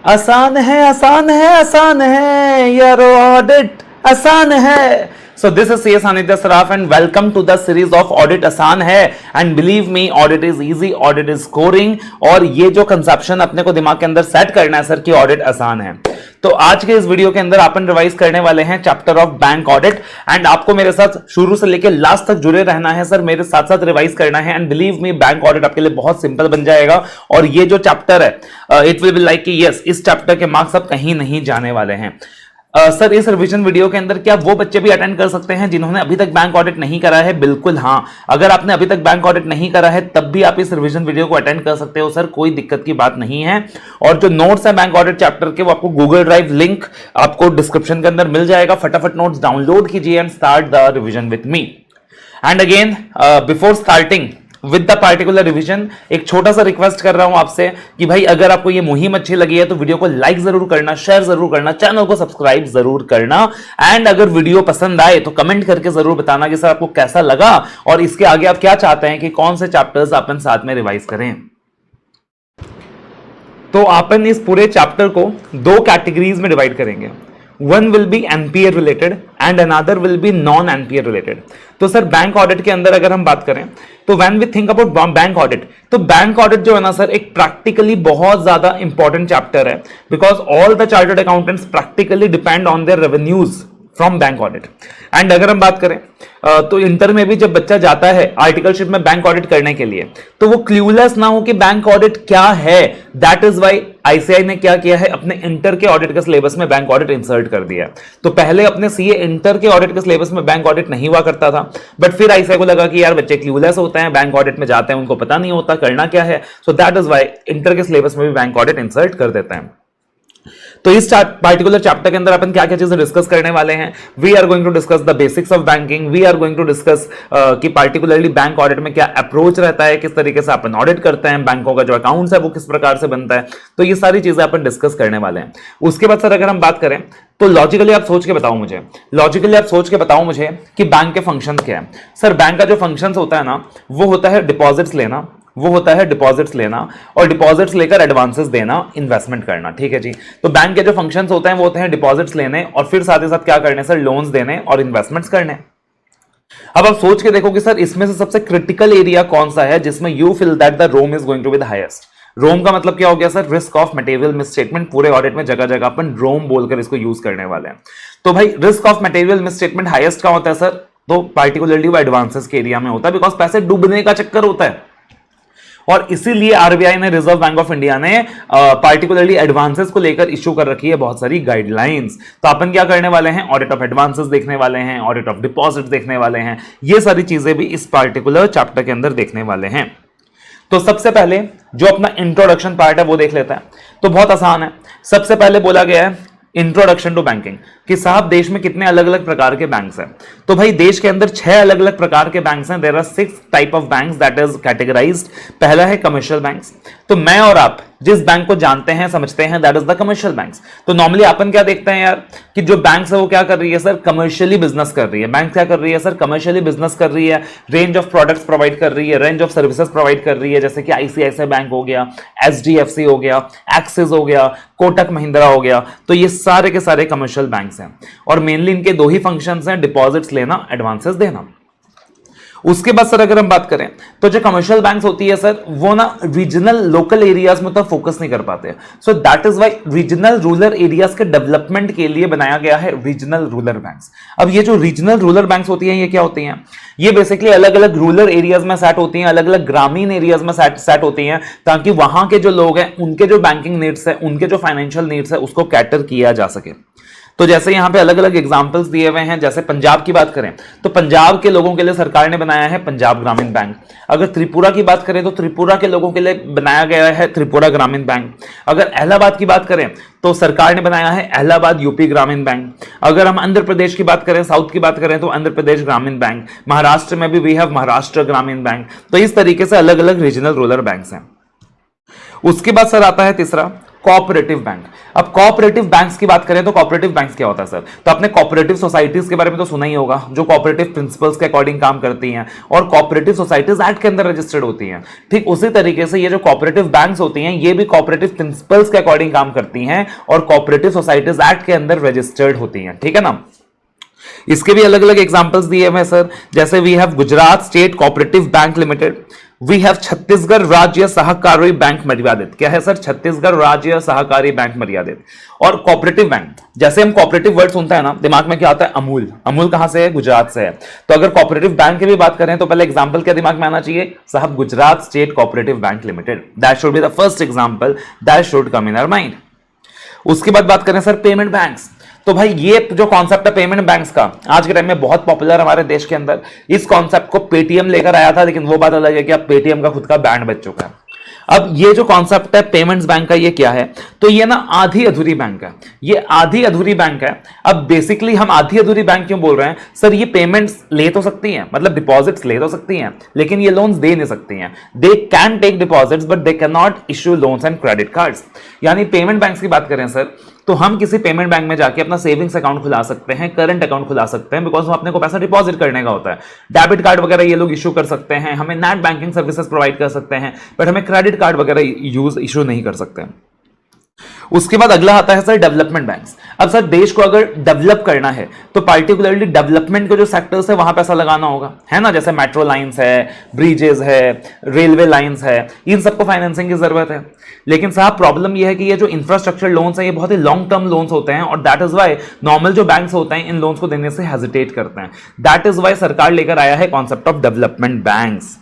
आसान है आसान है आसान है यार ऑडिट आसान है। So this is CS Anitya Saraf and welcome to the series of Audit आसान है and believe me audit is easy, audit is scoring। और ये जो कंसेप्शन अपने को दिमाग के अंदर सेट करना है सर कि ऑडिट आसान है। तो आज के इस वीडियो के अंदर अपन रिवाइज करने वाले हैं chapter of bank audit and आपको मेरे साथ शुरू से लेकर लास्ट तक जुड़े रहना है सर, मेरे साथ साथ रिवाइज करना है and believe me bank audit आपके लिए बहुत सिंपल बन जाएगा। और ये जो चैप्टर है इट विल बी लाइक कि यस इस चैप्टर के मार्क्स अब कहीं नहीं जाने वाले हैं। सर इस रिवीजन वीडियो के अंदर क्या वो बच्चे भी अटेंड कर सकते हैं जिन्होंने अभी तक बैंक ऑडिट नहीं करा है? बिल्कुल हाँ, अगर आपने अभी तक बैंक ऑडिट नहीं करा है तब भी आप इस रिवीजन वीडियो को अटेंड कर सकते हो सर, कोई दिक्कत की बात नहीं है। और जो नोट्स है बैंक ऑडिट चैप्टर के वो आपको गूगल ड्राइव लिंक आपको डिस्क्रिप्शन के अंदर मिल जाएगा, फटाफट नोट्स डाउनलोड कीजिए and start the revision with me. And again before starting with the particular revision एक छोटा सा रिक्वेस्ट कर रहा हूं आपसे कि भाई अगर आपको ये मुहिम अच्छी लगी है तो वीडियो को लाइक जरूर करना, शेयर जरूर करना, चैनल को सब्सक्राइब जरूर करना एंड अगर वीडियो पसंद आए तो कमेंट करके जरूर बताना कि सर आपको कैसा लगा और इसके आगे आप क्या चाहते हैं कि कौन से चैप्टर्स अपन साथ में रिवाइज करें। तो अपन इस पूरे चैप्टर को दो कैटेगरीज में डिवाइड करेंगे, one will be NPA related and another will be non NPA related. तो सर बैंक ऑडिट के अंदर अगर हम बात करें तो when we think about bank audit, तो बैंक ऑडिट जो है ना सर एक प्रैक्टिकली बहुत ज्यादा इंपॉर्टेंट चैप्टर है because all the chartered accountants practically depend on their revenues from bank audit. And अगर हम बात करें तो इंटर में भी जब बच्चा जाता है आर्टिकलशिप में बैंक ऑडिट करने के लिए तो वो क्लूलेस ना हो कि बैंक ऑडिट क्या है। दैट इज वाई आईसीआई ने क्या किया है, अपने इंटर के ऑडिट के सिलेबस में बैंक ऑडिट इंसर्ट कर दिया। तो पहले अपने सीए इंटर के ऑडिट के सिलेबस में बैंक ऑडिट नहीं हुआ करता था, बट फिर आईसीआई को लगा कि यार बच्चे क्लूलेस होते हैं, बैंक ऑडिट में जाते हैं उनको पता नहीं होता करना क्या है, so that is why inter के सिलेबस में भी बैंक ऑडिट इंसर्ट कर देते हैं। तो इस पार्टिकुलर चैप्टर के अंदर अपन क्या क्या चीजें डिस्कस करने वाले हैं, we are going to discuss the basics of banking, we are going to discuss कि पार्टिकुलरली बैंक ऑडिट में क्या अप्रोच रहता है, किस तरीके से अपन ऑडिट करते हैं, बैंकों का जो अकाउंट्स है वो किस प्रकार से बनता है, तो ये सारी चीजें अपन डिस्कस करने वाले हैं। उसके बाद सर अगर हम बात करें तो लॉजिकली आप सोच के बताओ मुझे कि बैंक के फंक्शंस क्या है। सर बैंक का जो फंक्शंस होता है ना वो होता है डिपॉजिट्स लेना और डिपॉजिट्स लेकर एडवांसेस देना, इन्वेस्टमेंट करना, ठीक है जी। तो बैंक के जो फंक्शंस होते हैं वो होते हैं डिपॉजिट्स लेने और फिर साथ ही साथ क्या करने सर, लोन्स देने और इन्वेस्टमेंट्स करने। अब आप सोच के देखो कि सर इसमें से सबसे क्रिटिकल एरिया कौन सा है जिसमें you feel that the ROMM is going to be the highest. ROMM का मतलब क्या हो गया sir, risk of material misstatement. पूरे ऑडिट में जगह जगह अपन रोम बोलकर इसको यूज करने वाले हैं। तो भाई risk of material misstatement highest का होता है सर, तो पार्टिकुलरली वो एडवांसेस के एरिया में होता है बिकॉज पैसे डूबने का चक्कर होता है और इसीलिए आरबीआई ने, रिजर्व बैंक ऑफ इंडिया ने पार्टिकुलरली एडवांसेस को लेकर इश्यू कर रखी है बहुत सारी गाइडलाइंस। तो अपन क्या करने वाले हैं, ऑडिट ऑफ एडवांसेस देखने वाले हैं, ऑडिट ऑफ डिपॉजिट देखने वाले हैं, ये सारी चीजें भी इस पार्टिकुलर चैप्टर के अंदर देखने वाले हैं। तो सबसे पहले जो अपना इंट्रोडक्शन पार्ट है वो देख लेता है। तो बहुत आसान है, सबसे पहले बोला गया है इंट्रोडक्शन टू बैंकिंग कि साहब देश में कितने अलग अलग प्रकार के बैंक्स हैं। तो भाई देश के अंदर 6 अलग अलग प्रकार के बैंक्स हैं। There are 6 type of banks that is categorised. पहला है कमर्शियल बैंक्स। तो मैं और आप जिस बैंक को जानते हैं समझते हैं that is the commercial banks. तो नॉर्मली अपन क्या देखते हैं यार कि जो बैंक्स है वो क्या कर रही है सर, कमर्शियली बिजनेस कर रही है। बैंक क्या कर रही है सर, कमर्शियली बिजनेस कर रही है, रेंज ऑफ प्रोडक्ट्स प्रोवाइड कर रही है, रेंज ऑफ सर्विसेज प्रोवाइड कर रही है, जैसे कि आईसीआईसीआई बैंक हो गया, एचडीएफसी हो गया, एक्सिस हो गया, कोटक महिंद्रा हो गया। तो ये सारे के सारे कमर्शियल बैंक्स हैं और मेनली इनके दो ही फंक्शंस हैं, डिपॉजिट्स लेना, एडवांसेस देना। उसके बाद सर अगर हम बात करें तो जो कमर्शियल बैंक्स होती है सर वो ना रीजनल लोकल एरियाज में तो फोकस नहीं कर पाते। सो that is why regional rural areas के डेवलपमेंट के लिए बनाया गया है रीजनल रूरल बैंक्स। अब ये जो रीजनल रूरल बैंक्स होती हैं ये क्या होती हैं, ये बेसिकली अलग अलग रूरल एरियाज में सेट होती हैं, अलग अलग ग्रामीण एरियाज में सेट होती हैं ताकि वहां के जो लोग हैं उनके जो बैंकिंग नीड्स है, उनके जो फाइनेंशियल नीड्स है उसको कैटर किया जा सके। तो जैसे यहां पे अलग अलग एग्जांपल्स दिए हुए हैं, जैसे पंजाब की बात करें तो पंजाब के लोगों के लिए सरकार ने बनाया है पंजाब ग्रामीण बैंक। अगर त्रिपुरा की बात करें तो त्रिपुरा के लोगों के लिए बनाया गया है त्रिपुरा ग्रामीण बैंक। अगर इलाहाबाद की बात करें तो सरकार ने बनाया है इलाहाबाद यूपी ग्रामीण बैंक। अगर हम आंध्र प्रदेश की बात करें, साउथ की बात करें तो आंध्र प्रदेश ग्रामीण बैंक। महाराष्ट्र में भी वी हैव महाराष्ट्र ग्रामीण बैंक। तो इस तरीके से अलग अलग रीजनल रूरल बैंक्स हैं। उसके बाद सर आता है तीसरा कोऑपरेटिव बैंक। अब कोऑपरेटिव बैंक्स की बात करें तो कोऑपरेटिव बैंक्स क्या होता है सर? तो आपने कोऑपरेटिव सोसाइटीज के बारे में तो सुना ही होगा, जो कोऑपरेटिव प्रिंसिपल्स के अकॉर्डिंग काम करती हैं और कोऑपरेटिव सोसाइटीज एक्ट के अंदर रजिस्टर्ड होती हैं। ठीक उसी तरीके से ये जो कोऑपरेटिव बैंक्स होती हैं ये भी कोऑपरेटिव प्रिंसिपल्स के अकॉर्डिंग काम करती हैं और कोऑपरेटिव सोसाइटीज एक्ट के अंदर रजिस्टर्ड होती हैं। ठीक है ना? इसके भी अलग अलग एग्जांपल्स दिए हुए सर, जैसे we have Gujarat state cooperative bank limited, we have Chhattisgarh Rajya Sahakari bank मर्यादित। क्या है सर? छत्तीसगढ़ राज्य सहकारी बैंक मर्यादित। और कोऑपरेटिव बैंक, जैसे हम कोऑपरेटिव वर्ड सुनते हैं ना, दिमाग में क्या आता है? अमूल। अमूल कहां से है? गुजरात से है। तो अगर कोऑपरेटिव बैंक की भी बात करें तो पहले एग्जांपल क्या दिमाग में आना चाहिए साहब? Gujarat state cooperative bank limited. That should be the first example that should come in our mind. उसके बाद बात करें सर पेमेंट बैंक्स, तो भाई ये जो कॉन्सेप्ट है पेमेंट बैंक्स का आज के टाइम में बहुत पॉपुलर हमारे देश के अंदर। इस कॉन्सेप्ट को पेटीएम लेकर आया था, लेकिन वो बात अलग है कि अब पेटीएम का खुद का बैंड बच चुका है। अब ये जो कॉन्सेप्ट है पेमेंट्स बैंक का, ये क्या है? तो ये ना आधी अधूरी बैंक है, ये आधी अधूरी बैंक है। अब बेसिकली हम आधी अधूरी बैंक क्यों बोल रहे हैं सर? ये पेमेंट्स ले तो सकती हैं, मतलब डिपॉजिट्स ले तो सकती हैं, लेकिन ये लोन्स दे नहीं सकती हैं। They can take deposits but they can not issue loans and credit cards. यानी पेमेंट बैंक्स की बात करें सर तो हम किसी पेमेंट बैंक में जाके अपना सेविंग्स अकाउंट खुला सकते हैं, करंट अकाउंट खुला सकते हैं, बिकॉज अपने को पैसा डिपॉजिट करने का होता है। डेबिट कार्ड वगैरह ये लोग इशू कर सकते हैं, हमें नेट बैंकिंग सर्विसेज प्रोवाइड कर सकते हैं, बट हमें क्रेडिट कार्ड वगैरह इशू नहीं कर सकते हैं। उसके बाद अगला आता है सर डेवलपमेंट बैंक्स। अब सर देश को अगर डेवलप करना है तो पार्टिकुलरली डेवलपमेंट के जो सेक्टर्स है वहां पैसा लगाना होगा, है ना? जैसे मेट्रो लाइंस है, ब्रिजेस है, रेलवे लाइंस है, इन सबको फाइनेंसिंग की जरूरत है। लेकिन साहब प्रॉब्लम यह है कि ये जो इंफ्रास्ट्रक्चर लोन्स है ये बहुत ही लॉन्ग टर्म लोन्स होते हैं और दैट इज वाई नॉर्मल जो बैंक्स होते हैं इन लोन्स को देने से हेजिटेट करते हैं। दैट इज वाई सरकार लेकर आया है कॉन्सेप्ट ऑफ डेवलपमेंट बैंक्स।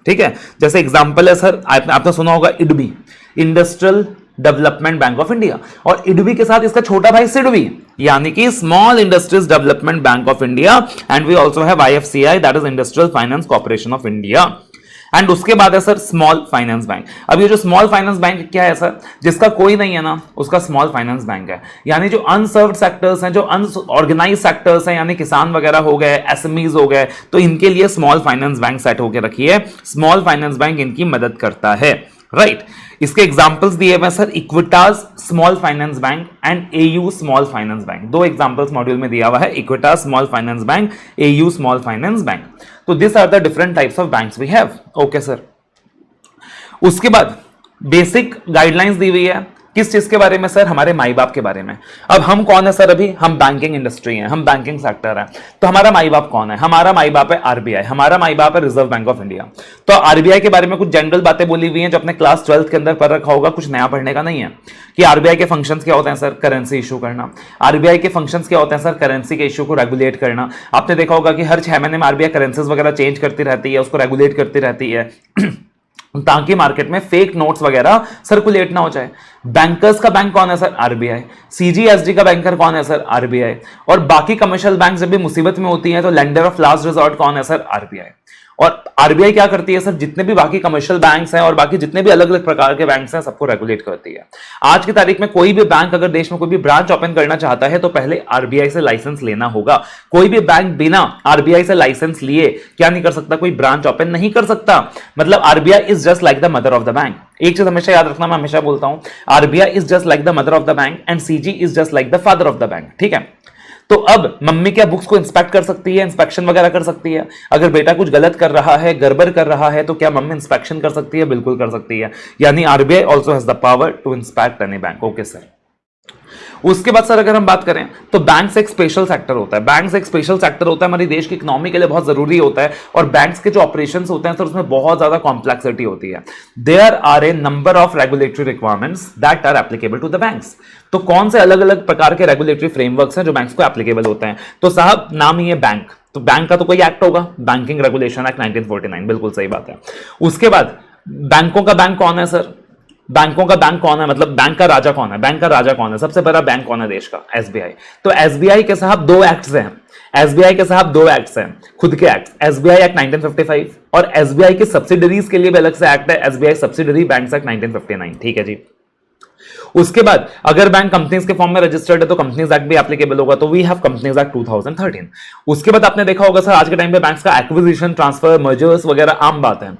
ठीक है, जैसे एग्जांपल है सर, आपने सुना होगा IDBI, industrial development bank of India, और इडबी के साथ इसका छोटा भाई सिडबी यानी कि small industries development bank of India, and we also have IFCI that is industrial finance corporation of India. And उसके बाद है सर स्मॉल फाइनेंस बैंक। अब ये जो स्मॉल फाइनेंस बैंक क्या है सर? जिसका कोई नहीं है ना उसका स्मॉल फाइनेंस बैंक है। यानी जो अनसर्व्ड सेक्टर्स हैं, जो अनऑर्गेनाइज सेक्टर्स हैं, यानी किसान वगैरह हो गए, एसएमईज हो गए, तो इनके लिए स्मॉल फाइनेंस बैंक सेट होकर रखी है। स्मॉल फाइनेंस बैंक इनकी मदद करता है, राइट। इसके एग्जांपल्स दिए हुए sir Equitas small finance bank and AU small finance bank. दो एग्जांपल्स मॉड्यूल में दिया हुआ है, Equitas small finance bank, AU small finance bank. तो this are the different types of banks we have. Okay sir, उसके बाद बेसिक गाइडलाइंस दी हुई है किस चीज के बारे में सर? हमारे माई बाप के बारे में। अब हम कौन है सर? अभी हम बैंकिंग इंडस्ट्री हैं, हम बैंकिंग सेक्टर है, तो हमारा माई बाप कौन है? हमारा माई बाप है आरबीआई, हमारा माई बाप है रिजर्व बैंक ऑफ इंडिया। तो आरबीआई के बारे में कुछ जनरल बातें बोली हुई हैं जो अपने क्लास 12th के अंदर पढ़ रखा होगा, कुछ नया पढ़ने का नहीं है। कि आरबीआई के फंक्शंस क्या होते हैं सर? करेंसी इशू करना। आरबीआई के फंक्शंस क्या होते हैं सर? करेंसी के इशू को रेगुलेट करना। आपने देखा होगा कि हर 6 महीने में आरबीआई करेंसीज वगैरह चेंज करती रहती है, उसको रेगुलेट करती रहती है ताकि मार्केट में फेक नोट्स वगैरह सर्कुलेट ना हो जाए। बैंकर्स का बैंक कौन है सर? आरबीआई। सीजीएसडी का बैंकर कौन है सर? आरबीआई। और बाकी कमर्शियल बैंक जब भी मुसीबत में होती हैं तो लेंडर ऑफ लास्ट रिजॉर्ट कौन है सर? आरबीआई। और आरबीआई क्या करती है सर? जितने भी बाकी कमर्शियल बैंक्स हैं और बाकी जितने भी अलग अलग प्रकार के बैंक्स हैं सबको रेगुलेट करती है। आज की तारीख में कोई भी बैंक अगर देश में कोई भी ब्रांच ओपन करना चाहता है तो पहले आरबीआई से लाइसेंस लेना होगा। कोई भी बैंक बिना आरबीआई से लाइसेंस लिए क्या नहीं कर सकता? कोई ब्रांच ओपन नहीं कर सकता। मतलब RBI is just like the mother of the bank. एक चीज हमेशा याद रखना, मैं हमेशा बोलता हूं, RBI is just like the mother of the bank and CG is just like the father of the bank. ठीक है, तो अब मम्मी क्या बुक्स को इंस्पेक्ट कर सकती है, इंस्पेक्शन वगैरह कर सकती है? अगर बेटा कुछ गलत कर रहा है, गड़बड़ कर रहा है, तो क्या मम्मी इंस्पेक्शन कर सकती है? बिल्कुल कर सकती है। यानी RBI also has the power to inspect any bank. Okay sir, उसके बाद सर अगर हम बात करें तो बैंक्स एक स्पेशल सेक्टर होता है। बैंक्स एक स्पेशल सेक्टर होता है, हमारी देश की इकोनॉमी के लिए बहुत जरूरी होता है। और बैंक्स के जो ऑपरेशंस होते हैं सर उसमें बहुत ज्यादा कॉम्प्लेक्सिटी होती है। There are a number of regulatory requirements that are applicable to the banks. तो कौन से अलग अलग प्रकार के रेगुलेटरी फ्रेमवर्क्स हैं जो बैंक्स को एप्लीकेबल होते हैं? तो साहब नाम ही है बैंक, तो बैंक का तो कोई एक्ट होगा, बैंकिंग रेगुलेशन एक्ट 1949, बिल्कुल सही बात है। उसके बाद बैंकों का बैंक कौन है सर? बैंकों का बैंक कौन है? मतलब बैंक का राजा कौन है? बैंक का राजा कौन है? सबसे बड़ा बैंक कौन है देश का? एसबीआई। तो एसबीआई के साहब दो एक्ट्स हैं, एसबीआई के साहब दो एक्ट्स हैं, खुद के एक्ट, एसबीआई एक्ट 1955 और एसबीआई की सब्सिडरीज के लिए भी अलग से एक्ट है, एसबीआई सब्सिडरी बैंक एक्ट 1959। ठीक है जी। उसके बाद अगर बैंक कंपनीज के फॉर्म में रजिस्टर्ड है तो कंपनीज एक्ट भी एप्लीकेबल होगा, तो वी हैव कंपनीज एक्ट 2013। उसके बाद आपने देखा होगा सर आज के टाइम पे बैंक्स का एक्विजिशन, ट्रांसफर, मर्जर्स वगैरह आम बात है।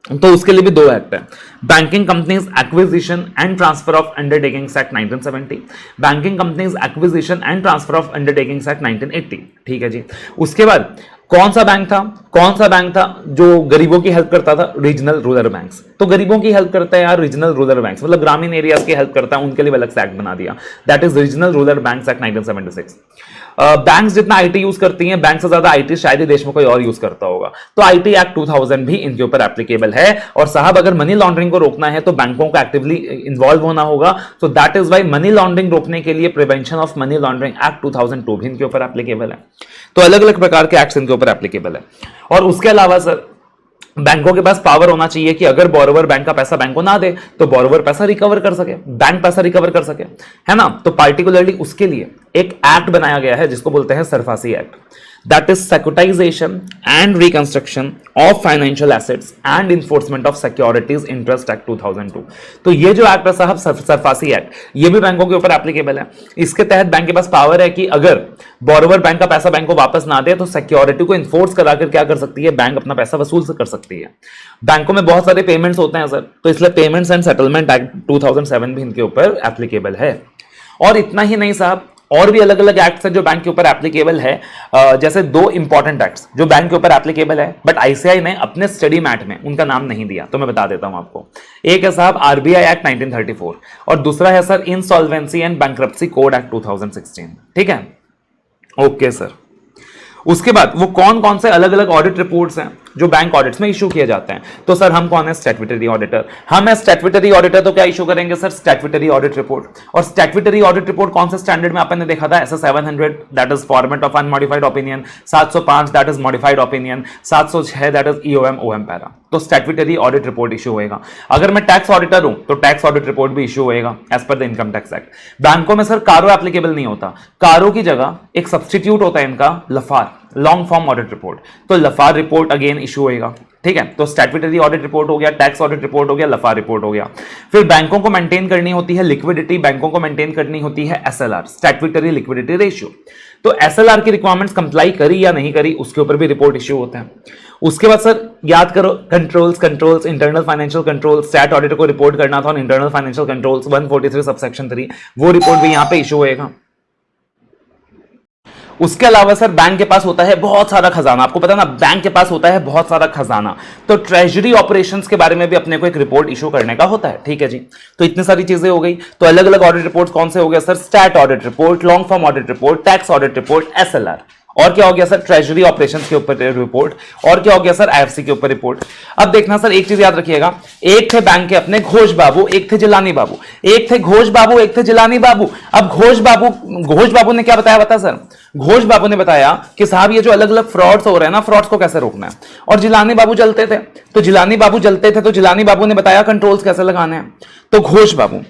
तो उसके लिए भी दो एक्ट है, banking companies acquisition and transfer of undertakings act 1970, banking companies acquisition and transfer of undertakings act 1980। ठीक है जी। उसके बाद कौन सा बैंक था जो गरीबों की हेल्प करता था? Regional rural banks. तो गरीबों की हेल्प करता है यार रीजनल रूरल बैंक्स, मतलब ग्रामीण एरियाज की हेल्प करता है, उनके लिए अलग से एक्ट बना दिया, that is regional rural banks act 1976। Banks जितना आईटी यूज करती हैं, बैंक से ज्यादा आईटी शायद ही देश में कोई और यूज करता होगा, तो आईटी एक्ट 2000 भी इनके ऊपर एप्लीकेबल है। और साहब अगर मनी लॉन्ड्रिंग को रोकना है तो बैंकों को एक्टिवली इन्वॉल्व होना होगा, so that is why money laundering रोकने के लिए prevention of money laundering act 2002 भी इनके ऊपर एप्लीकेबल है। तो अलग अलग प्रकार के एक्ट्स इनके ऊपर एप्लीकेबल है। और उसके अलावा सर बैंकों के पास पावर होना चाहिए कि अगर बोरोवर बैंक का पैसा बैंक को ना दे तो बोरोवर पैसा रिकवर कर सके, बैंक पैसा रिकवर कर सके, है ना। तो पार्टिकुलरली उसके लिए एक एक्ट बनाया गया है जिसको बोलते हैं SARFAESI act, that is securitisation and reconstruction of financial assets and enforcement of securities interest act 2002। तो ये जो एक्ट है साहब सरफासी एक्ट, ये भी बैंकों के ऊपर एप्लीकेबल है। इसके तहत बैंक के पास पावर है कि अगर बोरोवर बैंक का पैसा बैंक को वापस ना दे तो सिक्योरिटी को इन्फोर्स कराकर क्या कर सकती है, बैंक अपना पैसा वसूल कर सकती है। बैंकों में बहुत सारे पेमेंट्स होते हैं सर, तो इसलिए पेमेंट्स एंड सेटलमेंट एक्ट 2007 भी इनके ऊपर एप्लीकेबल है। और इतना ही नहीं साहब, और भी अलग अलग एक्ट्स हैं जो बैंक के ऊपर एप्लीकेबल है। जैसे दो इंपॉर्टेंट एक्ट्स जो बैंक के ऊपर एप्लीकेबल है बट आईसीआई ने अपने स्टडी मैट में उनका नाम नहीं दिया, तो मैं बता देता हूं आपको। एक है साहब आरबीआई एक्ट 1934 और दूसरा है sir insolvency and bankruptcy code act 2016। ठीक है, ओके सर। उसके बाद वो कौन कौन से अलग अलग ऑडिट रिपोर्ट्स हैं जो बैंक ऑडिट्स में इशू किए जाते हैं? तो सर हम कौन है? Statutory auditor. हम है स्टैट्यूटरी ऑडिटर, तो क्या इशू करेंगे सर? Statutory audit report. और स्टैट्यूटरी ऑडिट रिपोर्ट कौन से स्टैंडर्ड में आपने देखा था? SA 700 that is format of unmodified opinion, 705 that is modified opinion, 706 that is EOM OM para. तो स्टैट्यूटरी ऑडिट रिपोर्ट इशू होएगा। अगर मैं टैक्स ऑडिटर हूं तो टैक्स ऑडिट रिपोर्ट भी इशू होएगा as per the income tax act. बैंकों में सर कारो एप्लीकेबल नहीं होता, कारो की जगह एक सब्सटीट्यूट होता है इनका Lafarge, long form audit report. तो लफार रिपोर्ट अगेन इशू होएगा। ठीक है, तो स्टैट्यूटरी ऑडिट रिपोर्ट हो गया, टैक्स ऑडिट रिपोर्ट हो गया, लफार रिपोर्ट हो गया। फिर बैंकों को मेंटेन करनी होती है लिक्विडिटी, बैंकों को मेंटेन करनी होती है एसएलआर, स्टैट्यूटरी लिक्विडिटी रेशियो। तो एसएलआर की रिक्वायरमेंट्स कंप्लाई करी या नहीं करी उसके ऊपर भी रिपोर्ट इश्यू होता है। उसके बाद सर याद करो controls internal financial controls, stat auditor को रिपोर्ट करना था on internal financial controls 143 subsection 3, वो रिपोर्ट भी यहां पे इशू होएगा। उसके अलावा सर बैंक के पास होता है बहुत सारा खजाना, आपको पता है ना बैंक के पास होता है बहुत सारा खजाना, तो ट्रेजरी ऑपरेशंस के बारे में भी अपने को एक रिपोर्ट इशू करने का होता है। ठीक है जी, तो इतनी सारी चीजें हो गई। तो अलग अलग ऑडिट रिपोर्ट कौन से हो गए sir? Stat audit report, long form audit report, tax audit report, SLR. और क्या हो गया सर? ट्रेजरी ऑपरेशंस के ऊपर रिपोर्ट। और क्या हो गया सर? आईएफसी के ऊपर रिपोर्ट। अब देखना सर एक चीज याद रखिएगा, एक थे बैंक के अपने घोष बाबू, एक थे जिलानी बाबू, एक थे घोष बाबू, एक थे जिलानी बाबू। अब घोष बाबू ने क्या बताया बता सर? घोष बाबू ने बताया कि साहब ये जो अलग अलग फ्रॉड्स हो रहे हैं ना, फ्रॉड्स को कैसे रोकना है। और जिलानी बाबू जलते थे, तो जिलानी बाबू ने बताया कंट्रोल्स कैसे लगाने हैं। तो घोष बाबू,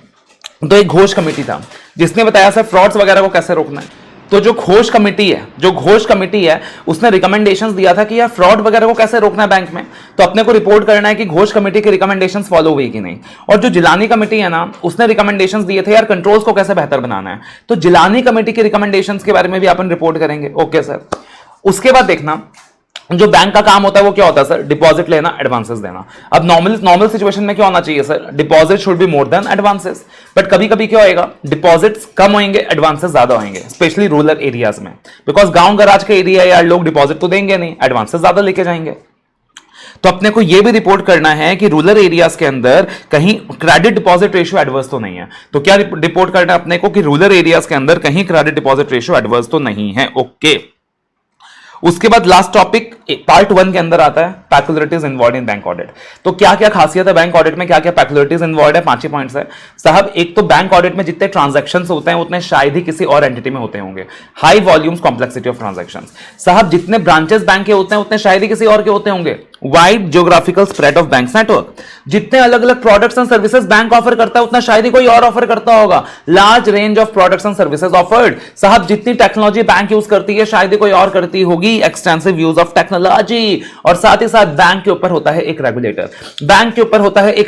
तो एक घोष कमेटी था जिसने बताया सर फ्रॉड्स वगैरह को कैसे रोकना है। तो जो घोष कमेटी है उसने रिकमेंडेशंस दिया था कि यार फ्रॉड वगैरह को कैसे रोकना है बैंक में, तो अपने को रिपोर्ट करना है कि घोष कमेटी के रिकमेंडेशंस फॉलो हुई कि नहीं। और जो जिलानी कमेटी है ना, उसने रिकमेंडेशंस दिए थे यार कंट्रोल्स को कैसे बेहतर बनाना है, तो जिलानी कमेटी के रिकमेंडेशंस के बारे में भी अपन रिपोर्ट करेंगे। Okay sir. उसके बाद देखना जो बैंक का काम होता है वो क्या होता है सर? डिपॉजिट लेना, एडवांसेस देना। अब नॉर्मल सिचुएशन में क्या होना चाहिए sir? Deposit should be more than advances, but कभी कभी क्या होएगा, डिपॉजिट्स कम होंगे, एडवांसेस ज्यादा होंगे, स्पेशली रूरल एरियाज में, बिकॉज गांव गराज के एरिया यार लोग डिपॉजिट तो देंगे नहीं, एडवांसेस ज्यादा लेके जाएंगे। तो अपने को यह भी रिपोर्ट करना है कि रूरल एरियाज के अंदर कहीं क्रेडिट डिपॉजिट रेशियो एडवर्स तो नहीं है। तो क्या रिपोर्ट करना है अपने को कि रूरल एरियाज के अंदर कहीं क्रेडिट डिपॉजिट रेशियो एडवर्स तो नहीं है। ओके। उसके बाद लास्ट टॉपिक पार्ट 1 के अंदर आता है पैक्युलरिटीज इन्वॉल्व इन बैंक ऑडिट। तो क्या क्या खासियत है बैंक ऑडिट में, क्या क्या पैक्युलरिटीज इन्वॉल्व है, 5 ही पॉइंट्स है साहब। एक तो बैंक ऑडिट में जितने ट्रांजैक्शंस होते हैं उतने शायद ही किसी और एंटिटी में होते होंगे, high volumes complexity of transactions. साहब जितने ब्रांचेस बैंक के होते हैं उतने शायद ही किसी और के होते होंगे, wide geographical spread of banks network. जितने अलग अलग products and services bank offer करता है उतना शायद ही कोई और ऑफर करता होगा, large range of products and services offered. साहब जितनी टेक्नोलॉजी बैंक यूज करती है शायद ही कोई और करती होगी, एक्सटेंसिव यूज ऑफ टेक्नोलॉजी। और साथ ही साथ बैंक के ऊपर होता है एक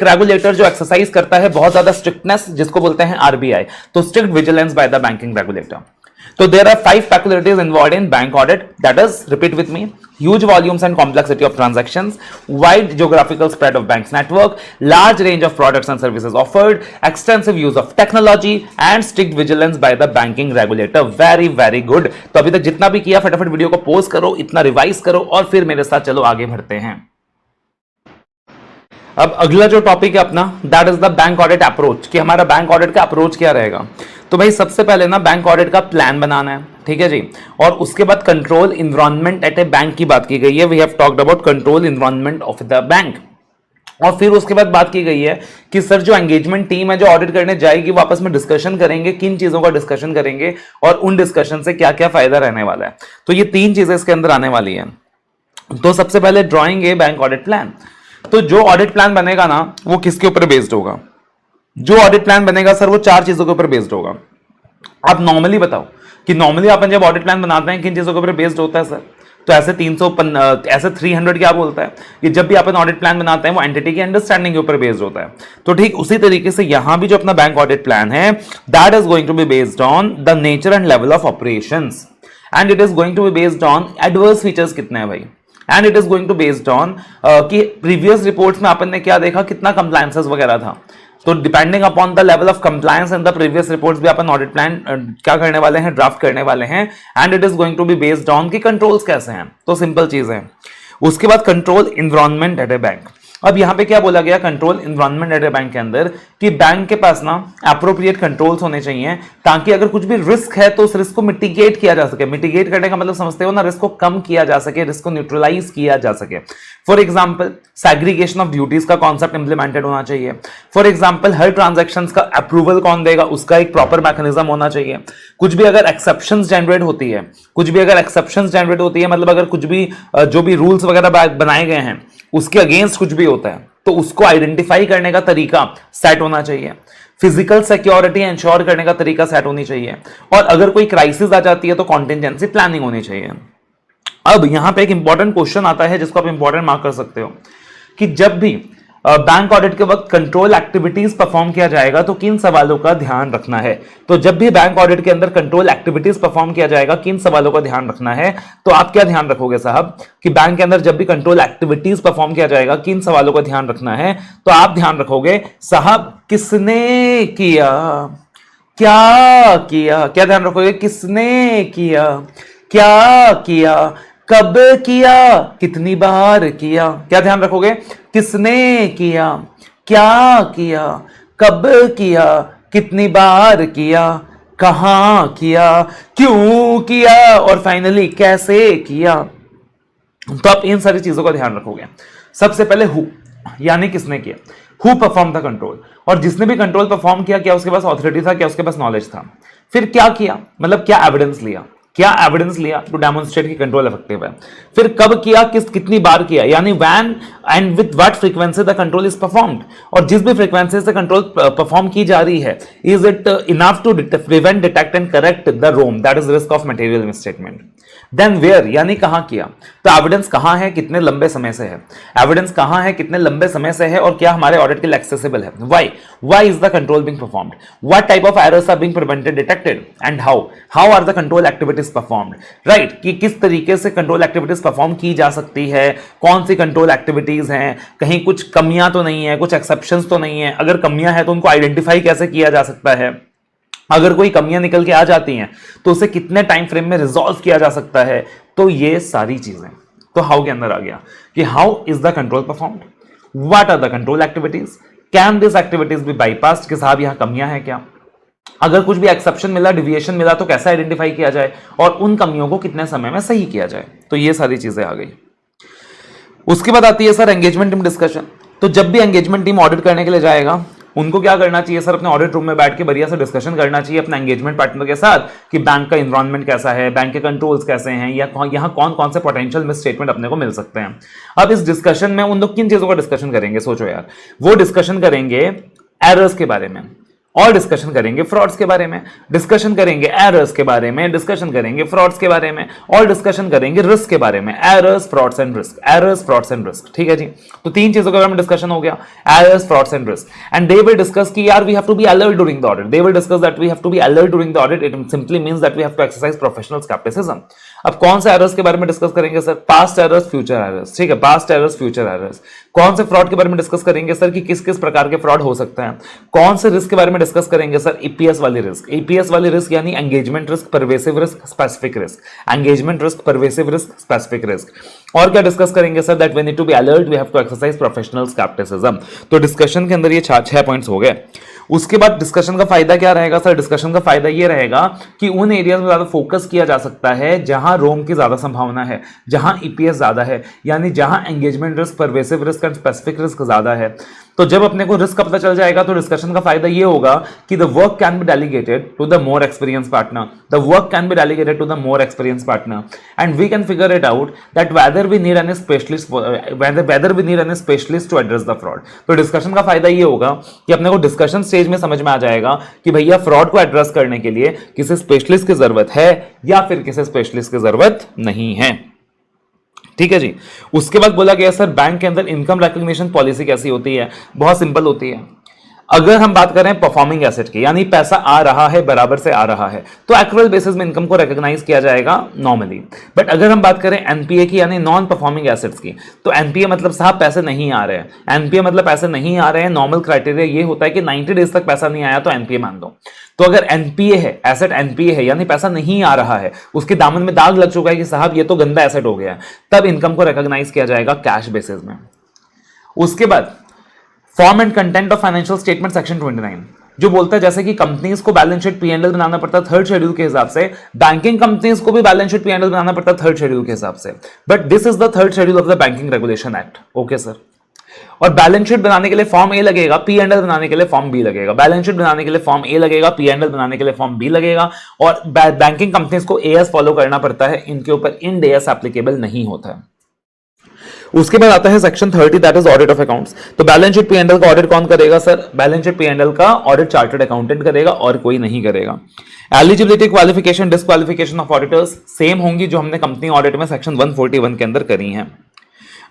रेगुलेटर, जो एक्सरसाइज करता है बहुत ज्यादा स्ट्रिक्टनेस, जिसको बोलते हैं आरबीआई, तो strict vigilance by the banking regulator. तो there are 5 peculiarities involved in bank audit, that is, repeat with me, huge volumes and complexity of transactions, wide geographical spread of bank's network, large range of products and services offered, extensive use of technology and strict vigilance by the banking regulator. very very good. तो अभी तक जितना भी किया फटाफट video को pause करो, इतना रिवाइज करो और फिर मेरे साथ चलो आगे बढ़ते हैं। अब अगला जो टॉपिक है अपना, that is the bank audit approach, कि हमारा बैंक ऑडिट का अप्रोच क्या रहेगा। तो भाई सबसे पहले ना बैंक ऑडिट का प्लान बनाना है, ठीक है जी, और उसके बाद control environment at a bank की बात की गई है। We have talked about control environment of the bank. और फिर उसके बाद बात की गई है कि सर जो एंगेजमेंट टीम है जो ऑडिट करने जाएगी वो आपस में डिस्कशन करेंगे, किन चीजों का डिस्कशन करेंगे और उन डिस्कशन से क्या क्या फायदा रहने वाला है। तो ये 3 चीजें इसके अंदर आने वाली है। तो सबसे पहले drawing a bank audit plan. तो जो ऑडिट प्लान बनेगा ना वो किसके ऊपर बेस्ड होगा? जो ऑडिट प्लान बनेगा सर वो 4 चीजों के ऊपर बेस्ड होगा। आप नॉर्मली बताओ कि नॉर्मली अपन जब ऑडिट प्लान बनाते हैं किन चीजों के ऊपर बेस्ड होता है सर? तो ऐसे 300 क्या बोलता है कि जब भी अपन ऑडिट प्लान बनाते हैं वो एंटिटी की अंडरस्टैंडिंग के ऊपर बेस्ड होता है। तो ठीक उसी तरीके से यहां भी जो अपना बैंक ऑडिट प्लान है that is going to be based on the nature and level of operations and it is going to be based on adverse features कितने हैं भाई, and it is going to based on कि previous reports में अपन ने क्या देखा, कितना कंप्लायंसेस वगैरह था। तो depending upon the level of compliance in the previous reports भी अपन ऑडिट प्लान क्या करने वाले हैं, ड्राफ्ट करने वाले हैं। And it is going to be based on कि कंट्रोल्स कैसे हैं। तो सिंपल चीज है। उसके बाद control environment at a bank. अब यहां पे क्या बोला गया control environment at a bank के अंदर कि बैंक के पास ना एप्रोप्रिएट कंट्रोल्स होने चाहिए ताकि अगर कुछ भी रिस्क है तो उस रिस्क को मिटिगेट किया जा सके। मिटिगेट करने का मतलब समझते हो ना, रिस्क को कम किया जा सके, रिस्क को न्यूट्रलाइज किया जा सके। For example segregation of duties का कॉन्सेप्ट इंप्लीमेंटेड होना चाहिए। फॉर एग्जाम्पल हर ट्रांजैक्शंस का अप्रूवल कौन देगा उसका एक प्रॉपर मैकेनिज्म होना चाहिए। कुछ भी अगर एक्सेप्शंस जनरेट होती है, मतलब अगर कुछ भी जो भी रूल्स वगैरह बनाए गए हैं उसके अगेंस्ट कुछ भी होता है तो उसको आइडेंटिफाई करने का तरीका सेट होना चाहिए। फिजिकल सिक्योरिटी इंश्योर करने का तरीका सेट होनी चाहिए। और अगर कोई क्राइसिस आ जाती है तो कॉन्टिजेंसी प्लानिंग होनी चाहिए। अब यहां पे एक इंपॉर्टेंट क्वेश्चन आता है जिसको आप इंपॉर्टेंट मार्क कर सकते हो कि जब भी बैंक ऑडिट के वक्त कंट्रोल एक्टिविटीज परफॉर्म किया जाएगा तो किन सवालों का ध्यान रखना है। तो जब भी बैंक ऑडिट के अंदर कंट्रोल एक्टिविटीज परफॉर्म किया जाएगा किन सवालों का ध्यान रखना है। तो आप क्या ध्यान रखोगे साहब कि बैंक के अंदर जब भी कंट्रोल एक्टिविटीज परफॉर्म किया जाएगा किन सवालों का ध्यान रखना है। तो आप ध्यान रखोगे साहब किसने किया, क्या किया, क्या ध्यान रखोगे, किसने किया, क्या किया, कब किया, कितनी बार किया। क्या ध्यान रखोगे, किसने किया, क्या किया, कब किया, कितनी बार किया, कहां किया, क्यों किया और फाइनली कैसे किया। तो आप इन सारी चीजों का ध्यान रखोगे। सबसे पहले हु यानी किसने किया, हु परफॉर्म द कंट्रोल, और जिसने भी कंट्रोल परफॉर्म किया क्या उसके पास ऑथोरिटी था, क्या उसके पास नॉलेज था। फिर क्या किया मतलब क्या एविडेंस लिया टू डेमोन्स्ट्रेट कि कंट्रोल इफेक्टिव है। फिर कब किया, कितनी बार किया, यानी when and with what frequency the control is performed, और जिस भी फ्रीक्वेंसी से कंट्रोल परफॉर्म की जा रही है is it enough to prevent, detect and correct the ROM, that is risk of material misstatement. Then where यानी कहां किया, तो एविडेंस कहां है, कितने लंबे समय से है, एविडेंस कहां है, कितने लंबे समय से है और क्या हमारे ऑडिट के लिए एक्सेसिबल है। Why is the control being performed, what type of errors are being prevented, detected and how are the control activities performed, right, कि किस तरीके से कंट्रोल एक्टिविटीज परफॉर्म की जा सकती है, कौन सी कंट्रोल एक्टिविटीज हैं, कहीं कुछ कमियां तो नहीं है, कुछ एक्सेप्शंस तो नहीं है, अगर कमियां हैं तो उनको आइडेंटिफाई कैसे किया जा सकता है, अगर कोई कमियां निकल के आ जाती हैं तो उसे कितने टाइम फ्रेम में रिजॉल्व किया जा सकता है। तो ये सारी चीजें तो हाउ के अंदर आ गया कि how is the control performed, what are the control activities, can this activities be bypassed, कि साहब यहां कमियां हैं क्या, अगर कुछ भी एक्सेप्शन मिला, डिविएशन मिला तो कैसे आइडेंटिफाई किया जाए और उन कमियों को कितने समय में सही किया जाए। तो ये सारी चीजें आ गई। उसके बाद आती है सर एंगेजमेंट टीम डिस्कशन। तो जब भी एंगेजमेंट टीम ऑडिट करने के लिए जाएगा उनको क्या करना चाहिए सर, अपने ऑडिट रूम में बैठ के बढ़िया से डिस्कशन करना चाहिए अपने एंगेजमेंट पार्टनर के साथ कि बैंक का एनवायरनमेंट कैसा है, बैंक के कंट्रोल्स कैसे हैं, या यहाँ कौन कौन से पोटेंशियल मिस स्टेटमेंट अपने को मिल सकते हैं। अब इस डिस्कशन में उन लोग किन चीजों का डिस्कशन करेंगे, सोचो यार, वो डिस्कशन करेंगे एरर्स के बारे में, और डिस्कशन करेंगे फ्रॉड्स के बारे में, डिस्कशन करेंगे एरर्स के बारे में, डिस्कशन करेंगे फ्रॉड्स के बारे में, और डिस्कशन करेंगे रिस्क के बारे में, errors frauds and risk, errors frauds and risk. ठीक है जी, तो तीन चीजों के बारे में डिस्कशन हो गया, errors frauds and risk. And they will discuss कि यार we have to be alert during the audit, they will discuss that we have to be alert during the audit, it simply means that we have to exercise professional scepticism. अब कौन से एरर्स के बारे में discuss करेंगे sir? Past errors, future errors. ठीक है, पास्ट एरर्स, फ्यूचर एरर्स। कौन से फ्रॉड के बारे में डिस्कस करेंगे सर कि किस किस प्रकार के फ्रॉड हो सकते हैं? कौन से रिस्क के बारे में डिस्कस करेंगे सर? ईपीएस वाली रिस्क, ईपीएस वाली रिस्क यानी engagement risk, pervasive risk, specific risk, engagement risk, pervasive risk, specific risk. और क्या डिस्कस करेंगे sir? That we need to be alert, we have to exercise professional scepticism. तो discussion के अंदर ये 6 पॉइंट्स हो गए। उसके बाद डिस्कशन का फायदा क्या रहेगा सर? डिस्कशन का फायदा ये रहेगा कि उन एरियाज में ज्यादा फोकस किया जा सकता है जहां रोम की ज्यादा संभावना है, जहां ईपीएस ज्यादा है, यानी जहां engagement risk, pervasive risk and specific risk ज्यादा है। तो जब अपने को रिस्क का पता चल जाएगा तो डिस्कशन का फायदा ये होगा कि the work can be delegated to the more experience partner, the work can be delegated to the more experience partner and we can figure it out that whether we need any specialist, whether we need any specialist to address the fraud. तो discussion का फायदा ये होगा कि अपने को discussion stage में समझ में आ जाएगा कि भैया फ्रॉड को एड्रेस करने के लिए किसी स्पेशलिस्ट की जरूरत है या फिर किसी स्पेशलिस्ट की जरूरत नहीं है। ठीक है जी। उसके बाद बोला गया सर बैंक के अंदर इनकम रिकॉग्निशन पॉलिसी कैसी होती है? बहुत सिंपल होती है। अगर हम बात करें परफॉर्मिंग एसेट की, यानी पैसा आ रहा है, बराबर से आ रहा है, तो एक्चुअल बेसिस में इनकम को रिकॉग्नाइज किया जाएगा नॉर्मली। बट अगर हम बात करें एनपीए की, यानी नॉन परफॉर्मिंग एसेट्स की, तो एनपीए मतलब साहब पैसे नहीं आ रहे हैं, एनपीए मतलब पैसे नहीं आ रहे हैं। नॉर्मल क्राइटेरिया ये होता है कि 90 डेज तक पैसा नहीं आया तो एनपीए मान दो। तो अगर एनपीए है, एसेट एनपीए है, यानी पैसा नहीं आ रहा है, उसके दामन में दाग लग चुका है कि साहब ये तो गंदा एसेट हो गया है, तब इनकम को रिकॉग्नाइज किया जाएगा कैश बेसिस में। उसके बाद form and content of financial statement section 29 जो बोलता है जैसे कि कंपनीज को बैलेंस शीट पी&एल बनाना पड़ता है थर्ड शेड्यूल के हिसाब से, बैंकिंग कंपनीज को भी बैलेंस शीट पी&एल बनाना पड़ता है थर्ड शेड्यूल के हिसाब से। But this is the third schedule of the banking regulation act. Okay sir. और बैलेंस शीट बनाने के लिए फॉर्म ए लगेगा, पी&एल बनाने के लिए फॉर्म बी लगेगा। बैलेंस शीट बनाने के लिए फॉर्म ए लगेगा, पी&एल बनाने के लिए फॉर्म बी लगेगा। और बैंकिंग कंपनीज को एएस फॉलो करना पड़ता है, इनके ऊपर इंड एएस एप्लीकेबल नहीं होता है। उसके बाद आता है section 30 that is audit of accounts. तो बैलेंस शीट पी&एल का ऑडिट कौन करेगा सर? बैलेंस शीट पी&एल का ऑडिट चार्टर्ड अकाउंटेंट करेगा और कोई नहीं करेगा। Eligibility, qualification, disqualification of auditors same होंगी जो हमने कंपनी ऑडिट में सेक्शन 141 के अंदर करी है।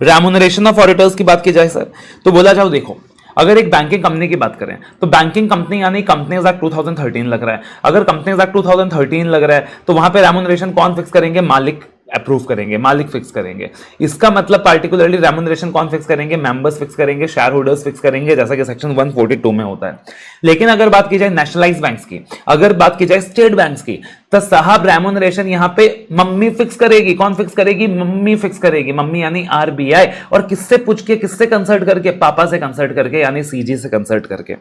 रेम्यूनरेशन ऑफ ऑडिटर्स की बात की जाए सर, तो बोला जाओ देखो, अगर एक बैंकिंग कंपनी की बात करें तो बैंकिंग कंपनी यानी कंपनीज एक्ट 2013 लग रहा है। अगर कंपनीज एक्ट 2013 लग रहा है तो वहां पे रेम्यूनरेशन कौन फिक्स करेंगे? मालिक अप्रूव करेंगे, मालिक फिक्स करेंगे। इसका मतलब पार्टिकुलरली रेम्यूनरेशन कौन फिक्स करेंगे? मेंबर्स फिक्स करेंगे, शेयर होल्डर्स फिक्स करेंगे, जैसा कि सेक्शन 142 में होता है। लेकिन अगर बात की जाए नेशनलाइज बैंक्स की, अगर बात की जाए स्टेट बैंक्स की, तो साहब रेम्यूनरेशन यहां पे मम्मी फिक्स करेगी। कौन फिक्स करेगी? मम्मी फिक्स करेगी। मम्मी यानी आरबीआई। और किससे पूछ के, किससे कंसल्ट करके? पापा से कंसल्ट करके, यानी सीजी से कंसल्ट करके।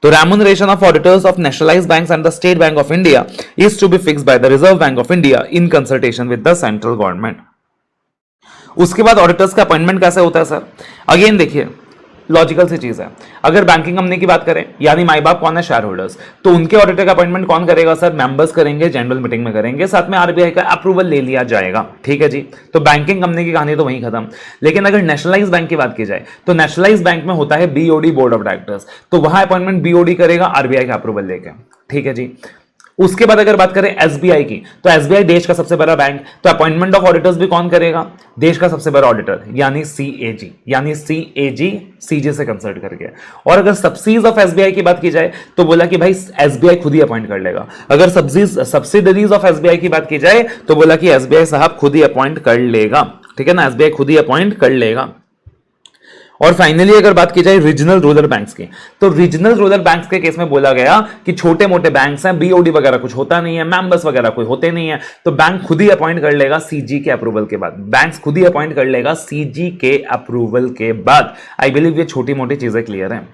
तो remuneration of auditors of nationalized banks and the State Bank of India is to be fixed by the Reserve Bank of India in consultation with the central government. उसके बाद auditors का appointment कैसे होता है sir? Again देखिए, logical सी चीज है। अगर बैंकिंग कंपनी की बात करें, यानी माई बाप कौन है? Share holders. तो उनके ऑडिटर का अपॉइंटमेंट कौन करेगा सर? मेंबर्स करेंगे, जनरल मीटिंग में करेंगे, साथ में आरबीआई का अप्रूवल ले लिया जाएगा। ठीक है जी। तो बैंकिंग कंपनी की कहानी तो वहीं खत्म। लेकिन अगर नेशनलाइज बैंक की बात की जाए तो नेशनलाइज बैंक में होता है बीओडी, बोर्ड ऑफ डायरेक्टर्स। तो वहां अपॉइंटमेंट बीओडी करेगा आरबीआई का अप्रूवल लेके। ठीक है जी। उसके बाद अगर बात करें एसबीआई की, तो एसबीआई देश का सबसे बड़ा बैंक, तो अपॉइंटमेंट ऑफ ऑडिटर्स भी कौन करेगा? देश का सबसे बड़ा ऑडिटर, यानी सीएजी, यानी सीएजी सीजे से कंसल्ट करके। और अगर सब्सिडीज ऑफ एसबीआई की बात की जाए तो बोला कि भाई एसबीआई खुद ही अपॉइंट कर लेगा। अगर सब्सिडरीज ऑफ एसबीआई की बात की जाए तो बोला कि एसबीआई साहब खुद ही अपॉइंट कर लेगा। ठीक है ना, एसबीआई खुद ही अपॉइंट कर लेगा। और फाइनली अगर बात की जाए रीजनल रूरल बैंक्स की, तो रीजनल रूरल बैंक्स के केस में बोला गया कि छोटे मोटे बैंक्स हैं, बीओडी वगैरह कुछ होता नहीं है, मेंबर्स वगैरह कोई होते नहीं है, तो बैंक खुद ही अपॉइंट कर लेगा सीजी के अप्रूवल के बाद। बैंक्स खुद ही अपॉइंट कर लेगा सीजी के अप्रूवल के बाद। आई बिलीव ये छोटी मोटी चीजें क्लियर हैं।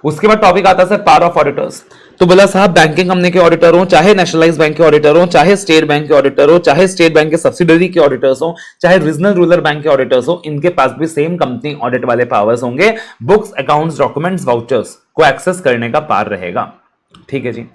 उसके बाद टॉपिक आता है सर पावर ऑफ ऑडिटर्स। तो बोला साहब बैंकिंग कंपनी के ऑडिटर हो, चाहे नेशनलाइज बैंक के ऑडिटर हो, चाहे स्टेट बैंक के ऑडिटर हो, चाहे स्टेट बैंक के सब्सिडरी के ऑडिटर्स हो, चाहे रीजनल रूरल बैंक के ऑडिटर्स हो, इनके पास भी सेम कंपनी ऑडिट वाले पावर्स होंगे। बुक्स, अकाउंट्स, डॉक्यूमेंट्स, वाउचर्स को एक्सेस करने का पावर रहेगा। ठीक है जी।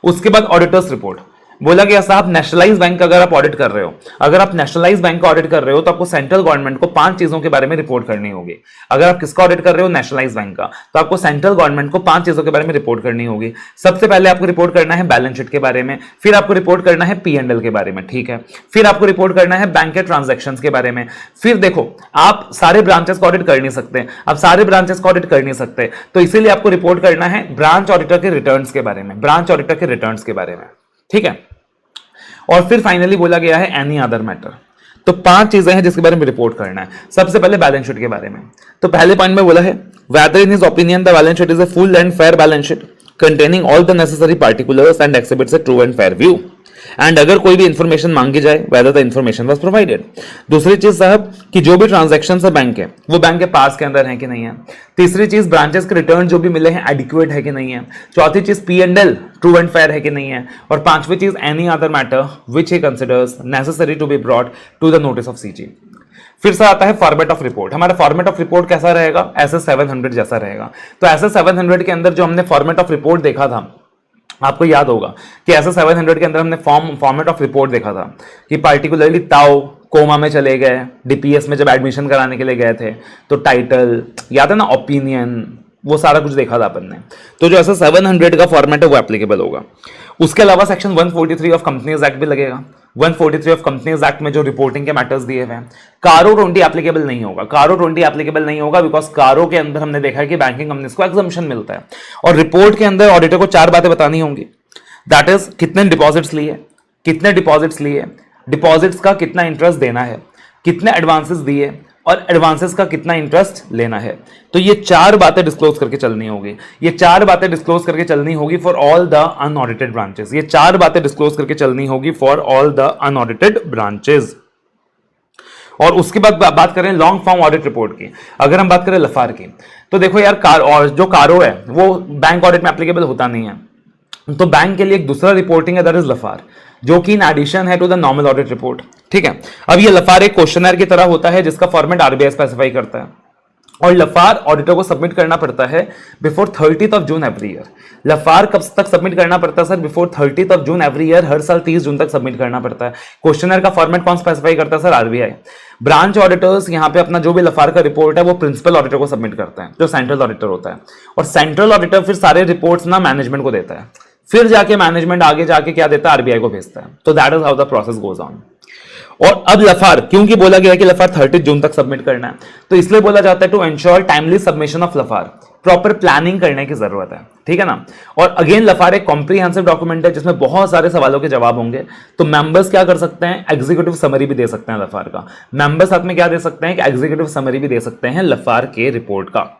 उसके बाद ऑडिटर्स रिपोर्ट। बोला गया साहब नेशनलाइज बैंक का अगर आप ऑडिट कर रहे हो, अगर आप नेशनलाइज बैंक का ऑडिट कर रहे हो तो आपको सेंट्रल गवर्नमेंट को 5 चीजों के बारे में रिपोर्ट करनी होगी। अगर आप किसका ऑडिट कर रहे हो, नेशनलाइज बैंक का, तो आपको सेंट्रल गवर्नमेंट को 5 चीजों के बारे में रिपोर्ट करनी होगी। सबसे पहले आपको रिपोर्ट करना है बैलेंस शीट के बारे में, फिर आपको रिपोर्ट करना है P&L के बारे में, ठीक है, फिर आपको रिपोर्ट करना है बैंक के ट्रांजेक्शन के बारे में। फिर देखो आप सारे ब्रांचेस का ऑडिट कर नहीं सकते, आप सारे ब्रांचेस का ऑडिट कर नहीं सकते, तो इसीलिए आपको रिपोर्ट करना है ब्रांच ऑडिटर के रिटर्न्स के बारे में, ब्रांच ऑडिटर के रिटर्न्स के बारे में, ठीक है। और फिर फाइनली बोला गया है एनी अदर मैटर। तो 5 चीजें हैं जिसके बारे में रिपोर्ट करना है। सबसे पहले बैलेंस शीट के बारे में, तो पहले पॉइंट में बोला है whether in his opinion the balance sheet is a full and fair balance sheet containing all the necessary particulars and exhibits a true and fair view, and अगर कोई भी इंफॉर्मेशन मांगी जाए whether the information was provided. दूसरी चीज साहब कि जो भी ट्रांजैक्शंस है बैंक के, वो बैंक के पास के अंदर है कि नहीं है। तीसरी चीज ब्रांचेस के रिटर्न जो भी मिले हैं एडिक्वेट है कि नहीं है। चौथी चीज P&L ट्रू एंड फेयर है कि नहीं है। और पांचवी चीज any other matter which he considers necessary to be brought to the notice of CG। फिर से आता है फॉर्मेट ऑफ रिपोर्ट। हमारा फॉर्मेट ऑफ रिपोर्ट कैसा रहेगा, SS 700 जैसा रहेगा। तो SS 700 के अंदर जो हमने फॉर्मेट ऑफ रिपोर्ट देखा था, आपको याद होगा कि SS 700 के अंदर हमने फॉर्मेट ऑफ रिपोर्ट देखा था कि पार्टिकुलरली ताऊ कोमा में चले गए, DPS में जब एडमिशन कराने के लिए गए थे, तो टाइटल याद है ना, ओपिनियन, वो सारा कुछ देखा था अपन ने। तो जो SS 700 का फॉर्मेट है वो एप्लीकेबल होगा। उसके अलावा सेक्शन 143 ऑफ कंपनीज एक्ट भी लगेगा। 143 ऑफ कंपनीज एक्ट में जो रिपोर्टिंग के मैटर्स दिए हुए हैं, कारो 20 एप्लीकेबल नहीं होगा। कारो 20 एप्लीकेबल नहीं होगा बिकॉज कारो के अंदर हमने देखा है कि बैंकिंग कंपनीज को एग्जम्पशन मिलता है, और रिपोर्ट के अंदर ऑडिटर को 4 बातें बतानी होंगी। दैट इज कितने डिपॉजिट्स लिए, कितने डिपॉजिट्स लिए, डिपॉजिट्स का कितना इंटरेस्ट देना है, कितने एडवांसेस दिए, और एडवांसेस का कितना इंटरेस्ट लेना है। तो ये 4 बातें डिस्क्लोज करके चलनी होगी। ये 4 बातें डिस्क्लोज करके चलनी होगी for all the unaudited branches. ये 4 बातें डिस्क्लोज करके चलनी होगी for all the unaudited branches. और उसके बाद बात करें लॉन्ग फॉर्म ऑडिट रिपोर्ट की। अगर हम बात करें लफार की, तो देखो यार और जो कारो है वो बैंक ऑडिट में एप्लीकेबल होता नहीं है, तो बैंक के लिए एक दूसरा रिपोर्टिंग है, दैट इज लफार, जो कि इन एडिशन है to the normal audit report, ठीक है। अब ये लफार एक क्वेश्चनर की तरह होता है जिसका फॉर्मेट RBI स्पेसिफाई करता है, और लफार ऑडिटर को सबमिट करना पड़ता है before 30th of June every year. LFAR कब तक सबमिट करना पड़ता है sir, before 30th of June every year, हर साल 30 जून तक सबमिट करना पड़ता है। क्वेश्चनर का फॉर्मेट कौन स्पेसिफाई करता है सर, RBI। ब्रांच ऑडिटर्स यहाँ पे अपना जो भी लफार का रिपोर्ट है वो प्रिंसिपल ऑडिटर को सबमिट करते हैं, जो सेंट्रल ऑडिटर होता है, और सेंट्रल ऑडिटर फिर सारे रिपोर्ट्स ना मैनेजमेंट को देता है, फिर जाके मैनेजमेंट आगे जाके क्या देता है, RBI को भेजता है। तो that is how the process goes on. और अब लफार क्योंकि बोला गया है कि लफार 30 जून तक सबमिट करना है, तो इसलिए बोला जाता है to ensure timely submission of LFAR, proper planning करने की जरूरत है, ठीक है ना। और अगेन लफार एक कॉम्प्रिहेंसिव डॉक्यूमेंट है जिसमें बहुत सारे सवालों के जवाब होंगे। तो मेंबर्स क्या कर सकते हैं, एग्जीक्यूटिव समरी भी दे सकते हैं लफार का। मेंबर्स साथ में क्या दे सकते हैं कि एग्जीक्यूटिव समरी भी दे सकते हैं लफार के रिपोर्ट का।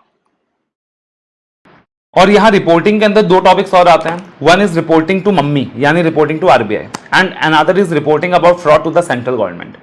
और यहां रिपोर्टिंग के अंदर 2 टॉपिक्स और आते हैं। वन इज रिपोर्टिंग टू मम्मी यानी reporting to RBI, and another is reporting about fraud to the central government.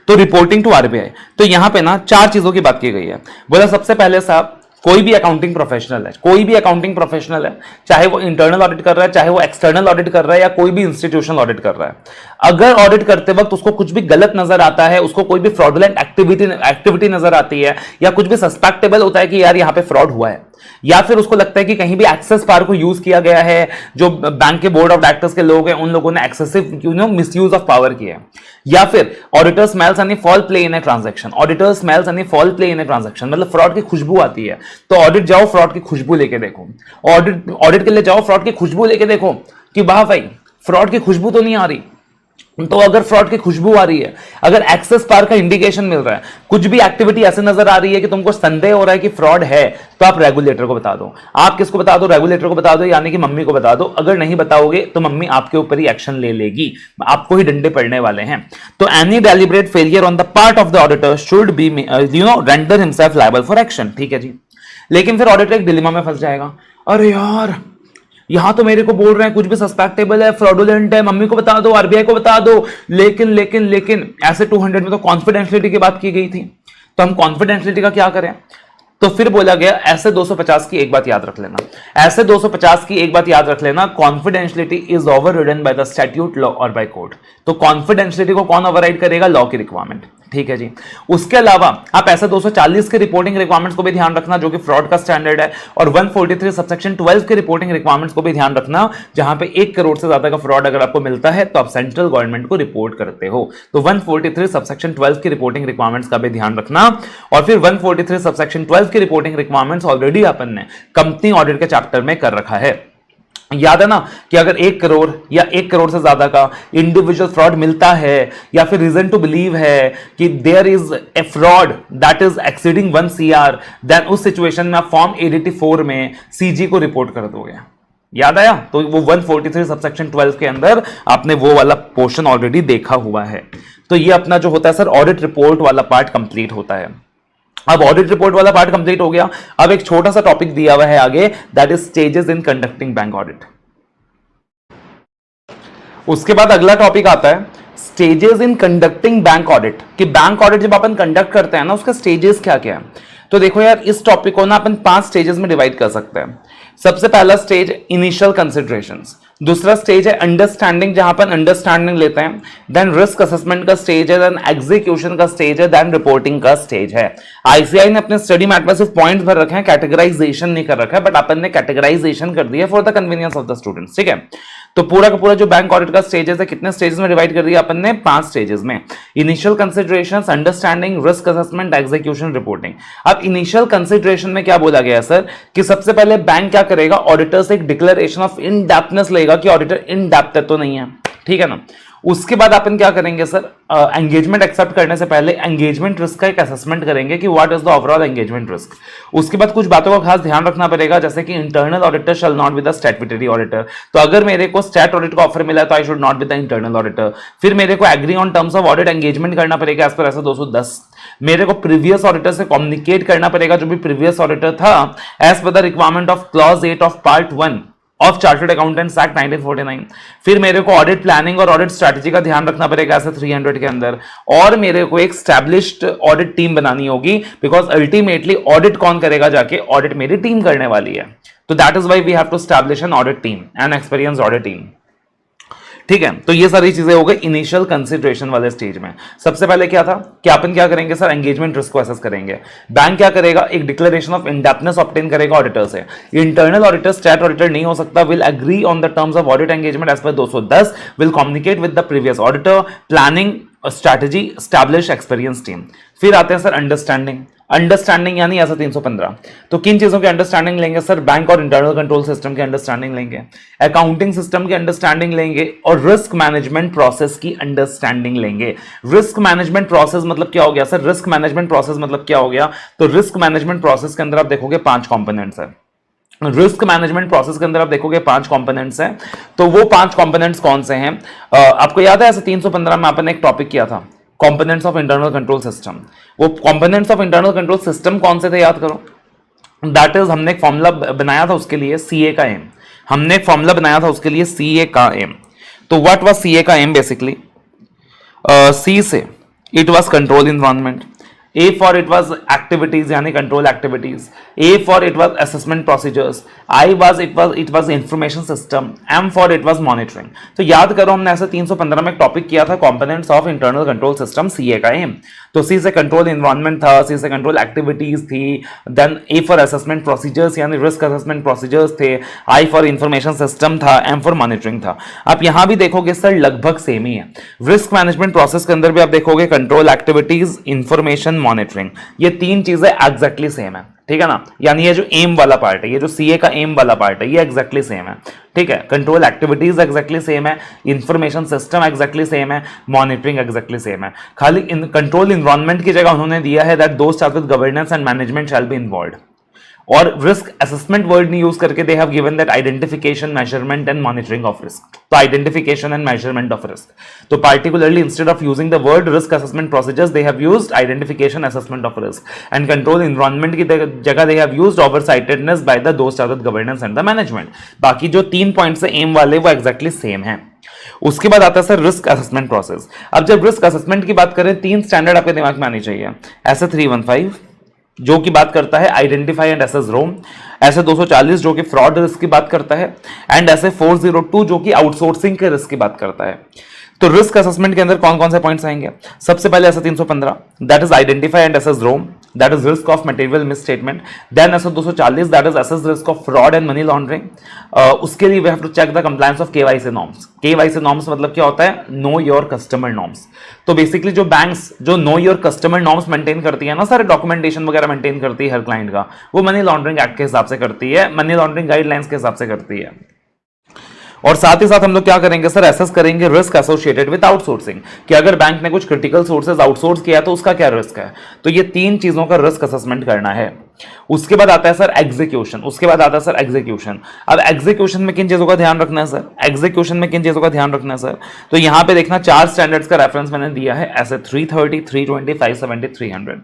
तो रिपोर्टिंग टू RBI, तो यहां पे ना 4 चीजों की बात की गई है। बोला सबसे पहले साहब कोई भी अकाउंटिंग प्रोफेशनल है, कोई भी अकाउंटिंग प्रोफेशनल है, चाहे वो इंटरनल ऑडिट कर रहा है, चाहे वो एक्सटर्नल ऑडिट कर रहा है, या कोई भी इंस्टीट्यूशनल ऑडिट कर रहा है, अगर ऑडिट करते वक्त उसको कुछ भी गलत नजर आता है, उसको कोई भी फ्रॉडुलेंट एक्टिविटी नजर आती है, या कुछ भी सस्पेक्टेबल होता है कि यार यहां पे फ्रॉड हुआ है, या फिर उसको लगता है कि कहीं भी एक्सेस पावर को यूज किया गया है, जो बैंक के बोर्ड ऑफ डायरेक्टर्स के लोग हैं उन लोगों ने एक्सेसिव मिसयूज ऑफ पावर किया है, या फिर auditor smells any fall play in a transaction, auditor smells any fall play in a transaction, मतलब फ्रॉड की खुशबू आती है, तो ऑडिट जाओ फ्रॉड की खुशबू लेके देखो, ऑडिट के लिए जाओ फ्रॉड की खुशबू लेके देखो कि वाह भाई फ्रॉड की खुशबू तो नहीं आ रही। तो अगर फ्रॉड की खुशबू आ रही है, अगर एक्सेस पावर का इंडिकेशन मिल रहा है, कुछ भी एक्टिविटी ऐसे नजर आ रही है कि तुमको संदेह हो रहा है कि फ्रॉड है, तो आप रेगुलेटर को बता दो। आप किसको बता दो, रेगुलेटर को बता दो, यानी कि मम्मी को बता दो। अगर नहीं बताओगे तो मम्मी आपके ऊपर ही एक्शन ले लेगी, आपको ही डंडे पड़ने वाले हैं। तो any deliberate failure on the part of the auditor should be render himself liable for action, ठीक है जी। लेकिन फिर ऑडिटर एक डिलेमा में फंस जाएगा, अरे यार यहां तो मेरे को बोल रहे हैं कुछ भी सस्पेक्टेबल है, फ्रॉडुलेंट है, मम्मी को बता दो, RBI को बता दो, लेकिन ऐसे 200 में तो कॉन्फिडेंशियलिटी की बात की गई थी, तो हम कॉन्फिडेंशियलिटी का क्या करें। तो फिर बोला गया ऐसे 250 की एक बात याद रख लेना, ऐसे 250 की एक बात याद रख लेना, confidentiality is overridden by the statute, law और बाय कोड। तो कॉन्फिडेंशियलिटी को कौन ओवरराइड करेगा, लॉ की रिक्वायरमेंट। ठीक है जी। उसके अलावा आप ऐसे 240 के रिपोर्टिंग रिक्वायरमेंट्स को भी ध्यान रखना जो कि फ्रॉड का स्टैंडर्ड है, और 143 सबसेक्शन 12 के रिपोर्टिंग रिक्वायरमेंट्स को भी ध्यान रखना जहां पे 1 करोड़ से ज्यादा का फ्रॉड अगर आपको मिलता है तो आप सेंट्रल गवर्नमेंट को रिपोर्ट करते हो। तो 143 सबसेक्शन 12 की रिपोर्टिंग रिक्वायरमेंट्स का भी ध्यान रखना। और फिर 143 सबसेक्शन 12 की रिपोर्टिंग रिक्वायरमेंट्स ऑलरेडी अपन ने कंपनी ऑडिट के चैप्टर में कर रखा है। याद है ना कि अगर 1 करोड़ या 1 करोड़ से ज्यादा का इंडिविजुअल फ्रॉड मिलता है या फिर रीजन टू बिलीव है कि there is a fraud that is exceeding 1 CR, then उस सिचुएशन में आप फॉर्म 884 में सीजी को रिपोर्ट कर दोगे। याद आया? तो वो 143 सबसेक्शन 12 के अंदर आपने वो वाला पोर्शन ऑलरेडी देखा हुआ है। तो ये अपना जो होता है सर ऑडिट रिपोर्ट वाला पार्ट कंप्लीट होता है। अब ऑडिट रिपोर्ट वाला पार्ट कंप्लीट हो गया। अब एक छोटा सा टॉपिक दिया हुआ है आगे, that is stages in conducting bank audit. उसके बाद अगला टॉपिक आता है stages in conducting bank audit, कि बैंक ऑडिट जब अपन कंडक्ट करते हैं ना उसका स्टेजेस क्या क्या है। तो देखो यार, इस टॉपिक को ना अपन 5 स्टेजेस में डिवाइड कर सकते हैं। सबसे पहला स्टेज इनिशियल कंसिडरेशंस, दूसरा स्टेज है अंडरस्टैंडिंग जहां पर अंडरस्टैंडिंग लेते हैं, देन रिस्क असेसमेंट का स्टेज है, देन एग्जीक्यूशन का स्टेज है, देन रिपोर्टिंग का स्टेज है। आईसीआई ने अपने स्टडी मैट में सिर्फ पॉइंट्स भर रखे हैं, कैटेगराइजेशन नहीं कर रखा है, बट अपन ने कैटेगराइजेशन कर दिया for the convenience of the students. ठीक है, तो पूरा का पूरा जो बैंक ऑडिट का स्टेजेस है कितने स्टेजेस में डिवाइड कर दिया अपन ने? 5 स्टेजेस में। Initial considerations, understanding, risk assessment, execution, reporting. अब इनिशियल कंसिडरेशन में क्या बोला गया सर कि सबसे पहले बैंक क्या करेगा, ऑडिटर से एक डिक्लेरेशन ऑफ इन डेप्थनेस लेगा कि ऑडिटर इन डेप्थ तो नहीं है। ठीक है ना। उसके बाद अपन क्या करेंगे सर, एंगेजमेंट एक्सेप्ट करने से पहले एंगेजमेंट रिस्क का एक असेसमेंट करेंगे कि what is the overall engagement risk. उसके बाद कुछ बातों का खास ध्यान रखना पड़ेगा, जैसे कि internal auditor shall not be the statutory auditor. तो अगर मेरे को स्टैट ऑडिट का ऑफर मिला है तो I should not be the internal auditor. फिर मेरे को agree on terms of audit engagement करना पड़ेगा एज पर ऐसा 210। मेरे को प्रीवियस ऑडिटर से कम्युनिकेट करना पड़ेगा जो भी प्रीवियस ऑडिटर था as per the requirement of clause 8 of part 1 of chartered accountants act 1949। फिर मेरे को ऑडिट प्लानिंग और ऑडिट स्ट्रेटजी का ध्यान रखना पड़ेगा ऐसे 300 के अंदर, और मेरे को एक स्टैब्लिश्ड ऑडिट टीम बनानी होगी, बिकॉज अल्टीमेटली ऑडिट कौन करेगा जाके, ऑडिट मेरी टीम करने वाली है। तो that is why we have to establish an audit team, an experienced audit team. ठीक है, तो ये सारी चीजें हो गई इनिशियल कंसिडरेशन वाले स्टेज में। सबसे पहले क्या था कि अपन क्या करेंगे सर, एंगेजमेंट रिस्क को असेस करेंगे। बैंक क्या करेगा, एक डिक्लेरेशन ऑफ इंडेप्थनेस ऑब्टेन करेगा ऑडिटर से। इंटरनल ऑडिटर स्टैट ऑडिटर नहीं हो सकता, will agree on the terms of audit engagement as per 210, will communicate with the previous auditor, planning strategy, establish experience team. फिर आते हैं सर अंडरस्टैंडिंग। अंडरस्टैंडिंग यानी ऐसा 315। तो किन चीजों की अंडरस्टैंडिंग लेंगे सर, बैंक और इंटरनल कंट्रोल सिस्टम की अंडरस्टैंडिंग लेंगे, अकाउंटिंग सिस्टम की अंडरस्टैंडिंग लेंगे, और रिस्क मैनेजमेंट प्रोसेस की अंडरस्टैंडिंग लेंगे। रिस्क मैनेजमेंट प्रोसेस मतलब क्या हो गया सर, रिस्क मैनेजमेंट प्रोसेस मतलब क्या हो गया, तो रिस्क मैनेजमेंट प्रोसेस के अंदर आप देखोगे 5 कंपोनेंट्स है। रिस्क मैनेजमेंट प्रोसेस के अंदर आप देखोगे 5 कंपोनेंट्स हैं। तो वो 5 कंपोनेंट्स कौन से हैं? आपको याद है ऐसे 315 में आपने एक टॉपिक किया था, components of internal control system. वो components of internal control system कौन से थे याद करो। दैट इज, हमने एक फॉर्मूला बनाया था उसके लिए सीए का एम, हमने एक फॉर्मूला बनाया था उसके लिए सीए का एम। तो व्हाट वाज सीए का एम बेसिकली, सी से it was control environment, A for it was activities यानी control activities, A for it was assessment procedures, I was it was information system, M for it was monitoring। तो याद करो हमने ऐसे 315 में एक टॉपिक किया था components of internal control system CA का M। तो C से कंट्रोल एनवायरनमेंट था, C से कंट्रोल एक्टिविटीज थी, then A for assessment procedures यानी रिस्क असेसमेंट प्रोसीजर्स थे, I फॉर इंफॉर्मेशन सिस्टम था, M फॉर मॉनिटरिंग था। आप यहां भी देखोगे सर लगभग सेम ही है। रिस्क मैनेजमेंट प्रोसेस के अंदर भी आप देखोगे कंट्रोल एक्टिविटीज, इंफॉर्मेशन, मॉनिटरिंग, ये 3 चीजें एग्जैक्टली सेम है। ठीक है ना, यानी ये जो एम वाला पार्ट है, ये जो सीए का एम वाला पार्ट है, ये एग्जैक्टली सेम है। ठीक है, कंट्रोल एक्टिविटीज एग्जैक्टली सेम है, इंफॉर्मेशन सिस्टम एग्जैक्टली सेम है, मॉनिटरिंग एग्जैक्टली सेम है। खाली कंट्रोल एनवायरनमेंट की जगह उन्होंने दिया है that those charged with governance and management shall be involved, और रिस्क असेसमेंट वर्ड नहीं यूज करके they have given that identification, measurement and monitoring of risk. तो identification and measurement of risk, तो particularly instead of using the word risk assessment procedures they have used identification, assessment of risk, and control environment की जगह they have used oversightedness by the those charged with governance and the management. बाकी जो 3 points है M वाले वो exactly same है। उसके बाद आता है सर रिस्क असेसमेंट प्रोसेस। अब जब रिस्क असेसमेंट की बात करें, 3 स्टैंडर्ड आपके दिमाग में आनी चाहिए। ऐसे 315 जो की बात करता है आइडेंटिफाई एंड एसेस रोम, ऐसे 240 जो कि फ्रॉड रिस्क की बात करता है, एंड ऐसे 402 जो कि आउटसोर्सिंग के रिस्क की बात करता है। तो रिस्क असेसमेंट के अंदर कौन कौन से पॉइंट्स आएंगे? सबसे पहले SA 315, that is identify and assess ROM, that is risk of material misstatement. Then SA 240, that is assess risk of fraud and money laundering. उसके लिए we have to check the compliance of KYC norms. KYC norms मतलब क्या होता है? Know your customer norms. तो basically जो banks जो know your customer norms maintain करती है ना, सारे डॉक्यूमेंटेशन वगैरह मेंटेन करती है हर क्लाइंट का, वो मनी लॉन्ड्रिंग एक्ट के हिसाब से करती है, मनी लॉन्ड्रिंग गाइडलाइंस के हिसाब से करती है। और साथ ही साथ हम लोग क्या करेंगे सर? एसेस करेंगे रिस्क एसोसिएटेड विद आउटसोर्सिंग, कि अगर बैंक ने कुछ क्रिटिकल सोर्सेज आउटसोर्स किया तो उसका क्या रिस्क है। तो ये 3 चीजों का रिस्क असेसमेंट करना है। उसके बाद आता है सर एग्जीक्यूशन। उसके बाद आता है सर एग्जीक्यूशन। अब एग्जीक्यूशन में किन चीजों का ध्यान रखना है सर? एग्जीक्यूशन में किन चीजों का ध्यान रखना है सर? तो यहां पे देखना 4 स्टैंडर्ड्स का रेफरेंस मैंने दिया है, ऐसे 330, 320, 570, 300।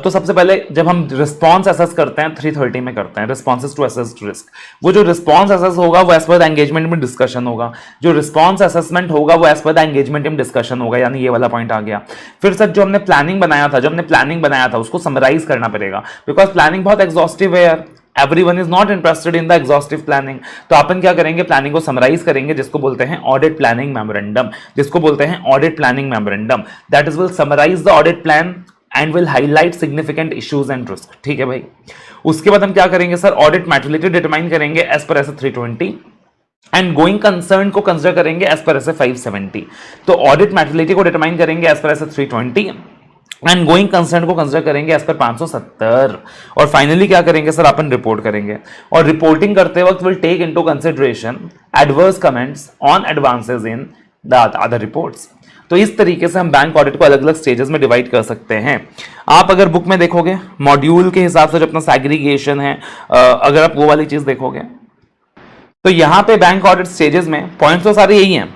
तो सबसे पहले जब हम रिस्पॉन्स असेस करते हैं 330 में करते हैं, रिस्पॉन्सेस टू असेस रिस्क। वो जो रिस्पॉन्स असेस होगा वो एज पर द एंगेजमेंट में डिस्कशन होगा, जो रिस्पॉन्स असेसमेंट होगा वो एज पर द एंगेजमेंट में डिस्कशन होगा, यानी ये वाला पॉइंट आ गया। फिर सर जो हमने प्लानिंग बनाया था उसको समराइज करना पड़ेगा, बिकॉज प्लानिंग बहुत एग्जॉस्टिव है यार, everyone is not interested in the exhaustive planning। तो अपन क्या करेंगे? प्लानिंग को समराइज करेंगे, जिसको बोलते हैं ऑडिट प्लानिंग मेमोरेंडम, जिसको बोलते हैं audit planning memorandum. That is will summarise the audit plan and will highlight significant issues and risk. ठीक है भाई। उसके बाद हम क्या करेंगे सर? ऑडिट मैटेरियलिटी डिटरमाइन करेंगे as per SA 320 and going concern को कंसिडर करेंगे एज पर ऐसे 570। तो ऑडिट मैटेरियलिटी को डिटरमाइन करेंगे as per SA 320 and going concern को कंसिडर करेंगे एज पर 570। और फाइनली क्या करेंगे सर? अपन रिपोर्ट करेंगे, और रिपोर्टिंग करते वक्त will take into consideration adverse comments on advances in the other reports. तो इस तरीके से हम बैंक ऑडिट को अलग अलग स्टेजेस में डिवाइड कर सकते हैं। आप अगर बुक में देखोगे मॉड्यूल के हिसाब से जो अपना सैग्रीगेशन है, अगर आप वो वाली चीज देखोगे तो यहां पे बैंक ऑडिट स्टेजेस में पॉइंट्स तो सारे यही हैं।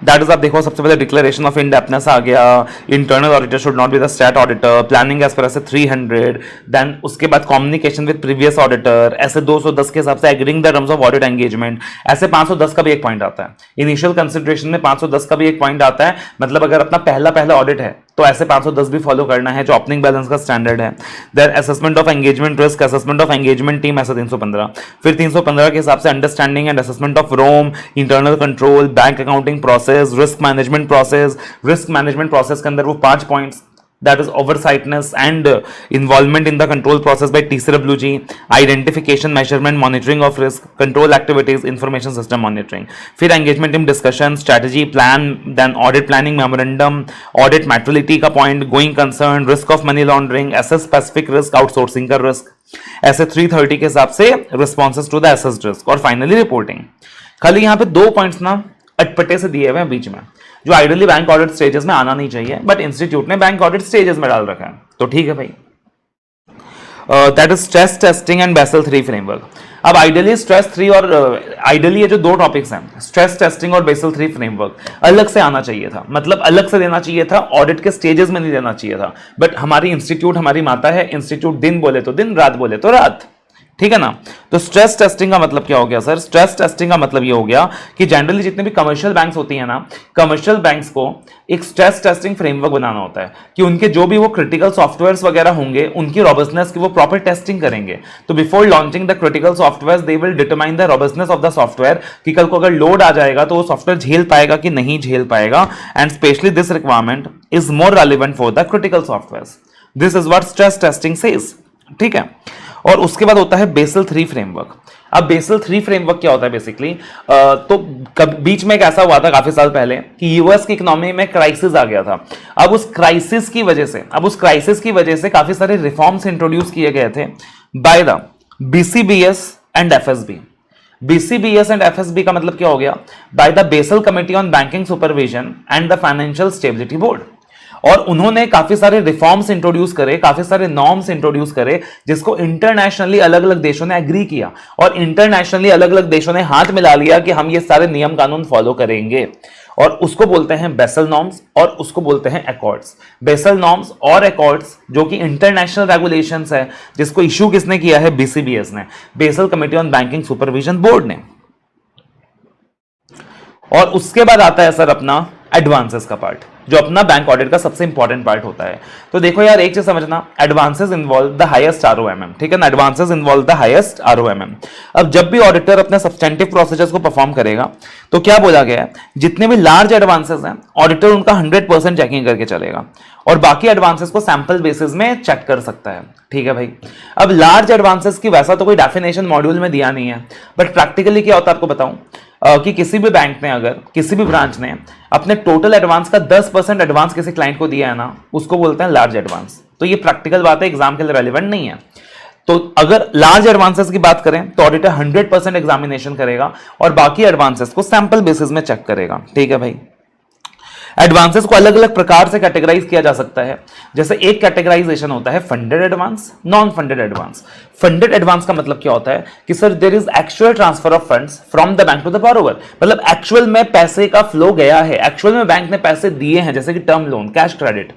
दैट इज आप देखो, सबसे पहले डिक्लेरेशन ऑफ इनडेप्थनेस आ गया, internal auditor should not be the stat auditor, planning as per SA 300, then उसके बाद कम्युनिकेशन विद प्रीवियस ऑडिटर, ऐसे 210 के हिसाब से agreeing the terms of audit engagement, ऐसे 510 का भी एक पॉइंट आता है। इनिशियल कंसिडरेशन में 510 का भी एक पॉइंट आता है, मतलब अगर अपना पहला ऑडिट है तो ऐसे 510 भी फॉलो करना है, जो ओपनिंग बैलेंस का स्टैंडर्ड है। Then assessment of engagement risk, assessment of engagement team, SA 315। फिर 315 के हिसाब से understanding and assessment of ROM, internal control, bank accounting process, risk management process. Risk management process के अंदर वो 5 points, that is oversightness and involvement in the control process by TCWG, identification, measurement, monitoring of risk, control activities, information system monitoring. फिर engagement team discussion, strategy plan, then audit planning memorandum, audit materiality का point, going concern, risk of money laundering, assess specific risk, outsourcing का risk, ऐसे 330 के हिसाब से responses to the assessed risk, और finally reporting। खाली यहाँ पे 2 पॉइंट्स ना अटपटे से दिए हुए हैं बीच में, जो आइडियली बैंक ऑडिट स्टेजेस में आना नहीं चाहिए, बट इंस्टीट्यूट ने बैंक ऑडिट स्टेजेस में डाल रखा है, तो ठीक है भाई। That is stress testing and Basel 3 framework. अब आइडियली स्ट्रेस 3 और आइडियली ये जो 2 टॉपिक्स हैं, स्ट्रेस टेस्टिंग और बेसल 3 फ्रेमवर्क, अलग से आना चाहिए था, मतलब अलग से देना चाहिए था, ऑडिट के स्टेजेस में नहीं देना चाहिए था। बट हमारी इंस्टीट्यूट हमारी माता है, इंस्टीट्यूट दिन बोले तो दिन, रात बोले तो रात, ठीक है ना। तो स्ट्रेस टेस्टिंग का मतलब क्या हो गया सर? स्ट्रेस टेस्टिंग का मतलब ये हो गया कि जनरली जितने भी कमर्शियल बैंक्स होती हैं ना, कमर्शियल बैंक्स को एक स्ट्रेस टेस्टिंग फ्रेमवर्क बनाना होता है कि उनके जो भी वो क्रिटिकल सॉफ्टवेयर्स वगैरह होंगे, उनकी रोबस्टनेस की वो प्रॉपर टेस्टिंग करेंगे। तो before launching the critical software they will determine the robustness of the software, कि कल को अगर लोड आ जाएगा तो वो सॉफ्टवेयर झेल पाएगा कि नहीं झेल पाएगा, and specially this requirement is more relevant for the critical software. This is what stress testing says, ठीक है। और उसके बाद होता है बेसल 3 फ्रेमवर्क। अब बेसल 3 फ्रेमवर्क क्या होता है बेसिकली? तो बीच में एक ऐसा हुआ था काफी साल पहले कि यूएस की इकोनॉमी में क्राइसिस आ गया था। अब उस क्राइसिस की वजह से काफी सारे रिफॉर्म्स इंट्रोड्यूस किए गए थे by the BCBS and FSB. BCBS and FSB का मतलब क्या हो गया? By the Basel committee on banking supervision and the financial stability board. और उन्होंने काफी सारे रिफॉर्म्स इंट्रोड्यूस करे, काफी सारे नॉर्म्स इंट्रोड्यूस करे, जिसको इंटरनेशनली अलग अलग देशों ने एग्री किया, और इंटरनेशनली अलग अलग देशों ने हाथ मिला लिया कि हम ये सारे नियम कानून फॉलो करेंगे, और उसको बोलते हैं बेसल नॉर्म्स और उसको बोलते हैं एकॉर्ड्स। बेसल नॉर्म्स और एकॉर्ड्स जो कि इंटरनेशनल रेगुलेशंस है, जिसको इशू किसने किया है? बीसीबीएस ने, Basel committee on banking supervision board ने। और उसके बाद आता है सर अपना एडवांसेस का पार्ट, जो अपना बैंक ऑडिट का सबसे इंपॉर्टेंट पार्ट होता है। तो देखो यार, एक चीज समझना, advances involve the highest ROMM, ठीक है ना। Advances involve the highest ROMM. अब जब भी ऑडिटर अपने सब्सटेंटिव प्रोसीजर्स को परफॉर्म करेगा, तो क्या बोला गया है, जितने भी लार्ज एडवांसेस हैं ऑडिटर उनका 100% चेकिंग करके चलेगा और बाकी एडवांसेस को सैंपल बेसिस में चेक कर सकता है। ठीक है भाई। अब लार्ज एडवांसेस की वैसा तो कोई डेफिनेशन मॉड्यूल में दिया नहीं है, बट प्रैक्टिकली क्या होता है आपको बताऊं, कि किसी भी बैंक ने, अगर किसी भी ब्रांच ने अपने टोटल एडवांस का 10% एडवांस किसी क्लाइंट को दिया है ना, उसको बोलते हैं लार्ज एडवांस। तो ये प्रैक्टिकल बात है, एग्जाम के लिए रेलिवेंट नहीं है। तो अगर लार्ज एडवांसेस की बात करें तो ऑडिटर 100% एग्जामिनेशन करेगा और बाकी एडवांसेस को सैंपल बेसिस में चेक करेगा। ठीक है भाई। एडवांसेस को अलग अलग प्रकार से कैटेगराइज किया जा सकता है। जैसे एक कैटेगराइजेशन होता है funded advance, non funded advance. Funded advance का मतलब क्या होता है कि sir there is actual transfer of funds from the bank to the borrower, मतलब एक्चुअल में पैसे का फ्लो गया है, एक्चुअल में बैंक ने पैसे दिए हैं, जैसे कि टर्म लोन, कैश क्रेडिट।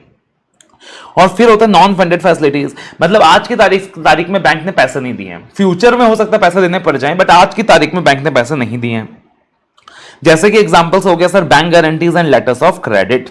और फिर होता है नॉन फंडेड फैसिलिटीज, मतलब आज की तारीख में बैंक ने पैसे नहीं दिए हैं, फ्यूचर में हो सकता है पैसे देने पड़ जाए, बट आज की तारीख में बैंक ने पैसे नहीं दिए हैं। जैसे कि एग्जांपल्स हो गया sir bank guarantees and letters of credit.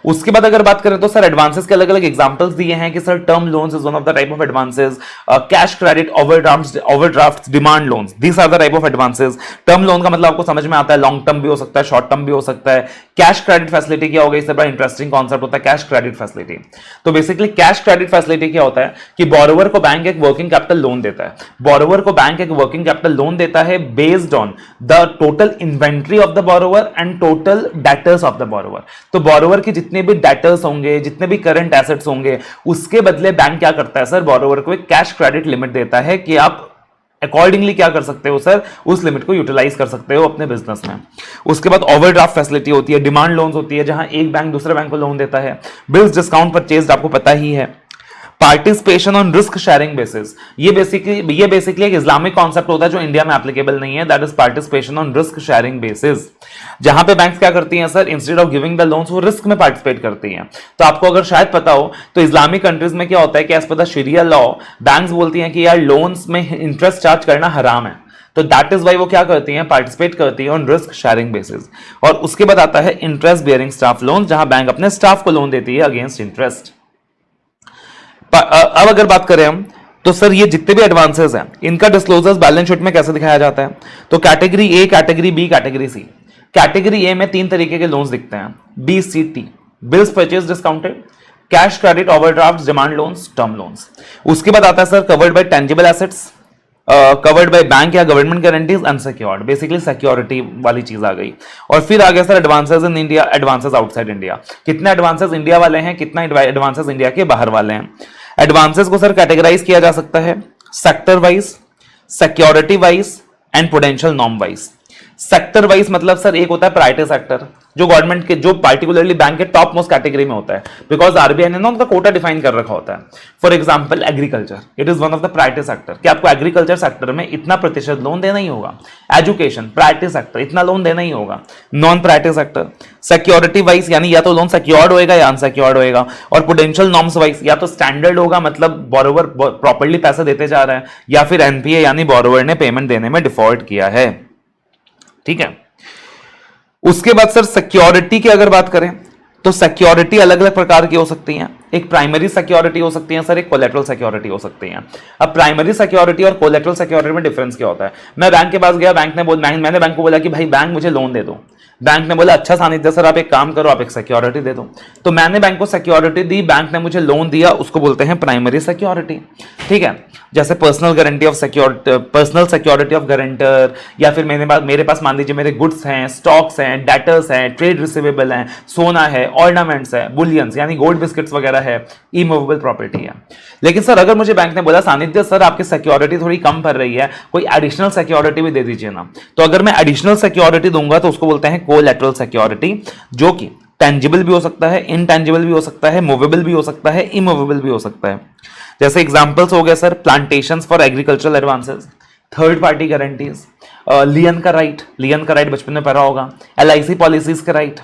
उसके बाद अगर बात करें तो सर एडवांसेस के अलग अलग एग्जांपल्स दिए हैं कि sir term loans is one of the type of advances, cash credit, overdraft, demand loans, these are the type of advances. Term loan का मतलब आपको समझ में आता है, लॉन्ग टर्म भी हो सकता है, शॉर्ट टर्म भी हो सकता है। कैश क्रेडिट फैसिलिटी क्या होगा, इससे बड़ा इंटरेस्टिंग कॉन्सेप्ट होता है कैश क्रेडिट फैसिलिटी। तो बेसिकली कैश क्रेडिट फैसिलिटी क्या होता है कि बोरोवर को बैंक एक वर्किंग कैपिटल लोन देता है, बोरोवर को बैंक एक वर्किंग कैपिटल लोन देता है based on the total inventory of the borrower and total debtors of the borrower. तो बोरोवर की जितने भी डेटर्स होंगे, जितने भी करंट एसेट्स होंगे, उसके बदले बैंक क्या करता है सर, बोरोवर को एक कैश क्रेडिट लिमिट देता है कि आप अकॉर्डिंगली क्या कर सकते हो सर, उस लिमिट को यूटिलाइज कर सकते हो अपने बिजनेस में। उसके बाद ओवरड्राफ्ट फैसिलिटी होती है, डिमांड लोन्स होती है जहां एक बैंक दूसरे बैंक को लोन देता है, बिल्स डिस्काउंट परचेज आपको पता ही है, participation on risk sharing basis, ये बेसिकली एक इस्लामिक कॉन्सेप्ट होता है जो इंडिया में एप्लीकेबल नहीं है, that is participation on risk sharing basis, जहां पे बैंक्स क्या करती हैं sir, instead of giving the loans वो रिस्क में पार्टिसिपेट करती हैं। तो आपको अगर शायद पता हो तो इस्लामिक कंट्रीज में क्या होता है कि as per the Shariah law banks बोलती हैं कि यार लोन्स में इंटरेस्ट चार्ज करना हराम है, तो दैट इज वाई वो क्या करती हैं, पार्टिसिपेट करती है ऑन रिस्क शेयरिंग बेसिस। और उसके बाद आता है इंटरेस्ट बेयरिंग स्टाफ लोन, जहां बैंक अपने स्टाफ को लोन देती है अगेंस्ट इंटरेस्ट। अब अगर बात करें हम तो सर ये जितने भी एडवांसेस हैं इनका डिस्क्लोजर्स बैलेंस शीट में कैसे दिखाया जाता है, तो category A, category B, category C. Category A में 3 तरीके के लोन्स दिखते हैं, BCT, bills purchase discounted, cash credit, overdraft, demand loans, term loans. उसके बाद आता है sir covered by tangible assets, covered by bank या government guarantees, unsecured, basically security वाली चीज आ गई। और फिर आ गया sir advances in India, advances outside India, कितने एडवांसेस इंडिया वाले हैं, कितना एडवांसेस इंडिया के बाहर वाले हैं। एडवांसेस को सर कैटेगराइज किया जा सकता है sector wise, security wise and potential norm wise. Sector wise मतलब सर एक होता है प्रायोरिटी सेक्टर, जो गवर्नमेंट के, जो पार्टिकुलरली बैंक के टॉप मोस्ट कैटेगरी में होता है, बिकॉज आरबीआई ने ना उनका कोटा डिफाइन कर रखा होता है। For example agriculture, it is one of the priority sector, कि आपको एग्रीकल्चर सेक्टर में इतना प्रतिशत लोन देना ही होगा। एजुकेशन प्रायोरिटी सेक्टर, इतना लोन देना ही होगा। Non priority sector security wise, यानी या तो लोन सिक्योर्ड होएगा या अनसिक्योर्ड होएगा। और पोटेंशियल नॉर्म्स वाइज, या तो स्टैंडर्ड होगा मतलब बोरोवर प्रॉपर्ली पैसे देते जा रहा है, या फिर एनपीए यानी बोरोवर ने पेमेंट देने में डिफॉल्ट किया है। ठीक है। उसके बाद सर सिक्योरिटी की अगर बात करें तो सिक्योरिटी अलग अलग प्रकार की हो सकती हैं। एक प्राइमरी सिक्योरिटी हो सकती है सर, एक कोलेटरल सिक्योरिटी हो सकती है। अब प्राइमरी सिक्योरिटी और कोलेटरल सिक्योरिटी में डिफरेंस क्या होता है, मैं बैंक के पास गया, मैंने बैंक को बोला कि भाई बैंक मुझे लोन दे दो, बैंक ने बोला अच्छा सानिध्य सर आप एक काम करो, आप एक सिक्योरिटी दे दो। तो मैंने बैंक को सिक्योरिटी दी, बैंक ने मुझे लोन दिया, उसको बोलते हैं प्राइमरी सिक्योरिटी। ठीक है। जैसे personal guarantee of security, personal security of guarantor, या फिर मेरे पास मान लीजिए मेरे गुड्स हैं, स्टॉक्स हैं, डेटर्स हैं, ट्रेड रिसीवेबल हैं, सोना है, ऑर्नामेंट्स है, बुलियंस यानी गोल्ड बिस्किट्स वगैरह है, इमूवेबल प्रॉपर्टी है। लेकिन सर अगर मुझे बैंक ने बोला सानिध्य सर आपकी सिक्योरिटी थोड़ी कम पड़ रही है, कोई एडिशनल सिक्योरिटी भी दे दीजिए ना, तो अगर मैं एडिशनल सिक्योरिटी दूंगा तो उसको बोलते हैं कोलैटरल सिक्योरिटी, जो कि टेंजिबल भी हो सकता है, इनटेंजिबल भी हो सकता है, मूवेबल भी हो सकता है, इमूवेबल भी हो सकता है। जैसे एग्जांपल्स हो गए sir plantations for agricultural advances, third party guarantees, lien का राइट बचपन में पढ़ा होगा, LIC पॉलिसीज का राइट,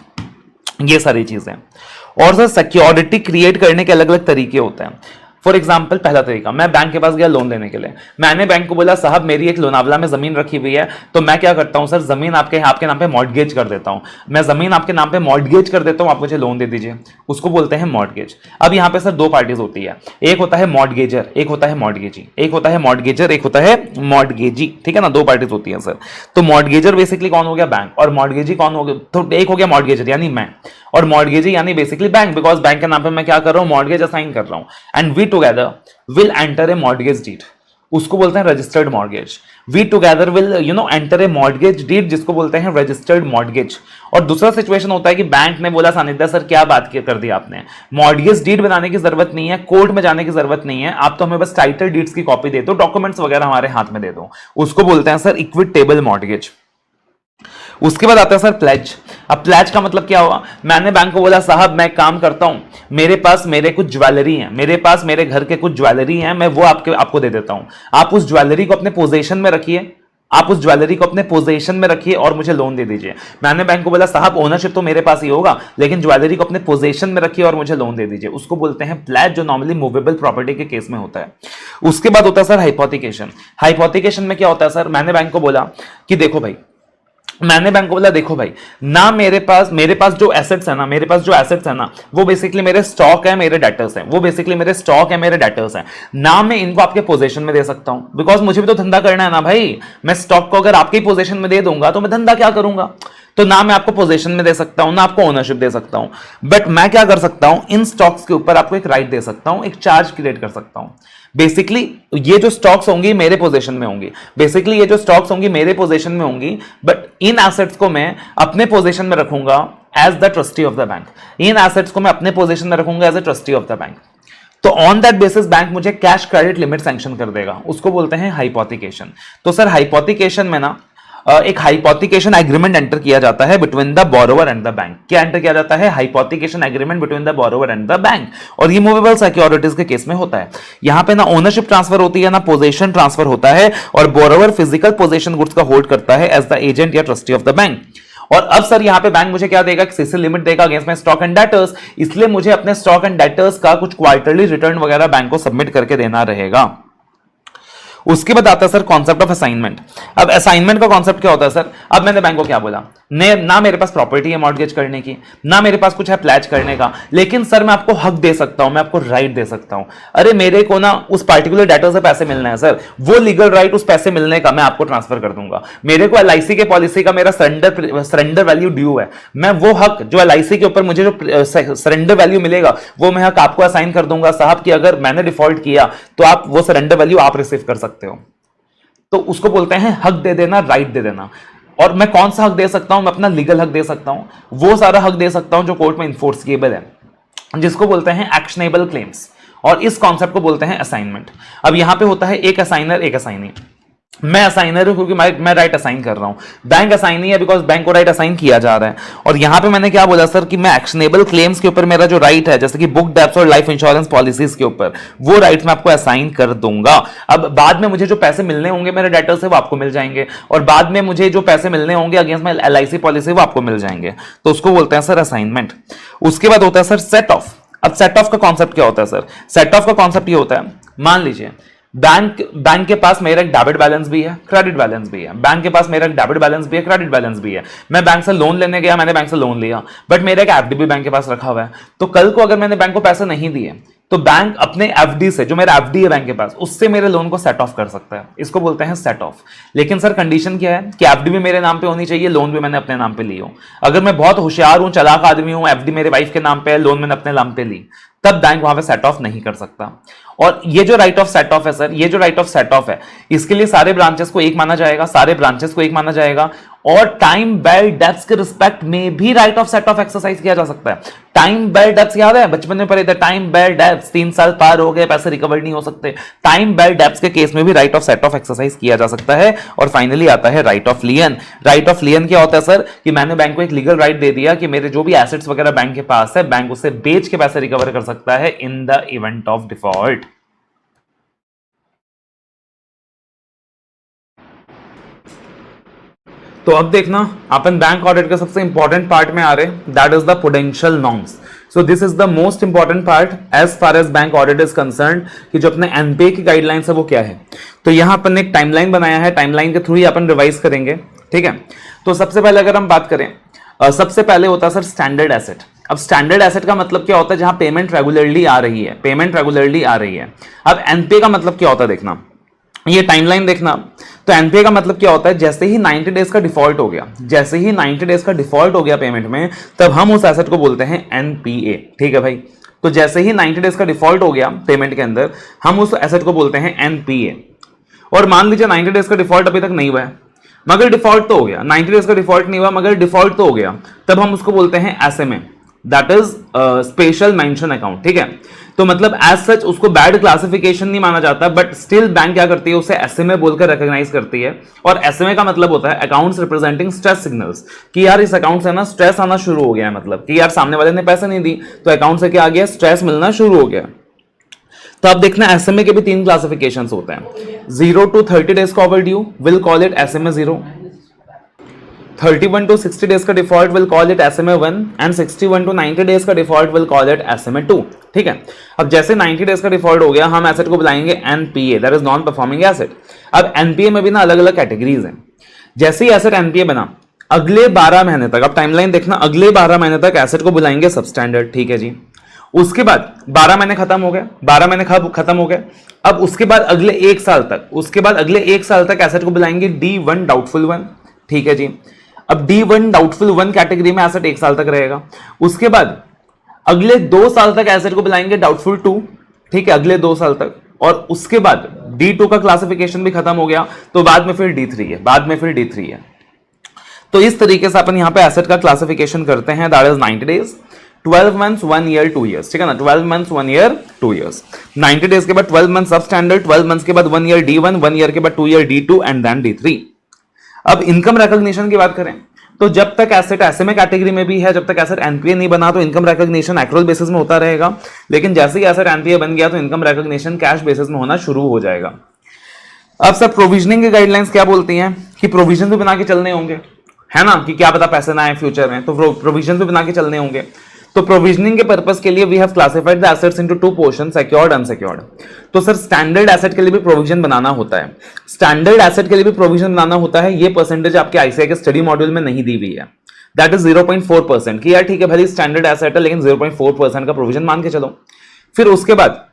ये सारी चीजें। और सर सिक्योरिटी क्रिएट करने के अलग अलग तरीके होते हैं। फॉर एग्जाम्पल पहला तरीका, मैं बैंक के पास गया लोन लेने के लिए, मैंने बैंक को बोला साहब मेरी एक लोनावला में जमीन रखी हुई है, तो मैं क्या करता हूं सर, जमीन आपके नाम पे मॉर्टगेज कर देता हूं, मैं जमीन आपके नाम पे मॉर्टगेज कर देता हूं, आप मुझे लोन दे दीजिए, उसको बोलते हैं मॉर्टगेज। अब यहां पे सर दो पार्टीज होती है, एक होता है मॉर्टगेजर, एक होता है मॉर्टगेजी, एक होता है मॉर्टगेजर, एक होता है मॉर्टगेजी, ठीक है ना, दो पार्टीज होती है सर। तो मॉर्टगेजर बेसिकली कौन हो गया, बैंक, और मॉर्टगेजी कौन हो गया, तो एक हो गया मॉर्टगेजर यानी मैं, और मॉर्टगेजी यानी बेसिकली बैंक, बिकॉज बैंक के नाम पे मैं क्या कर रहा हूं, मॉर्टगेज असाइन कर रहा हूं, and we together will enter a mortgage deed, उसको बोलते हैं registered mortgage. We together will enter a mortgage deed, जिसको बोलते हैं रजिस्टर्ड मॉर्टगेज। और दूसरा सिचुएशन होता है कि बैंक ने बोला सानिध्या सर क्या बात कर दी आपने, मॉर्टगेज डीड बनाने की जरूरत नहीं है, कोर्ट में जाने की जरूरत नहीं है, आप तो हमें बस टाइटल डीड्स की कॉपी दे दो, डॉक्यूमेंट्स वगैरह हमारे हाथ में दे दो, उसको बोलते हैं सर इक्विटेबल मॉर्टगेज। उसके बाद आता है सर प्लेज। अब प्लेज का मतलब क्या हुआ, मैंने बैंक को बोला साहब मैं काम करता हूं, मेरे पास मेरे कुछ ज्वेलरी है, मेरे पास मेरे घर के कुछ ज्वेलरी है, मैं वो आपको दे देता हूं, आप उस ज्वेलरी को अपने पोजीशन में रखिए, आप उस ज्वेलरी को अपने पोजीशन में रखिए और मुझे लोन दे दीजिए। मैंने बैंक को बोला साहब ओनरशिप तो मेरे पास ही होगा, लेकिन ज्वेलरी को अपने पोजीशन में रखिए और मुझे लोन दे दीजिए, उसको बोलते हैं प्लेज, जो नॉर्मली मूवेबल प्रॉपर्टी के केस में होता है। उसके बाद होता है सर हाइपोथिकेशन। हाइपोथिकेशन में क्या होता है सर, मैंने बैंक को बोला कि देखो भाई, मैंने बैंक को बोला देखो भाई, ना मेरे पास जो एसेट्स है ना, मेरे पास जो एसेट्स है ना, वो बेसिकली मेरे स्टॉक है, मेरे डेटर्स हैं, वो बेसिकली मेरे स्टॉक है, मेरे डेटर्स हैं, ना मैं इनको आपके पोजीशन में दे सकता हूं, बिकॉज मुझे भी तो धंधा करना है ना भाई, मैं स्टॉक को अगर आपके पोजीशन में दे दूंगा तो मैं धंधा क्या करूंगा, तो ना मैं आपको पोजीशन में दे सकता हूं, ना आपको ओनरशिप दे सकता हूं, बट मैं क्या कर सकता हूं, इन स्टॉक्स के ऊपर आपको एक राइट दे सकता हूं, एक चार्ज क्रिएट कर सकता हूं। बेसिकली ये जो स्टॉक्स होंगी मेरे पोजीशन में होंगी, बेसिकली ये जो स्टॉक्स होंगी मेरे पोजीशन में होंगी, बट इन एसेट्स को मैं अपने पोजीशन में रखूंगा as the trustee of the bank, इन एसेट्स को मैं अपने पोजीशन में रखूंगा as the trustee of the bank. तो ऑन दैट बेसिस बैंक मुझे कैश क्रेडिट लिमिट सैंक्शन कर देगा, उसको बोलते हैं हाइपोथिकेशन। तो सर हाइपोथिकेशन में ना एक हाइपोथिकेशन एग्रीमेंट एंटर किया जाता है between the borrower and the bank. क्या एंटर किया जाता है, hypothecation agreement between the borrower and the bank, और ये मूवेबल सिक्योरिटीज के केस में होता है। यहां पे ना ओनरशिप ट्रांसफर होती है ना पोजीशन ट्रांसफर होता है, और बोरोवर फिजिकल पोजीशन गुड्स का होल्ड करता है एज द एजेंट या ट्रस्टी ऑफ द बैंक। और अब सर यहां पे बैंक मुझे क्या देगा, सीसी लिमिट देगा against my stock and debtors, इसलिए मुझे अपने स्टॉक एंड डेटर्स का कुछ क्वार्टरली रिटर्न वगैरह बैंक को सबमिट करके देना रहेगा। उसके बाद आता है सर कॉन्सेप्ट ऑफ असाइनमेंट। अब असाइनमेंट का कॉन्सेप्ट क्या होता है सर, अब मैंने बैंक को क्या बोला, ना मेरे पास प्रॉपर्टी है मॉर्टगेज करने की, ना मेरे पास कुछ है प्लेज करने का, लेकिन सर मैं आपको हक दे सकता हूं, मैं आपको राइट दे सकता हूं। अरे मेरे को ना उस पर्टिकुलर डेटर से पैसे मिलना है सर, वो लीगल राइट उस पैसे मिलने का मैं आपको ट्रांसफर कर दूंगा। मेरे को एलआईसी के पॉलिसी का मेरा सरेंडर वैल्यू ड्यू है, मैं वो हक जो एलआईसी के ऊपर मुझे जो सरेंडर वैल्यू मिलेगा वो मैं हक आपको असाइन कर दूंगा साहब, कि अगर मैंने डिफॉल्ट किया तो आप वो सरेंडर वैल्यू आप रिसीव कर सकते हो। तो उसको बोलते हैं हक दे देना, राइट दे देना। और मैं कौन सा हक दे सकता हूं, मैं अपना लीगल हक दे सकता हूं, वो सारा हक दे सकता हूं जो कोर्ट में इन्फोर्सेबल है, जिसको बोलते हैं एक्शनेबल क्लेम्स, और इस कॉन्सेप्ट को बोलते हैं असाइनमेंट। अब यहां पे होता है एक असाइनर एक असाइनी। मैं असाइनर हूं क्योंकि मैं राइट असाइन कर रहा हूं, बैंक असाइनी है बिकॉज बैंक को राइट असाइन किया जा रहा है। और यहां पे मैंने क्या बोला सर कि मैं एक्शनेबल क्लेम्स के ऊपर मेरा जो राइट है, जैसे कि बुक डेब्ट्स और लाइफ इंश्योरेंस पॉलिसीज के ऊपर, वो राइट मैं आपको असाइन कर दूंगा। अब बाद में मुझे जो पैसे मिलने होंगे मेरे डेटर से वो आपको मिल जाएंगे, और बाद में मुझे जो पैसे मिलने होंगे अगेंस्ट माई एलआईसी पॉलिसी वो आपको मिल जाएंगे। तो उसको बोलते हैं सर असाइनमेंट। उसके बाद होता है सर सेट ऑफ। अब सेट ऑफ का कॉन्सेप्ट क्या होता है सर, सेट ऑफ का कॉन्सेप्ट ये होता है, मान लीजिए बैंक के पास मेरा एक डेबिट बैलेंस भी है, क्रेडिट बैलेंस भी है, बैंक के पास मेरा एक डेबिट बैलेंस भी है, क्रेडिट बैलेंस भी है। मैं बैंक से लोन लेने गया, मैंने बैंक से लोन लिया, बट मेरा एक एफडी भी बैंक के पास रखा हुआ है। तो कल को अगर मैंने बैंक को पैसे नहीं दिए तो बैंक अपने एफडी से, जो मेरा एफडी है बैंक के पास, उससे मेरे लोन को सेट ऑफ कर सकता है। इसको बोलते हैं सेट ऑफ। लेकिन सर कंडीशन क्या है कि एफडी भी मेरे नाम पे होनी चाहिए, लोन भी मैंने अपने नाम पे ली हो। अगर मैं बहुत होशियार हूं, चालाक आदमी हूं, एफडी मेरे वाइफ के नाम पे है, लोन मैंने अपने नाम पे ली, तब बैंक वहां पे सेट ऑफ नहीं कर सकता। और ये जो राइट ऑफ सेट ऑफ है सर, ये जो राइट ऑफ सेट ऑफ है, इसके लिए सारे ब्रांचेस को एक माना जाएगा, सारे ब्रांचेस को एक माना जाएगा, और टाइम बेल्ड डेब्ट्स के रिस्पेक्ट में भी right of set of exercise किया जा सकता है। टाइम बेल्ड डेब्ट्स याद है, बचपन में पढ़े थे, टाइम बेल्ड डेब्ट्स, 3 साल पार हो गए, पैसे रिकवर नहीं हो सकते। टाइम बेल्ड डेब्ट्स के केस में भी right of set of exercise किया जा सकता है। और फाइनली आता है राइट ऑफ लियन। राइट ऑफ लियन क्या होता है सर, कि मैंने बैंक को एक लीगल राइट दे दिया कि मेरे जो भी एसेट्स वगैरह बैंक के पास है, बैंक उसे बेच के पैसे रिकवर कर सकता है in the event of default. तो अब देखना, अपन बैंक ऑडिट के सबसे इंपॉर्टेंट पार्ट में आ रहे, that is the prudential norms. So this is the most important part as far as bank audit is concern, कि जो अपने एनपीए की गाइडलाइंस है वो क्या है। तो यहां अपन ने एक टाइमलाइन बनाया है, टाइमलाइन के थ्रू ही अपन रिवाइज करेंगे, ठीक है। तो सबसे पहले अगर हम बात करें, सबसे पहले होता है सर स्टैंडर्ड एसेट। अब स्टैंडर्ड एसेट का मतलब क्या होता है, जहां पेमेंट रेगुलरली आ रही है, पेमेंट रेगुलरली आ रही है। अब एनपीए का मतलब क्या होता है, देखना ये टाइमलाइन देखना। तो एनपीए का मतलब क्या होता है, जैसे ही 90 डेज का डिफॉल्ट हो गया, जैसे ही 90 डेज का डिफॉल्ट हो गया पेमेंट में, तब हम उस एसेट को बोलते हैं एनपीए, ठीक है भाई। तो जैसे ही 90 डेज का डिफॉल्ट हो गया पेमेंट के अंदर, हम उस एसेट को बोलते हैं एनपीए। और मान लीजिए 90 डेज का डिफॉल्ट अभी तक नहीं हुआ है, मगर डिफॉल्ट तो हो गया, 90 डेज का डिफॉल्ट नहीं हुआ मगर डिफॉल्ट तो हो गया, तब हम उसको बोलते हैं SMA, that is special mention account, ठीक है। तो मतलब एज सच उसको बैड क्लासिफिकेशन नहीं माना जाता, बट स्टिल बैंक क्या करती है, उसे एसएमए बोलकर रिकॉग्नाइज करती है। और एसएमए का मतलब होता है अकाउंट्स रिप्रेजेंटिंग स्ट्रेस सिग्नल्स, कि यार इस अकाउंट से ना स्ट्रेस आना शुरू हो गया है, मतलब कि यार सामने वाले ने पैसे नहीं दी तो अकाउंट से क्या आ गया, स्ट्रेस मिलना शुरू हो गया। तो आप देखना एसएमए के भी 3 क्लासिफिकेशन होते हैं। 0 to 30 डेज का overdue will call it SMA 0, 31 to 60 days का default will call it SMA 1 and 61 to 90 days का default will call it SMA 2, ठीक है। अब जैसे 90 डेज का डिफॉल्ट हो गया, हम एसेट को बुलाएंगे NPA, that is non performing asset. अब एनपीए में भी ना अलग अलग कैटेगरीज हैं। जैसे ही एसेट एनपीए बना, अगले 12 महीने तक, अब टाइमलाइन देखना, अगले 12 महीने तक एसेट को बुलाएंगे सबस्टैंडर्ड, ठीक है जी। उसके बाद 12 महीने खत्म हो गए, 12 महीने खत्म हो गए, अब उसके बाद अगले 1 साल तक, उसके बाद अगले 1 साल तक एसेट को बुलाएंगे D1 डाउटफुल 1, ठीक है जी। अब D1 डाउटफुल 1 कैटेगरी में एसेट 1 साल तक रहेगा। उसके बाद अगले 2 साल तक एसेट को बुलाएंगे डाउटफुल 2, ठीक है, अगले 2 साल तक। और उसके बाद D2 का क्लासिफिकेशन भी खत्म हो गया, तो बाद में फिर D3 है, बाद में फिर D3 है। तो इस तरीके से अपन यहां पे एसेट का क्लासिफिकेशन करते हैं, that is 90 days, 12 months 1 year 2 years, ठीक है ना, 12 मंथ्स 1 ईयर 2 ईयर्स, 90 डेज के बाद 12 मंथ सब स्टैंडर्ड, 12 मंथ्स के बाद 1 ईयर D1, 1 ईयर के बाद 2 year D2 and then D3। अब इनकम रिकॉग्निशन की बात करें, तो जब तक एसेट एसएमए कैटेगरी में भी है, जब तक एसेट एनपीए नहीं बना, तो इनकम रिकॉग्निशन एक्रुअल बेसिस में होता रहेगा। लेकिन जैसे ही एसेट एनपीए बन गया, तो इनकम रिकॉग्निशन कैश बेसिस में होना शुरू हो जाएगा। अब सर प्रोविजनिंग की गाइडलाइंस क्या बोलती हैं, कि प्रोविजन भी बना के चलने होंगे, है ना, कि क्या पता पैसे ना आए फ्यूचर में, तो प्रोविजन भी बना के चलने होंगे। तो प्रोविजनिंग के पर्पस के लिए we have classified the assets into 2 portion, secured unsecured. तो सर स्टैंडर्ड एसेट के लिए भी प्रोविजन बनाना होता है, स्टैंडर्ड एसेट के लिए भी प्रोविजन बनाना होता है। ये परसेंटेज आपके आईसीआई के स्टडी मॉड्यूल में नहीं दी हुई है, दैट इज 0.4%, कि यार ठीक है भले स्टैंडर्ड एसेट है, लेकिन 0.4% का प्रोविजन मान के चलो। फिर उसके बाद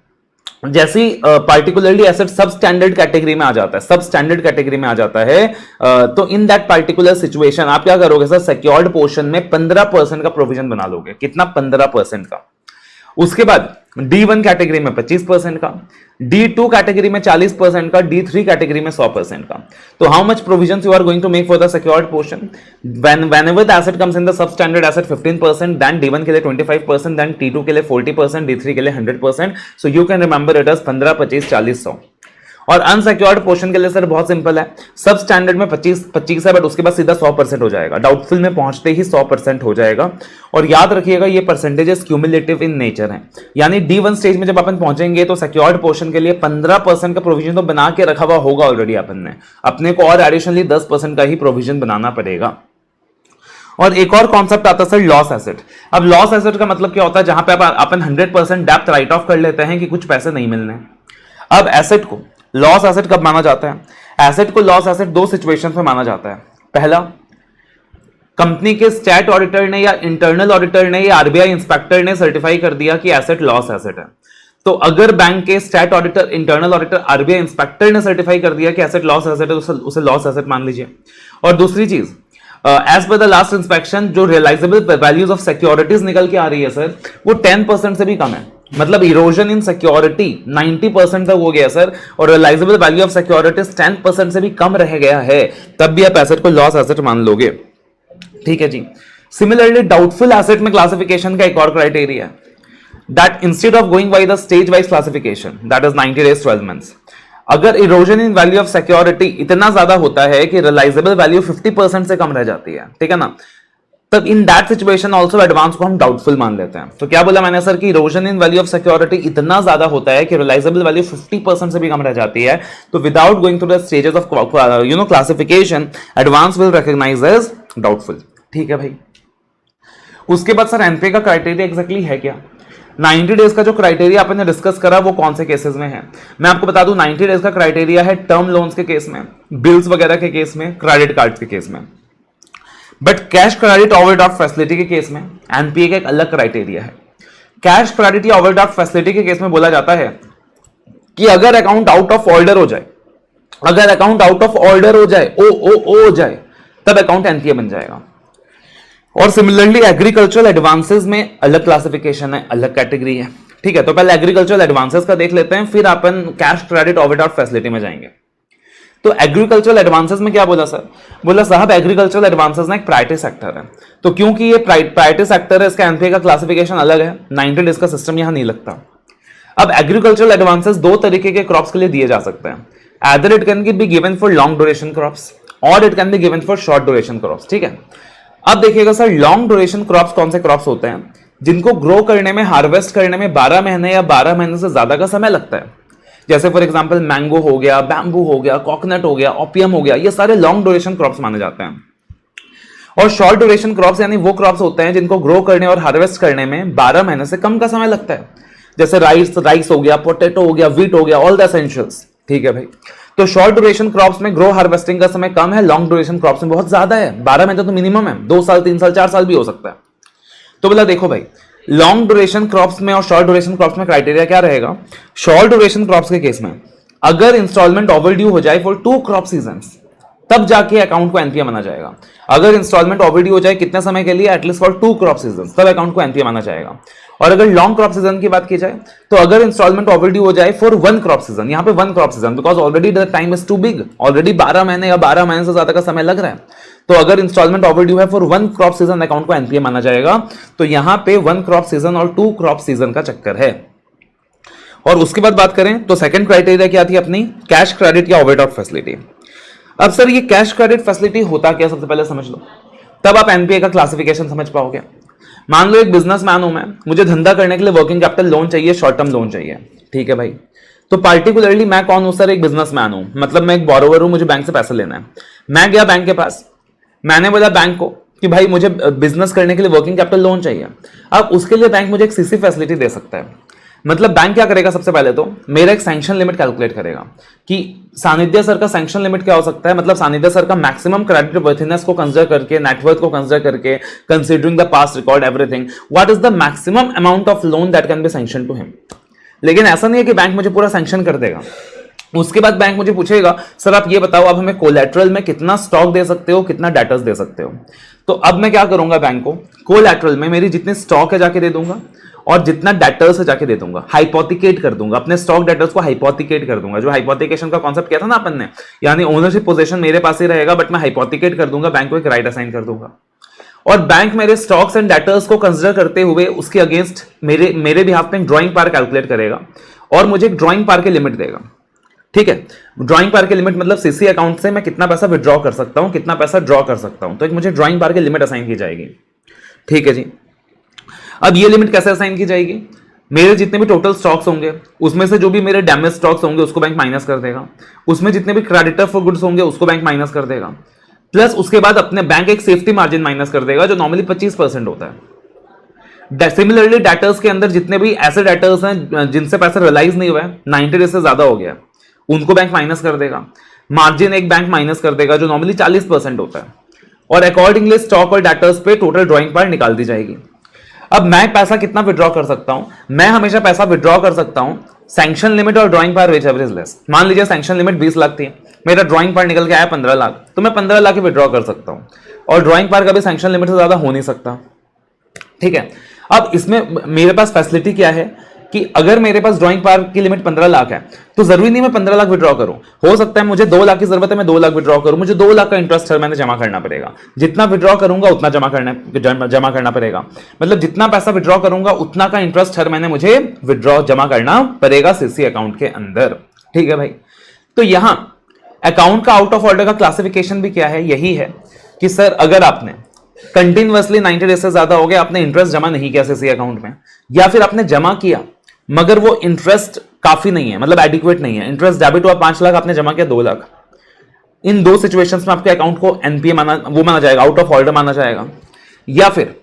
जैसी पार्टिकुलरली एसेट सब स्टैंडर्ड कैटेगरी में आ जाता है, सब स्टैंडर्ड कैटेगरी में आ जाता है, तो इन दैट पार्टिकुलर सिचुएशन आप क्या करोगे सर, सिक्योर्ड पोर्शन में 15% का प्रोविजन बना लोगे। कितना, 15% का। उसके बाद D1 कैटेगरी में 25% का, D2 कैटेगरी में 40% का, D3 कैटेगरी में 100% का। तो how much provision you are going to make for the secured portion, whenever the asset comes in the substandard asset 15%, then D1 के लिए 25%, then T2 के लिए 40%, D3 के लिए 100%. So you can remember it as 15, 25, 40, 100. और unsecured portion के लिए sir बहुत सिंपल है, सब स्टैंडर्ड में 25 है, बट उसके बाद सीधा 100% हो जाएगा, डाउटफुल में पहुंचते ही 100% हो जाएगा। और याद रखिएगा ये परसेंटेजेस क्यूमुलेटिव इन नेचर हैं, यानी D1 स्टेज में जब अपन पहुंचेंगे तो सिक्योर्ड पोर्शन के लिए 15% का प्रोविजन तो बना के रखा हुआ होगा ऑलरेडी अपन ने, अपने को और एडिशनली 10% का ही प्रोविजन बनाना पड़ेगा। और एक और कॉन्सेप्ट आता है सर लॉस एसेट। अब लॉस एसेट का मतलब क्या होता है, जहां पे अपन 100% डेप्थ राइट ऑफ कर लेते हैं कि कुछ पैसे नहीं मिलने। अब एसेट को लॉस एसेट कब माना जाता है, एसेट को लॉस एसेट 2 सिचुएशन में माना जाता है। पहला, कंपनी के स्टैट ऑडिटर ने या इंटरनल ऑडिटर ने या आरबीआई इंस्पेक्टर ने सर्टिफाई कर दिया कि एसेट लॉस एसेट है। तो अगर बैंक के stat auditor, internal auditor, RBI inspector ने सर्टिफाई कर दिया कि एसेट लॉस एसेट है, तो उसे लॉस एसेट मान लीजिए। और दूसरी चीज, as per the last inspection जो रियलाइजेबल वैल्यूज ऑफ सिक्योरिटीज निकल के आ रही है सर, वो 10% से भी कम है, मतलब इरोजन इन सिक्योरिटी 90% तक हो गया सर, और रियलाइजेबल वैल्यू ऑफ सिक्योरिटीज 10% से भी कम रह गया है, तब भी आप एसेट को लॉस एसेट मान लोगे। ठीक है जी। सिमिलरली डाउटफुल एसेट में क्लासिफिकेशन का एक और क्राइटेरिया है, that instead of going by the stage wise classification, that is 90 days 12 months, अगर erosion in value of security इतना ज्यादा होता है कि रियलाइजेबल वैल्यू 50% से कम रह जाती है, ठीक है ना, तब in that situation also advance को हम डाउटफुल मान लेते हैं। तो क्या बोला मैंने सर कि erosion in value of security इतना ज्यादा होता है कि रियलाइजेबल वैल्यू 50% से भी कम रह जाती है, तो without going through the stages of classification, advance will recognise as doubtful. ठीक है भाई। उसके बाद सर एनपीए का क्राइटेरिया एग्जैक्टली है क्या? 90 डेज का जो क्राइटेरिया आपने डिस्कस करा वो कौन से केसेस में है? मैं आपको बता दूं 90 डेज का क्राइटेरिया है टर्म लोन्स के केस में, बिल्स वगैरह के केस में, क्रेडिट कार्ड के केस में। But cash credit overdraft facility के केस में एनपीए का एक अलग क्राइटेरिया है। कैश क्रेडिट या ओवरड्राफ्ट फैसिलिटी के केस में बोला जाता है कि अगर अकाउंट आउट ऑफ ऑर्डर हो जाए, अगर अकाउंट आउट ऑफ ऑर्डर हो जाए, ओ हो जाए, तब अकाउंट एनपीए बन जाएगा। और सिमिलरली एग्रीकल्चरल एडवांसेस में अलग क्लासिफिकेशन है, अलग कैटेगरी है। ठीक है, तो पहले एग्रीकल्चरल एडवांसेस का देख लेते हैं, फिर अपन कैश क्रेडिट ओवरड्राफ्ट फैसिलिटी में जाएंगे। तो एग्रीकल्चरल एडवांसेस में क्या बोला सर? बोला साहब एग्रीकल्चरल एडवांसेस ना एक प्रायोरिटी सेक्टर है, तो क्योंकि ये प्रायोरिटी सेक्टर है इसका एनपीए का क्लासिफिकेशन अलग है, 90 डेज का सिस्टम यहां नहीं लगता। अब एग्रीकल्चरल एडवांसेस दो तरीके के क्रॉप्स के लिए दिए जा सकते हैं, either it can be given for long duration crops or it can be given for short duration crops। ठीक है, अब देखिएगा सर लॉन्ग ड्यूरेशन क्रॉप्स कौन से क्रॉप्स होते हैं? जिनको ग्रो करने में, हार्वेस्ट करने में 12 महीने या 12 महीने से ज्यादा का समय लगता है। जैसे फॉर एग्जांपल मैंगो हो गया, बैम्बू हो गया, कोकोनट हो गया, ओपियम हो गया, ये सारे लॉन्ग ड्यूरेशन क्रॉप्स माने जाते हैं। और शॉर्ट ड्यूरेशन क्रॉप्स यानी वो क्रॉप्स होते हैं जिनको ग्रो करने और हार्वेस्ट करने में 12 महीने से कम का समय लगता है। जैसे राइस हो गया, पोटैटो हो गया, व्हीट हो गया, ऑल द एसेंशियल्स। ठीक है भाई, तो शॉर्ट ड्यूरेशन क्रॉप्स में ग्रो हार्वेस्टिंग का समय कम है, लॉन्ग ड्यूरेशन क्रॉप्स में बहुत ज्यादा है, 12 महीने तो मिनिमम है, 2 साल, 3 साल, 4 साल भी हो सकता है। तो बोला देखो भाई लॉन्ग ड्यूरेशन क्रॉप्स में और शॉर्ट ड्यूरेशन क्रॉप्स में क्राइटेरिया क्या रहेगा? शॉर्ट ड्यूरेशन क्रॉप्स के केस में अगर इंस्टॉलमेंट ओवरड्यू हो जाए फॉर 2 क्रॉप सीजन्स, तब जाके अकाउंट को एनपीए माना जाएगा। अगर इंस्टॉलमेंट ओवरड्यू हो जाए कितने समय के लिए? एटलीस्ट फॉर 2 क्रॉप सीजन, तब अकाउंट को एनपीए माना जाएगा। और अगर लॉन्ग क्रॉप सीजन की बात की जाए तो अगर इंस्टॉलमेंट ओवरड्यू हो जाए फॉर 1 क्रॉप सीजन, यहां पे 1 crop season because already the time is too big, already 12 महीने या 12 महीने से ज्यादा का समय लग रहा है, तो अगर इंस्टॉलमेंट ओवरड्यू है फॉर 1 क्रॉप सीजन अकाउंट को एनपीए माना जाएगा। तो यहां पे 1 क्रॉप सीजन और 2 क्रॉप सीजन का चक्कर है। और उसके बाद बात करें तो सेकंड क्राइटेरिया क्या थी अपनी? कैश क्रेडिट या ओवरड्राफ्ट फैसिलिटी। अब सर ये कैश क्रेडिट फैसिलिटी होता क्या, सबसे पहले समझ लो, तब आप एनपीए का क्लासिफिकेशन समझ पाओगे। मान लो एक बिजनेसमैन हूं मैं, मुझे धंधा करने के लिए वर्किंग कैपिटल लोन चाहिए, शॉर्ट टर्म लोन चाहिए। ठीक है भाई, तो पार्टिकुलरली मैं कौन हूं सर? एक बिजनेसमैन हूं, मतलब मैं एक बोरोवर हूं, मुझे बैंक से पैसा लेना है। मैं गया बैंक के पास, मैंने बोला बैंक को कि भाई मुझे बिजनेस करने के लिए वर्किंग कैपिटल लोन चाहिए। अब उसके लिए बैंक मुझे एक सीसी फैसिलिटी दे सकता है। मतलब बैंक क्या करेगा? सबसे पहले तो मेरा एक सैंक्शन लिमिट कैलकुलेट करेगा कि सानिध्य सर का सैंक्शन लिमिट क्या हो सकता है, मतलब सानिध्य सर का मैक्सिमम क्रेडिट वर्थीनेस को कंसीडर करके, नेटवर्थ को कंसीडर करके, considering the past record everything, what is the maximum amount of loan that can be sanction to him. लेकिन ऐसा नहीं है कि बैंक मुझे पूरा सैंक्शन कर देगा। उसके बाद बैंक मुझे पूछेगा सर आप ये बताओ, आप हमें कोलैटरल में कितना स्टॉक दे सकते हो, कितना डेटर्स दे सकते हो। तो अब मैं क्या करूंगा? बैंक को कोलैटरल में मेरी जितनी स्टॉक है जाके दे दूंगा और जितना डेटर्स है जाके दे दूंगा, हाइपोथिकेट कर दूंगा, अपने स्टॉक डेटर्स को हाइपोथिकेट कर दूंगा। जो हाइपोथिकेशन का कॉन्सेप्ट किया था ना अपन ने, यानी ओनरशिप पोजीशन मेरे पास ही रहेगा बट मैं हाइपोथिकेट कर दूंगा, बैंक को एक राइट असाइन कर दूंगा। और बैंक मेरे स्टॉक्स एंड डेटर्स को कंसीडर करते हुए उसके अगेंस्ट मेरे बिहाफ में ड्रॉइंग पार कैलकुलेट करेगा और मुझे एक ड्रॉइंग पार की लिमिट देगा। ठीक है, ड्रॉइंग पार की लिमिट मतलब सीसी अकाउंट से मैं कितना पैसा विड्रॉ कर सकता हूं, कितना पैसा ड्रॉ कर सकता हूं, तो एक मुझे ड्रॉइंग पार की लिमिट असाइन की जाएगी। ठीक है जी, अब ये लिमिट कैसे असाइन की जाएगी? मेरे जितने भी टोटल स्टॉक्स होंगे उसमें से जो भी मेरे डैमेज स्टॉक्स होंगे उसको बैंक माइनस कर देगा, उसमें जितने भी क्रेडिटर फॉर गुड्स होंगे उसको बैंक माइनस कर देगा, प्लस उसके बाद अपने बैंक एक सेफ्टी मार्जिन माइनस कर देगा जो नॉर्मली 25% होता है। सिमिलरली डेटर्स के अंदर जितने भी ऐसे डेटर्स हैं जिनसे पैसा रियलाइज नहीं हुआ है, 90 डेज से ज्यादा हो गया, उनको बैंक माइनस कर देगा। मार्जिन एक बैंक माइनस कर देगा जो नॉर्मली 40% होता है, और अकॉर्डिंगली स्टॉक और डेटर्स पे टोटल ड्रॉइंग पार निकाल दी जाएगी। अब मैं पैसा कितना विड्रॉ कर सकता हूं? मैं हमेशा पैसा विड्रॉ कर सकता हूं सैंक्शन लिमिट और drawing power whichever is less. मान लीजिए सैंक्शन लिमिट 20 लाख थी, मेरा ड्रॉइंग पार निकल के आया 15 लाख, तो मैं 15 लाख ही विड्रॉ कर सकता हूं, और ड्रॉइंग पार कभी सैंक्शन लिमिट से ज्यादा हो नहीं सकता। ठीक है, अब इसमें मेरे पास फैसिलिटी क्या है कि अगर मेरे पास ड्रॉइंग पार की लिमिट 15 लाख है तो जरूरी नहीं मैं 15 लाख विड्रॉ करूं, हो सकता है मुझे 2 लाख की जरूरत है, मैं 2 लाख विड्रॉ करूं, मुझे 2 लाख का इंटरेस्ट हर महीने जमा करना पड़ेगा। जितना विड्रॉ करूंगा उतना जमा करना पड़ेगा, मतलब जितना पैसा विड्रॉ करूंगा उतना का इंटरेस्ट हर महीने मुझे विड्रॉ जमा करना पड़ेगा सीसी अकाउंट के अंदर। ठीक है भाई, तो यहां अकाउंट का आउट ऑफ ऑर्डर का क्लासिफिकेशन भी क्या है? यही है कि सर अगर आपने कंटिन्यूअसली 90 डेज से ज्यादा हो गया आपने इंटरेस्ट जमा नहीं किया सीसी अकाउंट में, या फिर आपने जमा किया मगर वो इंटरेस्ट काफी नहीं है, मतलब एडिक्वेट नहीं है, इंटरेस्ट डेबिट हुआ 5 लाख, आपने जमा किया 2 लाख, इन दो सिचुएशंस में आपके अकाउंट को एनपीए माना जाएगा, आउट ऑफ ऑर्डर माना जाएगा। या फिर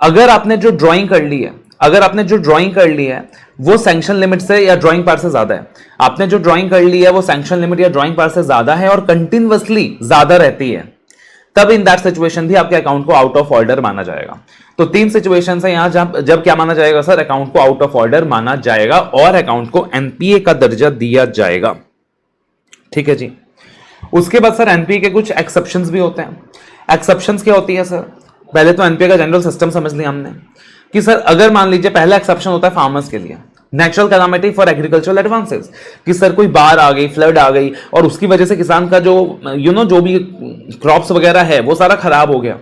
अगर आपने जो ड्राइंग कर ली है, अगर आपने जो ड्राइंग कर ली है वो सैंक्शन लिमिट से या ड्राइंग पावर से ज्यादा है, आपने जो ड्राइंग कर ली है वो सैंक्शन लिमिट या ड्राइंग पावर से ज्यादा है और कंटिन्यूअसली ज्यादा रहती है, तब इन दैट सिचुएशन भी आपके अकाउंट को आउट ऑफ ऑर्डर माना जाएगा। तो 3 सिचुएशन है यहां जब क्या माना जाएगा सर, अकाउंट को आउट ऑफ ऑर्डर माना जाएगा और अकाउंट को एनपीए का दर्जा दिया जाएगा। ठीक है जी। उसके बाद सर एनपीए के कुछ एक्सेप्शंस भी होते हैं। एक्सेप्शंस क्या होती है सर, पहले तो एनपीए का जनरल सिस्टम समझ लिया हमने कि सर अगर मान लीजिए पहला एक्सेप्शन होता है फार्मर्स के लिए, natural calamity for agricultural advances, कि सर कोई बाढ़ आ गई, फ्लड आ गई और उसकी वजह से किसान का जो जो भी क्रॉप्स वगैरह है वो सारा खराब हो गया।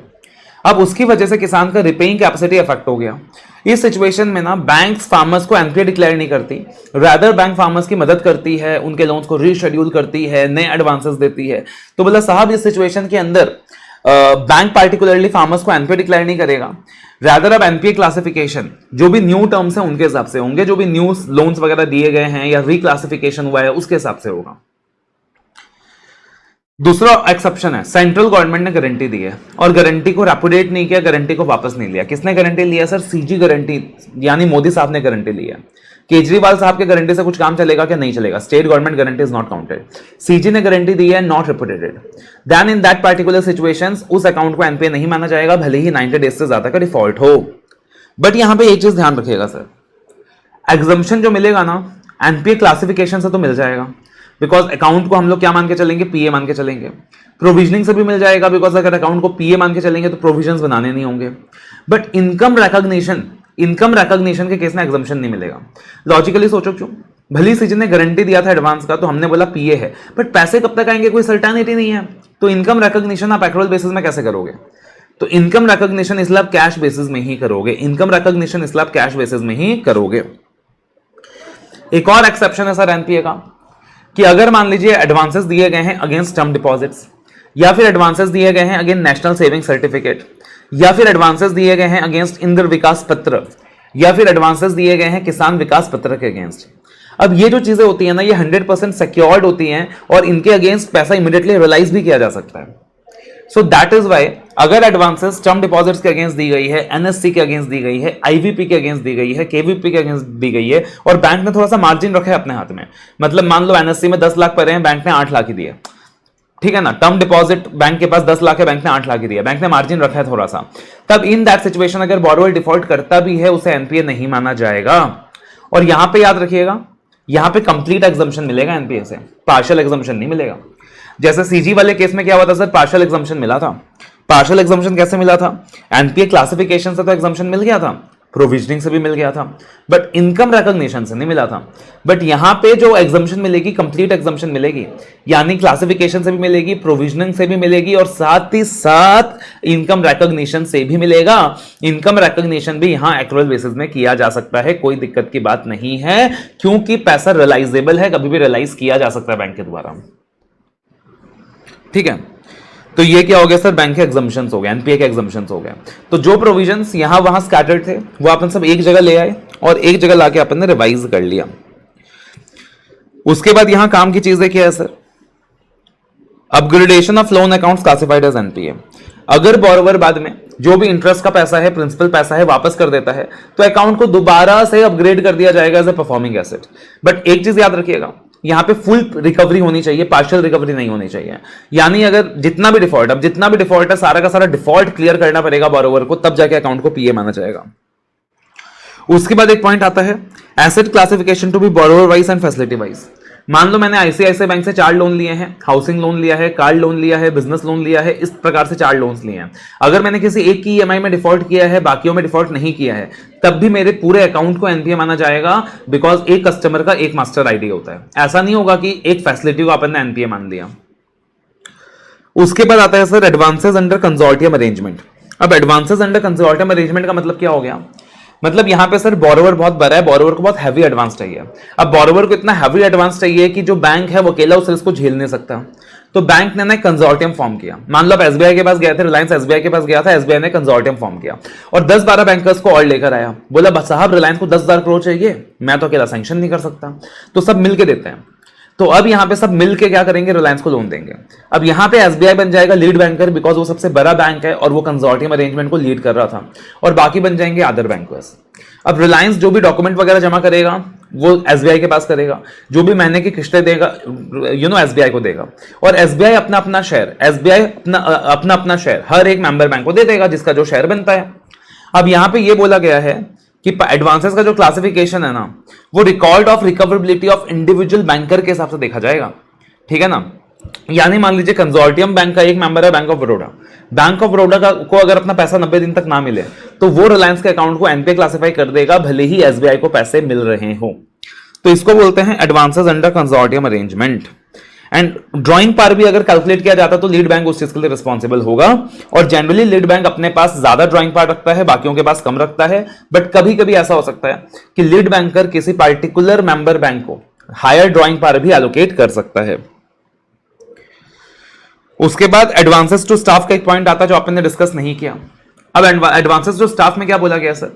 अब उसकी वजह से किसान का रिपेइंग कैपेसिटी अफेक्ट हो गया। इस सिचुएशन में ना बैंक्स फार्मर्स को एनपीए डिक्लेयर नहीं करती, रादर बैंक फार्मर्स की मदद करती है, उनके लोन्स को रीशेड्यूल करती है, नए एडवांसेस देती है। तो बोला साहब इस सिचुएशन के अंदर बैंक पार्टिकुलरली फार्मर्स को एनपीए डिक्लेयर नहीं करेगा, रादर अब एनपीए क्लासिफिकेशन जो भी न्यू टर्म्स हैं उनके हिसाब से होंगे, जो भी न्यू लोन्स वगैरह दिए गए हैं या रिक्लासिफिकेशन हुआ है उसके हिसाब से होगा। दूसरा एक्सेप्शन है सेंट्रल गवर्नमेंट ने गारंटी दी है और गारंटी को रेपुडिएट नहीं किया, गारंटी को वापस नहीं लिया। किसने गारंटी लिया सर, सीजी गारंटी, यानी मोदी साहब ने गारंटी ली है। केजरीवाल साहब के गारंटी से कुछ काम चलेगा क्या, नहीं चलेगा। State government guarantee is not counted. CG ने गारंटी दी है, not reputed, then in that particular situations उस अकाउंट को एनपीए नहीं माना जाएगा, भले ही 90 डेज से ज्यादा का डिफॉल्ट हो। बट यहां पे एक चीज ध्यान रखिएगा सर, एग्जम्पशन जो मिलेगा ना एनपीए क्लासिफिकेशन से तो मिल जाएगा, बिकॉज अकाउंट को हम लोग क्या मान के चलेंगे, पीए मान के चलेंगे। प्रोविजनिंग से भी मिल जाएगा, बिकॉज अगर अकाउंट को पीए मान के चलेंगे तो प्रोविजंस बनाने नहीं होंगे। बट इनकम रिकॉग्निशन के केस में एग्जम्पशन नहीं मिलेगा। लॉजिकली सोचो क्यों, भली सीजन ने गारंटी दिया था एडवांस का तो हमने बोला पीए है, बट पैसे कब तक आएंगे कोई सर्टेनिटी नहीं है। तो इनकम रिकॉग्निशन आप एक्रूअल बेसिस में कैसे करोगे, तो इनकम रिकॉग्निशन इसलिए आप कैश बेसिस में ही करोगे, इनकम रिकॉग्निशन इसलिए आप कैश बेसिस में ही करोगे। एक और एक्सेप्शन है सर एनपीए का, कि अगर मान लीजिए एडवांसेस दिए गए हैं अगेंस्ट टर्म डिपॉजिट्स, या फिर एडवांसेस दिए गए हैं अगेंस्ट नेशनल सेविंग सर्टिफिकेट, या फिर एडवांसेस दिए गए हैं अगेंस्ट इंद्र विकास पत्र, या फिर एडवांसेस दिए गए हैं किसान विकास पत्र के अगेंस्ट। अब ये जो चीजें होती है ना ये 100% सिक्योर्ड होती हैं और इनके अगेंस्ट पैसा इमीडिएटली रियलाइज भी किया जा सकता है। सो दैट इज वाई अगर एडवांसेस टर्म डिपॉजिट्स के अगेंस्ट दी गई है, एनएससी के अगेंस्ट दी गई है, आईवीपी के अगेंस्ट दी गई है, केवीपी के अगेंस्ट दी गई है और बैंक ने थोड़ा सा मार्जिन रखा है अपने हाथ में, मतलब मान लो एनएससी में 10 लाख पड़े हैं, बैंक ने 8 लाख ही दिए, ठीक है ना। टर्म डिपॉजिट बैंक के पास 10 लाख है, बैंक ने 8 लाख ही दिया, बैंक ने मार्जिन रखा है थोड़ा सा। तब इन दैट सिचुएशन अगर बोरोवर डिफॉल्ट करता भी है उसे एनपीए नहीं माना जाएगा। और यहां पे याद रखिएगा, यहां पे कंप्लीट एग्जम्पशन मिलेगा एनपीए से, पार्शियल एग्जम्पशन नहीं मिलेगा। जैसे सीजी वाले केस में क्या हुआ था सर, पार्शियल एग्जम्पशन मिला था। पार्शियल एग्जम्पशन कैसे मिला था, एनपीए क्लासिफिकेशन से तो एग्जम्पशन मिल गया था, प्रोविजनिंग से भी मिल गया था, बट इनकम रिकॉग्निशन से नहीं मिला था। बट यहां पे जो एग्जम्पशन मिलेगी कंप्लीट एग्जम्पशन मिलेगी, यानी क्लासिफिकेशन से भी मिलेगी, प्रोविजनिंग से भी मिलेगी और साथ ही साथ इनकम रिकॉग्निशन से भी मिलेगा। इनकम रिकॉग्निशन भी यहां एक्रूअल बेसिस में किया जा सकता है, कोई दिक्कत की बात नहीं है, क्योंकि पैसा रियलाइजेबल है, कभी भी रियलाइज किया जा सकता है बैंक के द्वारा। ठीक है, तो ये क्या हो गया सर, बैंक के एग्जम्पशंस हो गए, एनपीए के एग्जम्पशंस हो गए। तो जो प्रोविजंस यहां वहां स्कैटर्ड थे वो अपन सब एक जगह ले आए और एक जगह लाके अपन ने रिवाइज कर लिया। उसके बाद यहां काम की चीजें क्या है sir, upgradation of loan accounts classified as NPA. अगर बोरोवर बाद में जो भी इंटरेस्ट का पैसा है, प्रिंसिपल पैसा है वापस कर देता है तो अकाउंट को दोबारा से अपग्रेड कर दिया जाएगा as a performing asset. But एक चीज याद रखिएगा, यहां पे फुल रिकवरी होनी चाहिए, पार्शियल रिकवरी नहीं होनी चाहिए। यानी अगर जितना भी डिफॉल्ट है सारा का सारा डिफॉल्ट क्लियर करना पड़ेगा बोरोवर को, तब जाके अकाउंट को पीए माना जाएगा। उसके बाद एक पॉइंट आता है asset classification to be borrower wise and facility wise. मान लो मैंने आईसीआईसीआई बैंक से 4 लोन लिए हैं, हाउसिंग लोन लिया है, कार लोन लिया है, बिजनेस लोन लिया है, इस प्रकार से 4 लोन्स लिए हैं। अगर मैंने किसी एक की ईएमआई में डिफॉल्ट किया है, बाकियों में डिफॉल्ट नहीं किया है, तब भी मेरे पूरे अकाउंट को एनपीए माना जाएगा, बिकॉज एक कस्टमर का एक मास्टर आईडी होता है। ऐसा नहीं होगा कि एक फैसिलिटी को अपन ने एनपीए मान लिया। उसके बाद आता है sir advances under consortium arrangement. अब एडवांसेस अंडर कंसोर्टियम अरेंजमेंट का मतलब क्या हो गया, मतलब यहां पे सर बोरोवर बहुत बड़ा है, बोरोवर को बहुत हैवी एडवांस चाहिए। अब बोरोवर को इतना हैवी एडवांस चाहिए कि जो बैंक है वो अकेला उस रिस्क को झेल नहीं सकता, तो बैंक ने ना कंसोर्टियम फॉर्म किया। मान लो आप एसबीआई के पास गए थे, रिलायंस एसबीआई के पास गया था, एसबीआई ने कंसोर्टियम फॉर्म किया और 10-12 बैंकर्स को और लेकर आया, बोला साहब रिलायंस को 10,000 करोड़ चाहिए, मैं तो अकेला सैंक्शन नहीं कर सकता, तो सब मिलके देते हैं। तो अब यहां पे सब मिल के क्या करेंगे, रिलायंस को लोन देंगे। अब यहां पे एसबीआई बन जाएगा लीड बैंकर, बिकॉज वो सबसे बड़ा बैंक है और वो कंसोर्टियम अरेंजमेंट को लीड कर रहा था, और बाकी बन जाएंगे अदर बैंकर्स। अब रिलायंस जो भी डॉक्यूमेंट वगैरह जमा करेगा वो एसबीआई के पास करेगा, जो भी महीने की किस्तें देगा एसबीआई को देगा, और एसबीआई अपना अपना शेयर, एसबीआई अपना शेयर हर एक मेंबर बैंक को दे देगा जिसका जो शेयर बनता है। अब यहां पे ये बोला गया है कि एडवांसेस का जो क्लासिफिकेशन है ना, वो record of recoverability of individual banker के हिसाब से देखा जाएगा, ठीक है ना। यानी मान लीजिए कंसोर्टियम बैंक का एक मेंबर है bank of Baroda, bank of Baroda को अगर अपना पैसा 90 दिन तक ना मिले तो वो रिलायंस के अकाउंट को एनपीए क्लासिफाई कर देगा, भले ही एसबीआई को पैसे मिल रहे हो। तो इसको बोलते हैं advances under consortium arrangement. And drawing पर भी अगर कैलकुलेट किया जाता तो लीड बैंक उस चीज के लिए रिस्पॉन्सिबल होगा, और जनरली लीड बैंक अपने पास ज्यादा ड्रॉइंग पार्ट रखता है, बाकियों के पास कम रखता है। बट कभी कभी ऐसा हो सकता है कि लीड बैंकर किसी पार्टिकुलर मेंबर बैंक को हायर ड्रॉइंग पर भी एलोकेट कर सकता है। उसके बाद एडवांसेस टू स्टाफ का एक पॉइंट आता है जो आपने डिस्कस नहीं किया। अब एडवांसेस टू स्टाफ में क्या बोला गया सर,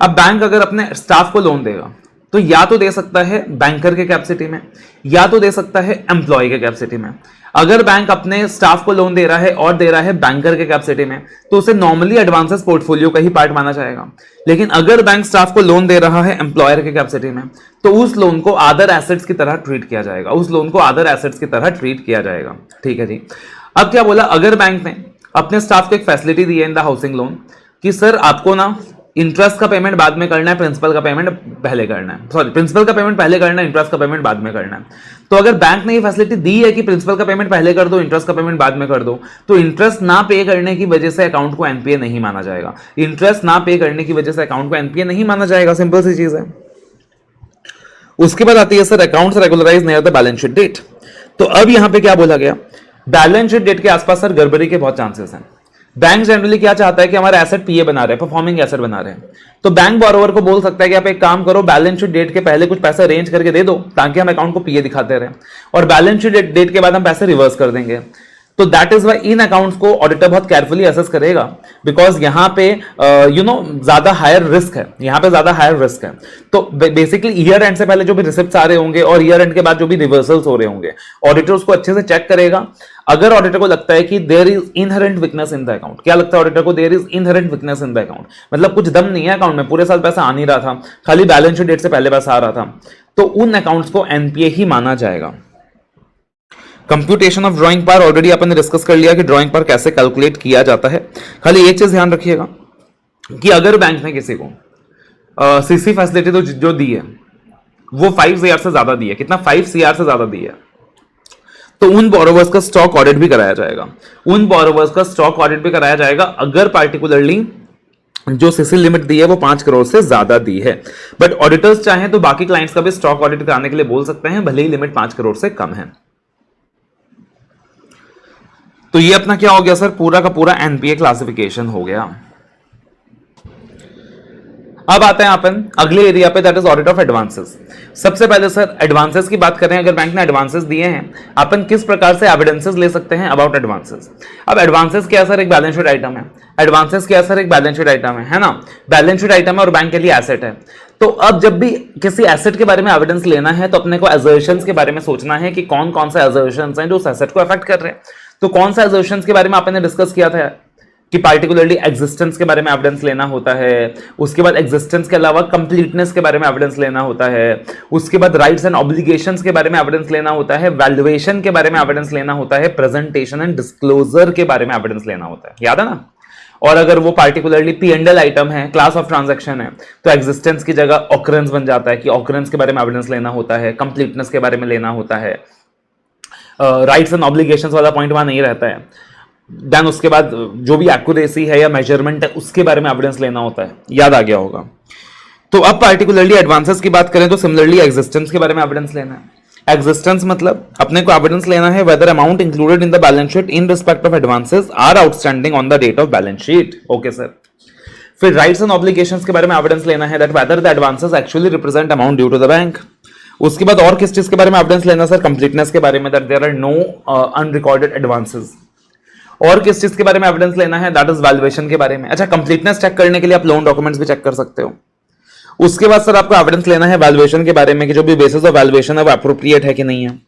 अब बैंक अगर अपने स्टाफ को लोन देगा तो या तो दे सकता है बैंकर के कैपेसिटी में, या तो दे सकता है एम्प्लॉय के कैपेसिटी में। अगर बैंक अपने स्टाफ को लोन दे रहा है और दे रहा है बैंकर के कैपेसिटी में, तो उसे नॉर्मली एडवांसेस पोर्टफोलियो का ही पार्ट माना जाएगा। लेकिन अगर बैंक स्टाफ को लोन दे रहा है एम्प्लॉयर के कैपेसिटी में, तो उस लोन को अदर एसेट्स की तरह ट्रीट किया जाएगा, उस लोन को अदर एसेट्स की तरह ट्रीट किया जाएगा, ठीक है जी। अब क्या बोला, अगर बैंक ने अपने स्टाफ को एक फैसिलिटी दी है इन द हाउसिंग लोन कि सर आपको ना इंटरेस्ट का पेमेंट बाद में करना है, प्रिंसिपल का पेमेंट पहले करना है, सॉरी प्रिंसिपल का पेमेंट पहले करना है, इंटरेस्ट का पेमेंट बाद में करना है। तो अगर बैंक ने ये फैसिलिटी दी है कि प्रिंसिपल का पेमेंट पहले कर दो, इंटरेस्ट का पेमेंट बाद में कर दो, तो इंटरेस्ट ना पे करने की वजह से अकाउंट को एनपीए नहीं माना जाएगा। इंटरेस्ट ना पे करने की वजह से अकाउंट को एनपीए नहीं माना जाएगा, सिंपल सी चीज है। उसके बाद आती है sir accounts regularise near the balance sheet date. तो अब यहां पे क्या बोला गया, बैलेंस शीट डेट के आसपास सर गड़बड़ी के बहुत चांसेस हैं। बैंक जनरली क्या चाहता है कि हमारा एसेट पीए बना रहे हैं, परफॉर्मिंग एसेट बना रहे हैं, तो बैंक बोरोवर को बोल सकता है कि आप एक काम करो, बैलेंस शीट डेट के पहले कुछ पैसे अरेंज करके दे दो ताकि हम अकाउंट को पीए दिखाते रहे, और बैलेंस शीट डेट के बाद हम पैसे रिवर्स कर देंगे। तो दैट इज वाई इन अकाउंट्स को ऑडिटर बहुत केयरफुली असेस करेगा, बिकॉज यहां पे ज्यादा हायर रिस्क है, यहां पे ज्यादा हायर रिस्क है। तो बेसिकली ईयर एंड से पहले जो भी रिसिप्ट्स आ रहे होंगे और ईयर एंड के बाद जो भी रिवर्सल्स हो रहे होंगे, ऑडिटर उसको अच्छे से चेक करेगा। अगर ऑडिटर को लगता है कि there is inherent weakness in the account, क्या लगता है ऑडिटर को, there is inherent weakness in the account, मतलब कुछ दम नहीं है अकाउंट में, पूरे साल पैसा आ नहीं रहा था, खाली बैलेंस शीट डेट से पहले पैसा आ रहा था, तो उन अकाउंट्स को एनपीए ही माना जाएगा। Computation of drawing power already अपन ने डिस्कस कर लिया कि ड्राइंग पार कैसे कैलकुलेट किया जाता है। खाली एक चीज ध्यान रखिएगा कि अगर बैंक ने किसी को सीसी फैसिलिटी तो जो दी है वो 5 CR से ज्यादा दी है, कितना 5 CR से ज्यादा दी है, तो उन बोरोवर्स का स्टॉक ऑडिट भी कराया जाएगा, उन बोरोवर्स का स्टॉक ऑडिट भी कराया जाएगा अगर पार्टिकुलरली जो सीसी लिमिट दी है वो 5 करोड़ से ज्यादा दी है। बट ऑडिटर्स चाहें तो बाकी क्लाइंट्स का भी स्टॉक ऑडिट कराने के लिए बोल सकते हैं, भले ही लिमिट 5 करोड़ से कम है। तो ये अपना क्या हो गया सर, पूरा का पूरा एनपीए क्लासिफिकेशन हो गया। अब आते हैं अपन अगले एरिया पे, that is audit of advances. सबसे पहले सर एडवांसेस की बात करें, अगर बैंक ने एडवांसेस दिए हैं, अपन किस प्रकार से एविडेंसेस ले सकते हैं अबाउट एडवांसेस। अब एडवांसेस क्या सर, एक बैलेंस शीट आइटम है, एडवांसेस क्या सर, एक बैलेंस शीट आइटम है ना, बैलेंस शीट आइटम है और बैंक के लिए एसेट है। तो अब जब भी किसी एसेट के बारे में एविडेंस लेना है तो अपने को एजर्शंस के बारे में सोचना है कि कौन कौन से एजर्शंस हैं जो उस एसेट को अफेक्ट कर रहे हैं। तो कौन सा एजर्शंस के बारे में आपने डिस्कस किया था कि पार्टिकुलरली एग्जिस्टेंस के बारे में एविडेंस लेना होता है, उसके बाद एग्जिस्टेंस के अलावा कंप्लीटनेस के बारे में एविडेंस लेना होता है, उसके बाद राइट्स एंड ऑब्लिगेशंस के बारे में एविडेंस लेना होता है, वैल्यूएशन के बारे में एविडेंस लेना होता है, प्रेजेंटेशन एंड डिस्क्लोजर के बारे में एविडेंस लेना होता है, याद है ना। और अगर वो पार्टिकुलरली P&L आइटम है, क्लास ऑफ ट्रांजैक्शन है, तो एग्जिस्टेंस की जगह ऑकरेंस बन जाता है कि ऑकरेंस के बारे में एविडेंस लेना होता है, कंप्लीटनेस के बारे में लेना होता है, राइट्स एंड ऑब्लिगेशंस वाला पॉइंट वहां नहीं रहता है। देन उसके बाद जो भी एक्यूरेसी है या मेजरमेंट है उसके बारे में एविडेंस लेना होता है, याद आ गया होगा। तो अब पार्टिकुलरली एडवांसेस की बात करें तो सिमिलरली एग्जिस्टेंस के बारे में एविडेंस लेना है। एग्जिस्टेंस मतलब अपने को एविडेंस लेना है whether amount included in the balance sheet in respect of advances are outstanding on the date of balance sheet. Okay sir. फिर राइट्स एंड ऑब्लिगेशंस के बारे में एविडेंस लेना है that whether the advances actually represent amount due to the bank. उसके बाद और किस चीज के बारे में एविडेंस लेना सर, कंप्लीटनेस के बारे में that there are no unrecorded advances. और किस चीज के बारे में एविडेंस लेना है, दैट इज वैल्यूएशन के बारे में। अच्छा, कंप्लीटनेस चेक करने के लिए आप लोन डॉक्यूमेंट्स भी चेक कर सकते हो। उसके बाद सर आपको एविडेंस लेना है वैल्यूएशन के बारे में कि जो भी बेसिस ऑफ वैल्यूएशन है वो एप्रोप्रिएट है कि नहीं है।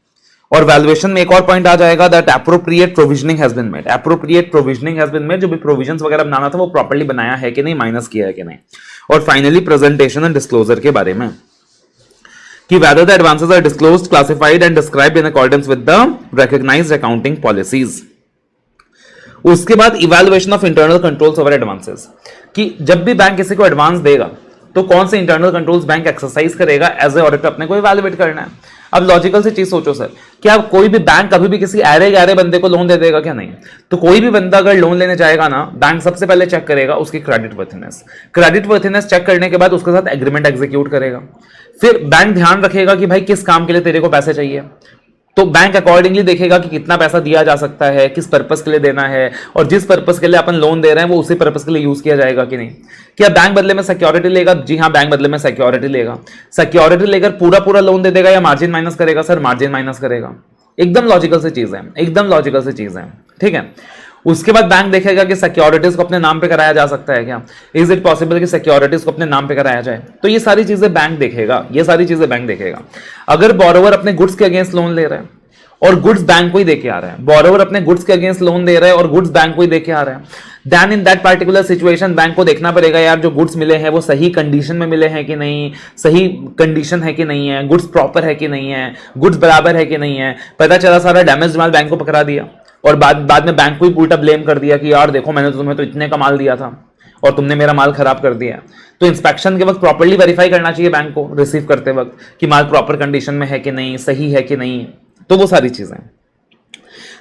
और वैल्यूएशन में एक और पॉइंट आ जाएगा, that appropriate provisioning has been made. Appropriate provisioning has been made, जो भी प्रोविजंस वगैरह बनाना था वो प्रॉपर्ली बनाया है कि नहीं, माइनस किया है कि नहीं। और फाइनली प्रेजेंटेशन एंड डिस्क्लोजर के बारे में कि whether the advances are disclosed, classified and described in accordance with the recognized accounting policies। उसके बाद evaluation of internal controls over advances, कि जब भी बैंक किसी को एडवांस देगा तो कौन से इंटरनल कंट्रोल्स बैंक एक्सरसाइज करेगा, एज ए ऑडिटर अपने को इवैल्यूएट करना है। अब लॉजिकल से चीज सोचो सर, क्या कोई भी बैंक कभी भी किसी अरे गहरे बंदे को लोन दे देगा क्या? नहीं। तो कोई भी बंदा अगर लोन लेने जाएगा ना, बैंक सबसे पहले चेक करेगा उसकी क्रेडिट वर्थिनेस। क्रेडिट वर्थिनेस चेक करने के बाद उसके साथ एग्रीमेंट एग्जीक्यूट करेगा। फिर बैंक ध्यान रखेगा कि भाई किस काम के लिए तेरे को पैसे चाहिए, तो बैंक अकॉर्डिंगली देखेगा कि कितना पैसा दिया जा सकता है, किस पर्पस के लिए देना है, और जिस पर्पस के लिए अपन लोन दे रहे हैं वो उसी पर्पस के लिए यूज किया जाएगा कि नहीं। क्या बैंक बदले में सिक्योरिटी लेगा? जी हाँ, बैंक बदले में सिक्योरिटी लेगा। सिक्योरिटी लेकर पूरा लोन दे देगा या मार्जिन माइनस करेगा? सर मार्जिन माइनस करेगा। एकदम लॉजिकल से चीज है, एकदम लॉजिकल से चीज है, ठीक है। उसके बाद बैंक देखेगा कि सिक्योरिटीज को अपने नाम पे कराया जा सकता है क्या, इज इट पॉसिबल कि सिक्योरिटीज को अपने नाम पे कराया जाए। तो ये सारी चीजें बैंक देखेगा, ये सारी चीजें बैंक देखेगा। अगर बोरोवर अपने गुड्स के अगेंस्ट लोन ले रहा है और गुड्स बैंक को ही देके आ रहा है, बोरोवर अपने गुड्स के अगेंस्ट लोन दे रहा है और गुड्स बैंक को ही देके आ रहा है, then in that particular situation bank को देखना पड़ेगा यार जो गुड्स मिले हैं वो सही कंडीशन में मिले हैं कि नहीं, सही कंडीशन है कि नहीं है, गुड्स प्रॉपर है कि नहीं है, गुड्स बराबर है कि नहीं है। पता चला सारा डैमेज माल बैंक को पकड़ा दिया और बाद में बैंक को ही उल्टा ब्लेम कर दिया कि यार देखो मैंने तुम्हें तो इतने का माल दिया था और तुमने मेरा माल खराब कर दिया। तो इंस्पेक्शन के वक्त प्रॉपर्ली वेरीफाई करना चाहिए बैंक को रिसीव करते वक्त कि माल प्रॉपर कंडीशन में है कि नहीं, सही है कि नहीं। तो वो सारी चीजें,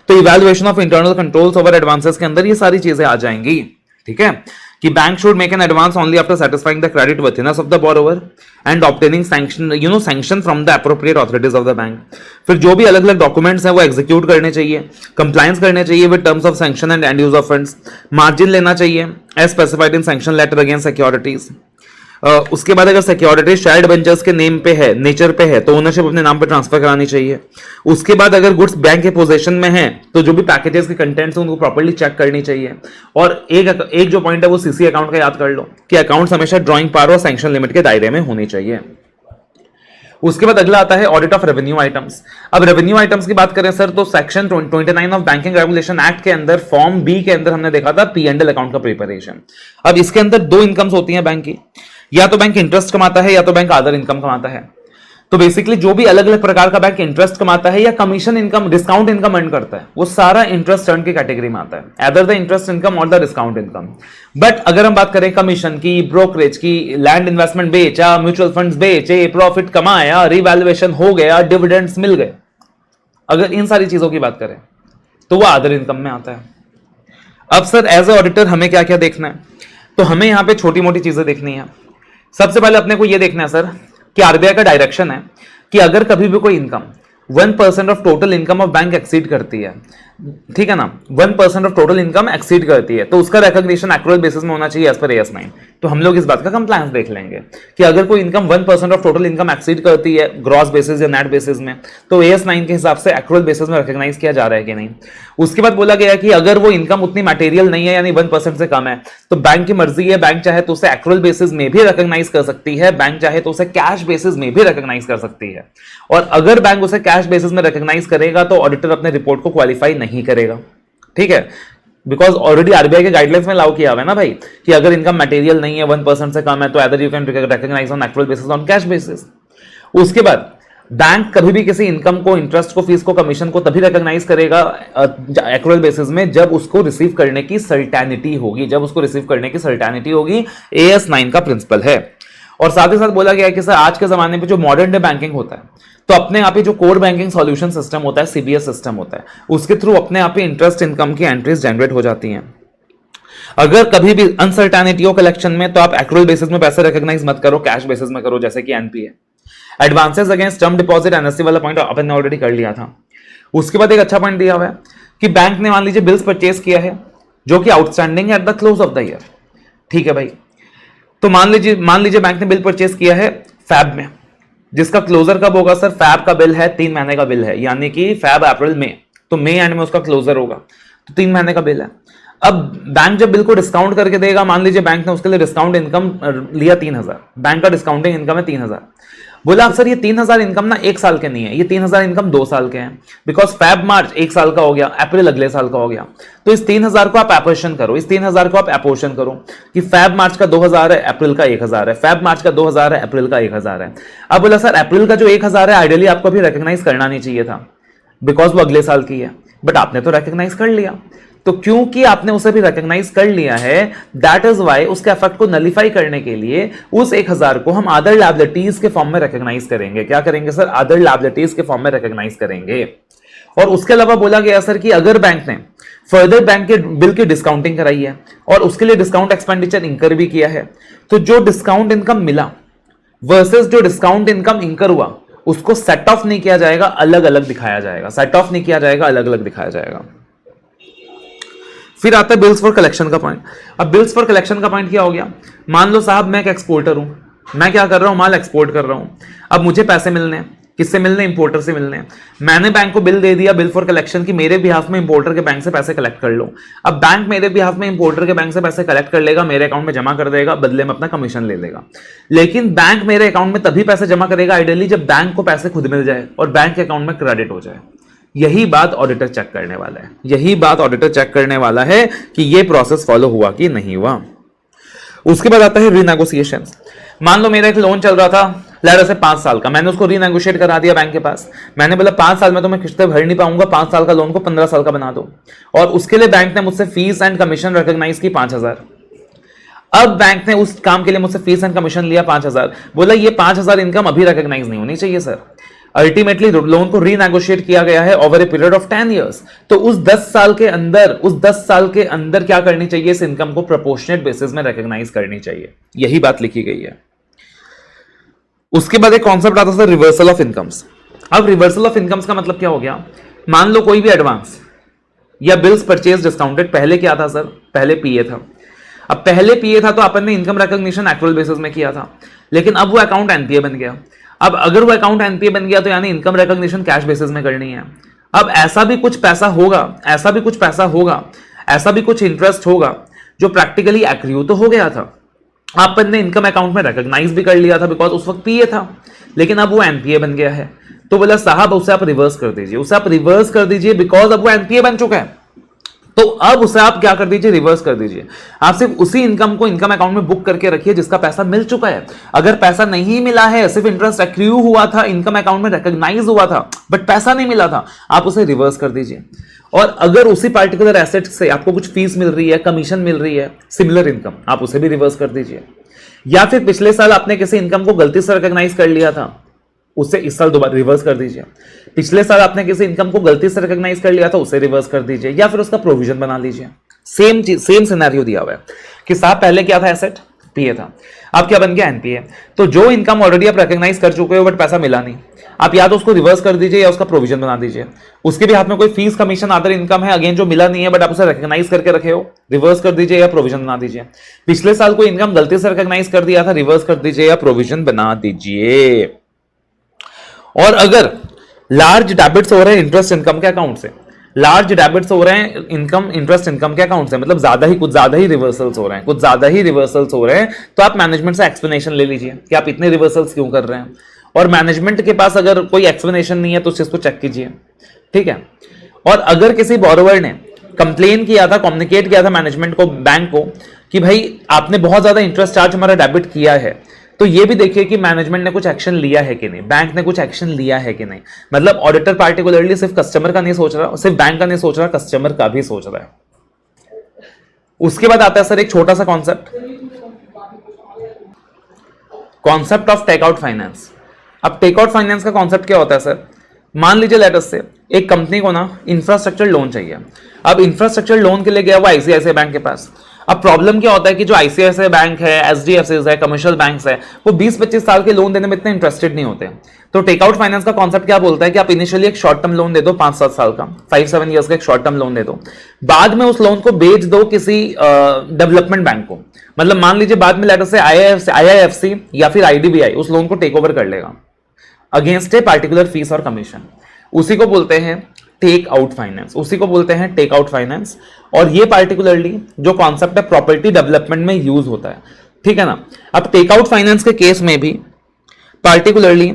तो evaluation of internal controls over advances के अंदर ये सारी चीजें आ जाएंगी, ठीक है। कि bank should make an advance only after satisfying the credit worthiness of the borrower and obtaining sanction sanction from the appropriate authorities of the bank. फिर जो भी अलग अलग डॉक्यूमेंट्स हैं वो एग्जीक्यूट करने चाहिए, कंप्लायंस करने चाहिए with terms of sanction and and use of funds, margin लेना चाहिए as specified in sanction letter against securities. उसके बाद अगर सिक्योरिटी शेयर्ड वेंचर्स के नेम पे है, नेचर पे है, तो ओनरशिप अपने नाम पे ट्रांसफर करानी चाहिए। उसके बाद अगर गुड्स बैंक के पोजीशन में है तो जो भी पैकेजेस के कंटेंट्स हैं उनको प्रॉपर्ली चेक करनी चाहिए। और एक जो पॉइंट है वो सीसी अकाउंट का याद कर लो कि अकाउंट्स हमेशा ड्रॉइंग पावर और सैंक्शन लिमिट के दायरे में होनी चाहिए। उसके बाद अगला आता है ऑडिट ऑफ रेवेन्यू आइटम्स। अब रेवेन्यू आइटम्स की बात करें सर तो section 29 of banking regulation act के अंदर फॉर्म बी के अंदर हमने देखा था P&L अकाउंट का प्रिपरेशन। अब इसके अंदर दो इनकम्स होती हैं बैंक की, या तो बैंक इंटरेस्ट कमाता है या तो बैंक अदर इनकम कमाता है। तो बेसिकली जो भी अलग अलग प्रकार का बैंक इंटरेस्ट कमाता है या commission income, discount income earn करता है, वो सारा इंटरेस्ट अर्न की कैटेगरी में आता है, एदर द इंटरेस्ट इनकम और द डिस्काउंट इनकम। बट अगर हम बात करें कमीशन की, ब्रोकरेज की, लैंड इन्वेस्टमेंट बेचा, म्यूचुअल फंड्स बेचे, प्रॉफिट कमाया, रिवैल्यूएशन हो गया, डिविडेंड्स मिल गए, अगर इन सारी चीजों की बात करें तो वो अदर इनकम में आता है। अब सर एज ए ऑडिटर हमें क्या क्या देखना है, तो हमें यहां पे छोटी मोटी चीजें देखनी है। सबसे पहले अपने को यह देखना है सर कि आरबीआई का डायरेक्शन है कि अगर कभी भी कोई income 1% of total income of bank exceed करती है, ठीक है ना, 1% ऑफ टोटल इनकम एक्सीड करती है, तो उसका रिकॉग्निशन एक्रुअल बेसिस में होना चाहिए एज पर AS9। तो हम लोग इस बात का कंप्लायंस देख लेंगे कि अगर कोई income 1% of total income exceed करती है ग्रॉस बेसिस या नेट बेसिस में, तो AS9 के हिसाब से एक्रुअल बेसिस में रिकॉग्नाइज किया जा रहा है कि नहीं। उसके बाद बोला गया कि अगर वो इनकम उतनी मटेरियल नहीं है यानी 1% से कम है, तो बैंक की मर्जी है, बैंक चाहे तो उसे एक्रुअल बेसिस में भी रिकॉग्नाइज कर सकती है, बैंक चाहे तो उसे कैश बेसिस में भी रिकॉग्नाइज कर सकती है। और अगर बैंक उसे कैश बेसिस में रिकॉग्नाइज करेगा तो ऑडिटर अपने रिपोर्ट को क्वालिफाई नहीं करेगा, ठीक है, बिकॉज ऑलरेडी आरबीआई के गाइडलाइंस में लाउ किया हुआ है ना भाई कि अगर इनकम मटेरियल नहीं है 1% से कम है तो either you can recognise on accrual basis on cash basis. उसके बाद बैंक कभी भी किसी इनकम को, इंटरेस्ट को, फीस को, कमीशन को तभी रिकॉग्नाइज करेगा एक्रुअल बेसिस में जब उसको रिसीव करने की सर्टेनिटी होगी, जब उसको रिसीव करने की सर्टेनिटी होगी। AS9 का प्रिंसिपल है। और साथ ही साथ बोला गया है कि सर आज के जमाने में जो मॉडर्न डे बैंकिंग होता है, तो अपने आप ही जो कोर बैंकिंग सॉल्यूशन सिस्टम होता है, CBS सिस्टम होता है, उसके थ्रू अपने आप ही इंटरेस्ट इनकम की एंट्रीज जनरेट हो जाती हैं। अगर कभी भी अनसर्टेनिटी हो कलेक्शन में तो आप एक्रुअल बेसिस में पैसे रिकॉग्नाइज मत करो, कैश बेसिस में करो, जैसे कि NPA। Advances against term deposit NSC वाला पॉइंट अपन ने ऑलरेडी कर लिया था। उसके बाद एक अच्छा पॉइंट दिया हुआ है कि बैंक ने मान लीजिए बिल्स परचेज किया है जो कि आउटस्टैंडिंग है at the close of the year, ठीक है भाई। तो मान लीजिए बैंक ने बिल परचेज किया है फैब में, जिसका क्लोजर कब होगा सर, फैब का बिल है, 3 महीने का बिल है, यानी कि फैब, अप्रैल, मई, तो मई एंड में उसका क्लोजर होगा, तो 3 महीने का बिल है। अब बैंक जब बिल को डिस्काउंट करके देगा, मान लीजिए बैंक ने उसके लिए डिस्काउंट इनकम लिया 3000, बैंक का डिस्काउंटिंग इनकम है 3000। बोला सर ये 3,000 इनकम ना एक साल के नहीं है, ये 3,000 इनकम 2 साल के हैं, बिकॉज फेब मार्च एक साल का हो गया, अप्रैल अगले साल का हो गया। तो इस 3,000 को आप एपोर्शन करो, इस 3,000 को आप एपोर्शन करो कि फेब मार्च का 2,000 है, अप्रैल का 1,000 है, फेब मार्च का 2,000 है, अप्रैल का 1,000 है। अब बोला सर अप्रैल का जो 1,000 है आइडियली आपको भी रिकॉग्नाइज करना नहीं चाहिए था, बिकॉज वो अगले साल की है, बट आपने तो रिकॉग्नाइज कर लिया। तो क्योंकि आपने उसे भी रिकॉग्नाइज कर लिया है, दैट इज वाई उसके इफेक्ट को नलिफाई करने के लिए उस 1,000 को हम अदर लायबिलिटीज के फॉर्म में रिकॉग्नाइज करेंगे। क्या करेंगे सर? अदर लायबिलिटीज के फॉर्म में रिकॉग्नाइज करेंगे। और उसके अलावा बोला गया सर कि अगर बैंक ने फर्दर बैंक के बिल की डिस्काउंटिंग कराई है और उसके लिए डिस्काउंट एक्सपेंडिचर इंकर भी किया है, तो जो डिस्काउंट इनकम मिला वर्सेस जो डिस्काउंट इनकम इंकर हुआ उसको सेट ऑफ नहीं किया जाएगा, अलग अलग दिखाया जाएगा। सेट ऑफ नहीं किया जाएगा, अलग अलग दिखाया जाएगा। फिर आता है बिल्स फॉर कलेक्शन का पॉइंट। अब बिल्स फॉर कलेक्शन का पॉइंट क्या हो गया? मान लो साहब मैं एक एक्सपोर्टर हूं, मैं क्या कर रहा हूं? माल एक्सपोर्ट कर रहा हूं। अब मुझे पैसे मिलने हैं, किससे मिलने? इंपोर्टर से मिलने हैं। मैंने बैंक को बिल दे दिया बिल फॉर कलेक्शन की मेरे बिहाफ में इंपोर्टर के बैंक से पैसे कलेक्ट कर लो। अब बैंक मेरे बिहाफ में इंपोर्टर के बैंक से पैसे कलेक्ट कर लेगा, मेरे अकाउंट में जमा कर देगा, बदले में अपना कमीशन ले लेगा। लेकिन बैंक मेरे अकाउंट में तभी पैसे जमा करेगा आइडियली जब बैंक को पैसे खुद मिल जाए और बैंक के अकाउंट में क्रेडिट हो जाए। यही बात ऑडिटर चेक करने वाला है, यही बात ऑडिटर चेक करने वाला है कि ये प्रोसेस फॉलो हुआ कि नहीं हुआ। उसके बाद आता है रीनेगोशिएशन। मान लो मेरा एक लोन चल रहा था लेटर से 5 साल का, मैंने उसको रीनेगोशिएट करा दिया बैंक के पास। मैंने बोला 5 साल में तो मैं किस्तें भर नहीं पाऊंगा, 5 साल का लोन को 15 साल का बना दो। और उसके लिए बैंक ने मुझसे फीस एंड कमीशन रिकॉग्नाइज की 5,000। अब बैंक ने उस काम के लिए मुझसे फीस एंड कमीशन लिया 5,000। बोला ये 5,000 इनकम अभी रिकॉग्नाइज नहीं होनी चाहिए सर। अल्टीमेटली लोन को रीनेगोशिएट किया गया है over a period of 10 years. तो उस 10 साल के अंदर क्या करनी चाहिए? इस इनकम को प्रोपोर्शनेट बेसिस में रिकॉग्नाइज करनी चाहिए। यही बात लिखी गई है। उसके बाद एक कॉन्सेप्ट आता है रिवर्सल ऑफ इनकम्स। अब रिवर्सल ऑफ इनकम्स का मतलब क्या हो गया? मान लो कोई भी एडवांस या बिल्स परचेज डिस्काउंटेड, पहले क्या था सर? पहले पीए था। अब पहले पीए था तो अपन ने इनकम रिकॉग्निशन एक्चुअल बेसिस में किया था, लेकिन अब वो अकाउंट एनपीए बन गया। अब अगर वो अकाउंट एनपीए बन गया तो यानी इनकम रिकॉग्निशन कैश बेसिस में करनी है। अब ऐसा भी कुछ पैसा होगा, ऐसा भी कुछ इंटरेस्ट होगा जो प्रैक्टिकली एक्रियू तो हो गया था, आपन ने इनकम अकाउंट में रिकॉग्नाइज भी कर लिया था बिकॉज उस वक्त पीए था, लेकिन अब वो एनपीए बन गया है। तो बोला साहब उसे आप रिवर्स कर दीजिए, बिकॉज अब वो एनपीए बन चुका है। तो अब उसे आप क्या कर दीजिए? रिवर्स कर दीजिए। आप सिर्फ उसी इनकम को इनकम अकाउंट में बुक करके रखिए जिसका पैसा मिल चुका है। अगर पैसा नहीं मिला है, सिर्फ इंटरेस्ट एक्रियू हुआ था, इनकम अकाउंट में रिकॉग्नाइज हुआ था बट पैसा नहीं मिला था, आप उसे रिवर्स कर दीजिए। और अगर उसी पार्टिकुलर एसेट से आपको कुछ फीस मिल रही है, कमीशन मिल रही है, सिमिलर इनकम, आप उसे भी रिवर्स कर दीजिए। या फिर पिछले साल आपने किसी इनकम को गलती से रिकॉग्नाइज कर लिया था, उसे इस साल दोबारा रिवर्स कर दीजिए। पिछले साल आपने किसी इनकम को गलती से रिकॉग्नाइज कर लिया था, उसे रिवर्स कर दीजिए या फिर उसका प्रोविजन बना लीजिए। सेम चीज, सेम सिनेरियो दिया हुआ है कि साहब पहले क्या था? एसेट पीए था, अब क्या बन गया? एनपीए। तो जो इनकम ऑलरेडी आप रिकॉग्नाइज कर चुके हो बट पैसा मिला नहीं, आप या तो उसको रिवर्स कर दीजिए या उसका प्रोविजन बना दीजिए। उसके भी हाथ में कोई फीस कमीशन अदर इनकम है अगेन जो मिला नहीं है बट आप उसे रिकॉग्नाइज करके रखे हो, रिवर्स कर दीजिए या प्रोविजन बना दीजिए। पिछले साल कोई इनकम गलती से रिकॉग्नाइज कर दिया था, रिवर्स कर दीजिए या प्रोविजन बना दीजिए। और अगर लार्ज डेबिट्स हो रहे हैं इंटरेस्ट इनकम के अकाउंट से, लार्ज डेबिट्स हो रहे हैं इनकम इंटरेस्ट इनकम के अकाउंट से, मतलब कुछ ज्यादा ही रिवर्सल्स हो रहे हैं, तो आप मैनेजमेंट से एक्सप्लेनेशन ले लीजिए कि आप इतने रिवर्सल्स क्यों कर रहे हैं। और मैनेजमेंट के पास अगर कोई एक्सप्लेनेशन नहीं है तो उस चीज को चेक कीजिए, ठीक है। और अगर किसी बोरोवर ने कंप्लेन किया था, कम्युनिकेट किया था मैनेजमेंट को, बैंक को, कि भाई आपने बहुत ज्यादा इंटरेस्ट चार्ज हमारा डेबिट किया है, तो ये भी देखिए कि मैनेजमेंट ने कुछ एक्शन लिया है कि नहीं, बैंक ने कुछ एक्शन लिया है कि नहीं। मतलब ऑडिटर पार्टिकुलरली सिर्फ कस्टमर का नहीं सोच रहा, सिर्फ बैंक का नहीं सोच रहा, कस्टमर का भी सोच रहा है। उसके बाद आता है सर एक छोटा सा concept of take out finance. अब टेक आउट फाइनेंस का कॉन्सेप्ट क्या होता है सर? मान लीजिए लेटर से एक कंपनी को ना इंफ्रास्ट्रक्चर लोन चाहिए। अब इंफ्रास्ट्रक्चर लोन के लिए गया वो आईसीआईसीआई बैंक के पास। अब प्रॉब्लम क्या होता है कि जो आईसीआईसीआई बैंक है, एचडीएफसीज है, कमर्शियल बैंक्स है, वो 20-25 साल के लोन देने में इतने इंटरेस्टेड नहीं होते। तो टेक आउट फाइनेंस का कॉन्सेप्ट क्या बोलता है कि आप इनिशियली एक शॉर्ट टर्म लोन दे दो 5-7 साल का, 5-7 ईयर्स का एक शॉर्ट टर्म लोन दे दो, बाद में उस लोन को बेच दो किसी डेवलपमेंट बैंक को। मतलब मान लीजिए बाद में लेटर से आईआईएफसी या फिर आईडीबीआई उस लोन को टेक ओवर कर लेगा अगेंस्ट ए पार्टिकुलर फीस और कमीशन। उसी को बोलते हैं टेक आउट फाइनेंस। और ये पार्टिकुलरली जो कॉन्सेप्ट है प्रॉपर्टी डेवलपमेंट में यूज होता है, ठीक है ना। अब टेक आउट फाइनेंस के केस में भी particularly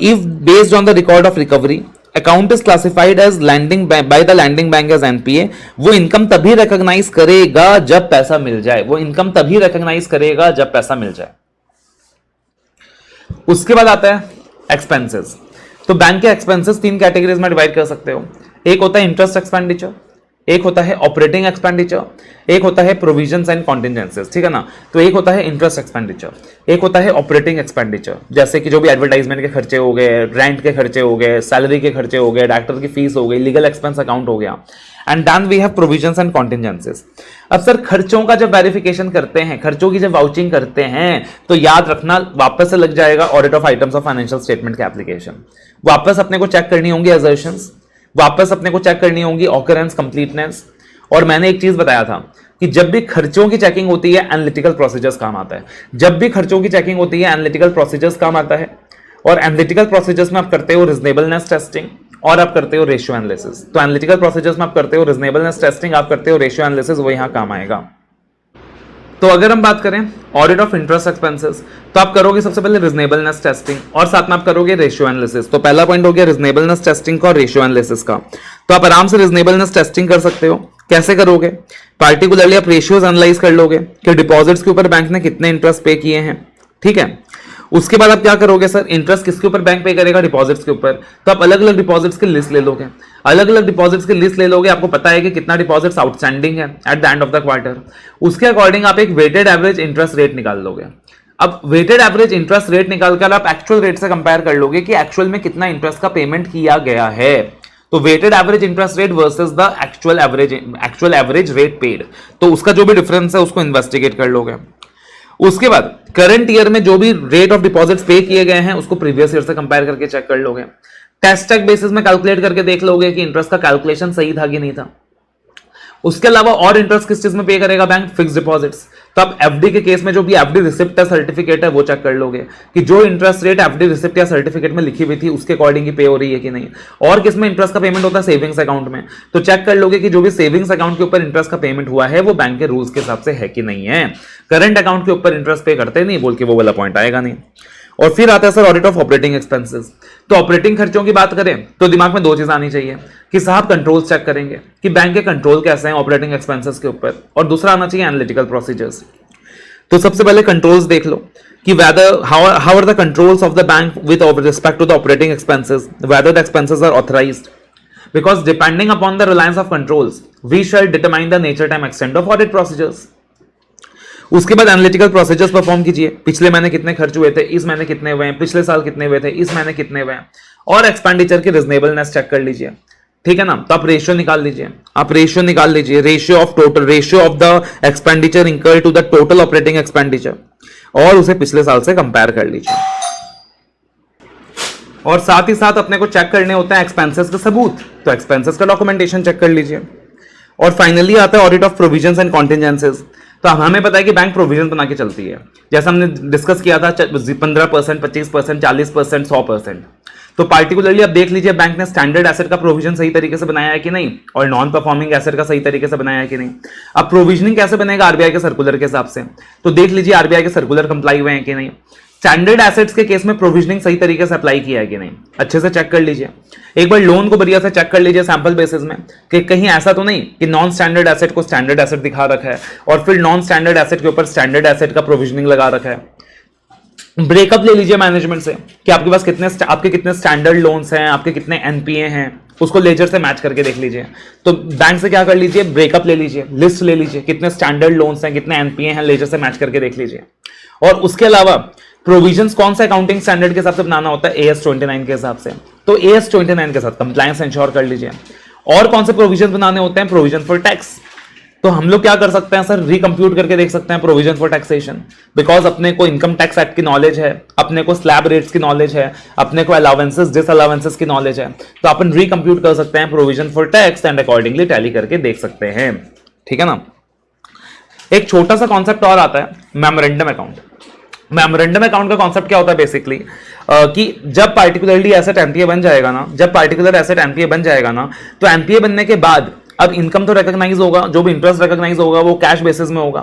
if based on the record of recovery account is classified as lending by the lending bank as NPA, वो इनकम तभी रिकॉग्नाइज करेगा जब पैसा मिल जाए, वो इनकम तभी रिकॉग्नाइज करेगा जब पैसा मिल जाए। उसके बाद आता है एक्सपेंसेस। तो बैंक के एक्सपेंसेस तीन कैटेगरीज में डिवाइड कर सकते हो। एक होता है इंटरेस्ट एक्सपेंडिचर, एक होता है ऑपरेटिंग एक्सपेंडिचर, एक होता है प्रोविजंस एंड कॉन्टिजेंसीज, ठीक है ना। तो एक होता है इंटरेस्ट एक्सपेंडिचर, एक होता है ऑपरेटिंग एक्सपेंडिचर, जैसे कि जो भी एडवर्टाइजमेंट के खर्चे हो गए, रेंट के खर्चे हो गए, सैलरी के खर्चे हो गए, डॉक्टर की फीस हो गई, लीगल एक्सपेंस अकाउंट हो गया। And then we have provisions and contingencies. अब सर खर्चों का जब वेरिफिकेशन करते हैं, खर्चों की जब वाउचिंग करते हैं, तो याद रखना वापस से लग जाएगा audit of items of financial statement के एप्लीकेशन। वापस अपने को चेक करनी होंगी असर्शंस, वापस अपने को चेक करनी होंगी ऑकरेंस, कंप्लीटनेस। और मैंने एक चीज बताया था कि जब भी खर्चों की चेकिंग होती है एनालिटिकल प्रोसीजर्स काम आता है। जब भी खर्चों की चेकिंग होती है एनालिटिकल प्रोसीजर्स काम आता है। और एनालिटिकल प्रोसीजर्स में आप करते हो रीजनेबलनेस टेस्टिंग और आप करते हो रेशियो एनालिसिस। तो एनालिटिकल प्रोसीजर्स में आप करते हो रीजनेबलनेस टेस्टिंग, आप करते हो रेशियो एनालिसिस, वो यहां काम आएगा। तो अगर हम बात करें ऑडिट ऑफ इंटरेस्ट एक्सपेंसेस, तो आप करोगे सबसे पहले रीजनेबलनेस टेस्टिंग और साथ में आप करोगे रेशियो एनालिसिस। तो पहला पॉइंट हो गया रीजनेबलनेस टेस्टिंग का और रेशियो एनालिसिस का। तो आप आराम से रीजनेबलनेस टेस्टिंग कर सकते हो। कैसे करोगे? पार्टिकुलरली आप रेशियोज एनालाइज कर लोगे कि डिपॉजिट्स के ऊपर बैंक ने कितने इंटरेस्ट पे किए हैं, ठीक है। उसके बाद आप क्या करोगे सर, इंटरेस्ट किसके ऊपर बैंक पे करेगा, डिपॉजिट्स के ऊपर। तो आप अलग अलग डिपॉजिट्स की लिस्ट ले लोगे, अलग अलग डिपॉजिट्स की लिस्ट ले लोगे। आपको पता है कि कितना डिपॉजिट्स आउटस्टैंडिंग है at the end of the quarter. उसके अकॉर्डिंग आप एक वेटेड एवरेज इंटरेस्ट रेट निकाल लोगे। अब वेटेड एवरेज इंटरेस्ट रेट निकालकर आप एक्चुअल रेट से कंपेयर कर लोगे कि एक्चुअल में कितना इंटरेस्ट का पेमेंट किया गया है। तो weighted average interest rate versus the actual average rate paid, तो उसका जो भी डिफरेंस है उसको इन्वेस्टिगेट कर लोगे। उसके बाद करंट ईयर में जो भी रेट ऑफ डिपॉजिट्स पे किए गए हैं उसको प्रीवियस ईयर से कंपेयर करके चेक कर लोगे। टेस्ट चेक बेसिस में कैलकुलेट करके देख लोगे कि इंटरेस्ट का कैलकुलेशन सही था कि नहीं था। उसके अलावा और इंटरेस्ट किस चीज में पे करेगा बैंक, फिक्स डिपॉजिट्स। तो आप एफडी के केस में जो भी एफडी रिसिप्ट या सर्टिफिकेट है वो चेक कर लोगे कि जो इंटरेस्ट रेट एफडी रिसिप्ट या सर्टिफिकेट में लिखी हुई थी उसके अकॉर्डिंग ही पे हो रही है कि नहीं। और किसमें इंटरेस्ट का पेमेंट होता है, सेविंग्स अकाउंट में। तो चेक कर लोगे कि जो भी सेविंग्स अकाउंट के ऊपर इंटरेस्ट का पेमेंट हुआ है वो बैंक के रूल्स के हिसाब से है कि नहीं है। करंट अकाउंट के ऊपर इंटरेस्ट पे करते नहीं बोल के वो वाला पॉइंट आएगा नहीं। और फिर आता है sir audit of operating expenses. तो ऑपरेटिंग खर्चों की बात करें तो दिमाग में दो चीज आनी चाहिए कि साहब कंट्रोल्स चेक करेंगे कि बैंक के कंट्रोल कैसे हैं ऑपरेटिंग एक्सपेंसेस के ऊपर, और दूसरा आना चाहिए एनालिटिकल प्रोसीजर्स। तो सबसे पहले कंट्रोल्स देख लो कि whether how are the controls of the bank with respect to the operating expenses, whether the expenses are authorized, because depending upon the reliance of controls we shall determine the nature, time, extent of audit procedures. उसके बाद analytical procedures perform कीजिए। पिछले महीने कितने खर्च हुए थे, इस महीने कितने हुए हैं, पिछले साल कितने हुए थे, इस महीने कितने हुए हैं, और एक्सपेंडिचर की रीजनेबलनेस चेक कर लीजिए, ठीक है ना। तो आप रेशियो निकाल लीजिए, ratio of the expenditure incurred to the total operating expenditure, और उसे पिछले साल से कंपेयर कर लीजिए। और साथ ही साथ अपने को चेक करने होते हैं एक्सपेंसेस के सबूत, तो एक्सपेंसेस का डॉक्यूमेंटेशन चेक कर लीजिए। और फाइनली आता है audit of provisions and contingencies. तो हमें पता है कि बैंक प्रोविजन बना के चलती है, जैसा हमने डिस्कस किया था 15%, 25%, 40%, 100%। तो पार्टिकुलरली आप देख लीजिए बैंक ने स्टैंडर्ड एसेट का प्रोविजन सही तरीके से बनाया है कि नहीं, और नॉन परफॉर्मिंग एसेट का सही तरीके से बनाया है कि नहीं। अब प्रोविजनिंग कैसे बनेगा, आरबीआई के सर्कुलर के हिसाब से। तो देख लीजिए आरबीआई के सर्कुलर कंप्लाई हुए हैं कि नहीं। स्टैंडर्ड एसेट्स के केस में प्रोविजनिंग सही तरीके से अप्लाई किया है कि नहीं, अच्छे से चेक कर लीजिए। एक बार लोन को बढ़िया से चेक कर लीजिए सैंपल बेसिस में कि कहीं ऐसा तो नहीं कि नॉन स्टैंडर्ड एसेट को स्टैंडर्ड एसेट दिखा रखा है और फिर नॉन स्टैंडर्ड एसेट के ऊपर स्टैंडर्ड एसेट का प्रोविजनिंग लगा रखा है। ब्रेकअप ले लीजिए मैनेजमेंट से कि आपके पास आपके कितने स्टैंडर्ड लोन्स हैं, आपके कितने एनपीए हैं, उसको लेजर से मैच करके देख लीजिए। तो बैंक से क्या कर लीजिए, ब्रेकअप ले लीजिए, लिस्ट ले लीजिए, कितने स्टैंडर्ड लोन्स हैं, कितने एनपीए हैं, लेजर से मैच करके देख लीजिए। और उसके अलावा प्रोविजंस कौन सा अकाउंटिंग स्टैंडर्ड के हिसाब से बनाना होता है, AS 29 के हिसाब से। तो AS 29 के साथ कंप्लायंस इंश्योर कर लीजिए। और कौन से प्रोविजन बनाने होते हैं, प्रोविजन फॉर टैक्स। तो हम लोग क्या कर सकते हैं सर, रिकम्प्यूट करके देख सकते हैं प्रोविजन फॉर टैक्सेशन, बिकॉज अपने को इनकम टैक्स एक्ट की नॉलेज है, अपने को स्लैब रेट्स की नॉलेज है, अपने को अलाउंसेस डिसअलाउंसेस की नॉलेज है। तो अपन रिकम्प्यूट कर सकते हैं provision for tax and accordingly tally करके देख सकते हैं, ठीक है ना। एक छोटा सा कॉन्सेप्ट और आता है, मेमोरेंडम अकाउंट। मेमोरेंडम अकाउंट का कॉन्सेप्ट क्या होता है बेसिकली कि जब पार्टिकुलरली एसेट एनपीए बन जाएगा ना, तो एनपीए बनने के बाद अब इनकम तो रिकॉग्नाइज होगा, जो भी इंटरेस्ट रिकॉग्नाइज होगा वो कैश बेसिस में होगा,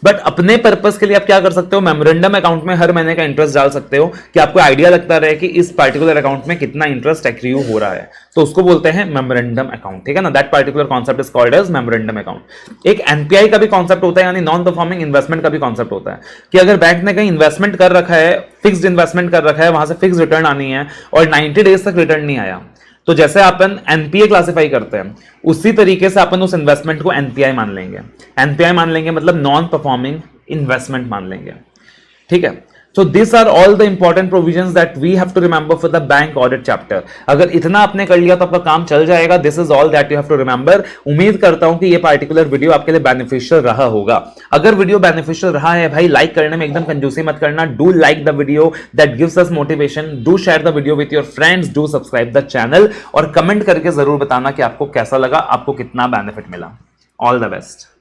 बट अपने पर्पस के लिए आप क्या कर सकते हो, मेमोरेंडम अकाउंट में हर महीने का इंटरेस्ट डाल सकते हो कि आपको आइडिया लगता रहे कि इस पर्टिकुलर अकाउंट में कितना इंटरेस्ट एक्रियू हो रहा है, तो उसको बोलते हैं मेमोरेंडम अकाउंट, ठीक है ना। That particular concept is called as memorandum account. एक एनपीआई का भी कॉन्सेप्ट होता है, यानी नॉन परफॉर्मिंग इन्वेस्टमेंट का भी कॉन्सेप्ट होता है कि अगर बैंक ने कहीं इन्वेस्टमेंट कर रखा है, फिक्स्ड इन्वेस्टमेंट कर रखा है, वहां से फिक्स रिटर्न आनी है और 90 डेज तक रिटर्न नहीं आया, तो जैसे अपन एनपीए क्लासिफाई करते हैं उसी तरीके से अपन उस इन्वेस्टमेंट को एनपीआई मान लेंगे। एनपीआई मान लेंगे मतलब नॉन परफॉर्मिंग इन्वेस्टमेंट मान लेंगे, ठीक है। So this are all the important provisions that we have to remember for the bank audit chapter. अगर इतना आपने कर लिया तो आपका काम चल जाएगा। This is all that you have to remember. उम्मीद करता हूं कि ये पार्टिकुलर वीडियो आपके लिए बेनिफिशियल रहा होगा। अगर वीडियो बेनिफिशियल रहा है भाई, लाइक करने में एकदम कंजूसी मत करना। Do like the video, that gives us motivation. Do share the video with your friends, do subscribe the channel और कमेंट करके जरूर बताना कि आपको कैसा लगा, आपको कितना बेनिफिट मिला। All the best.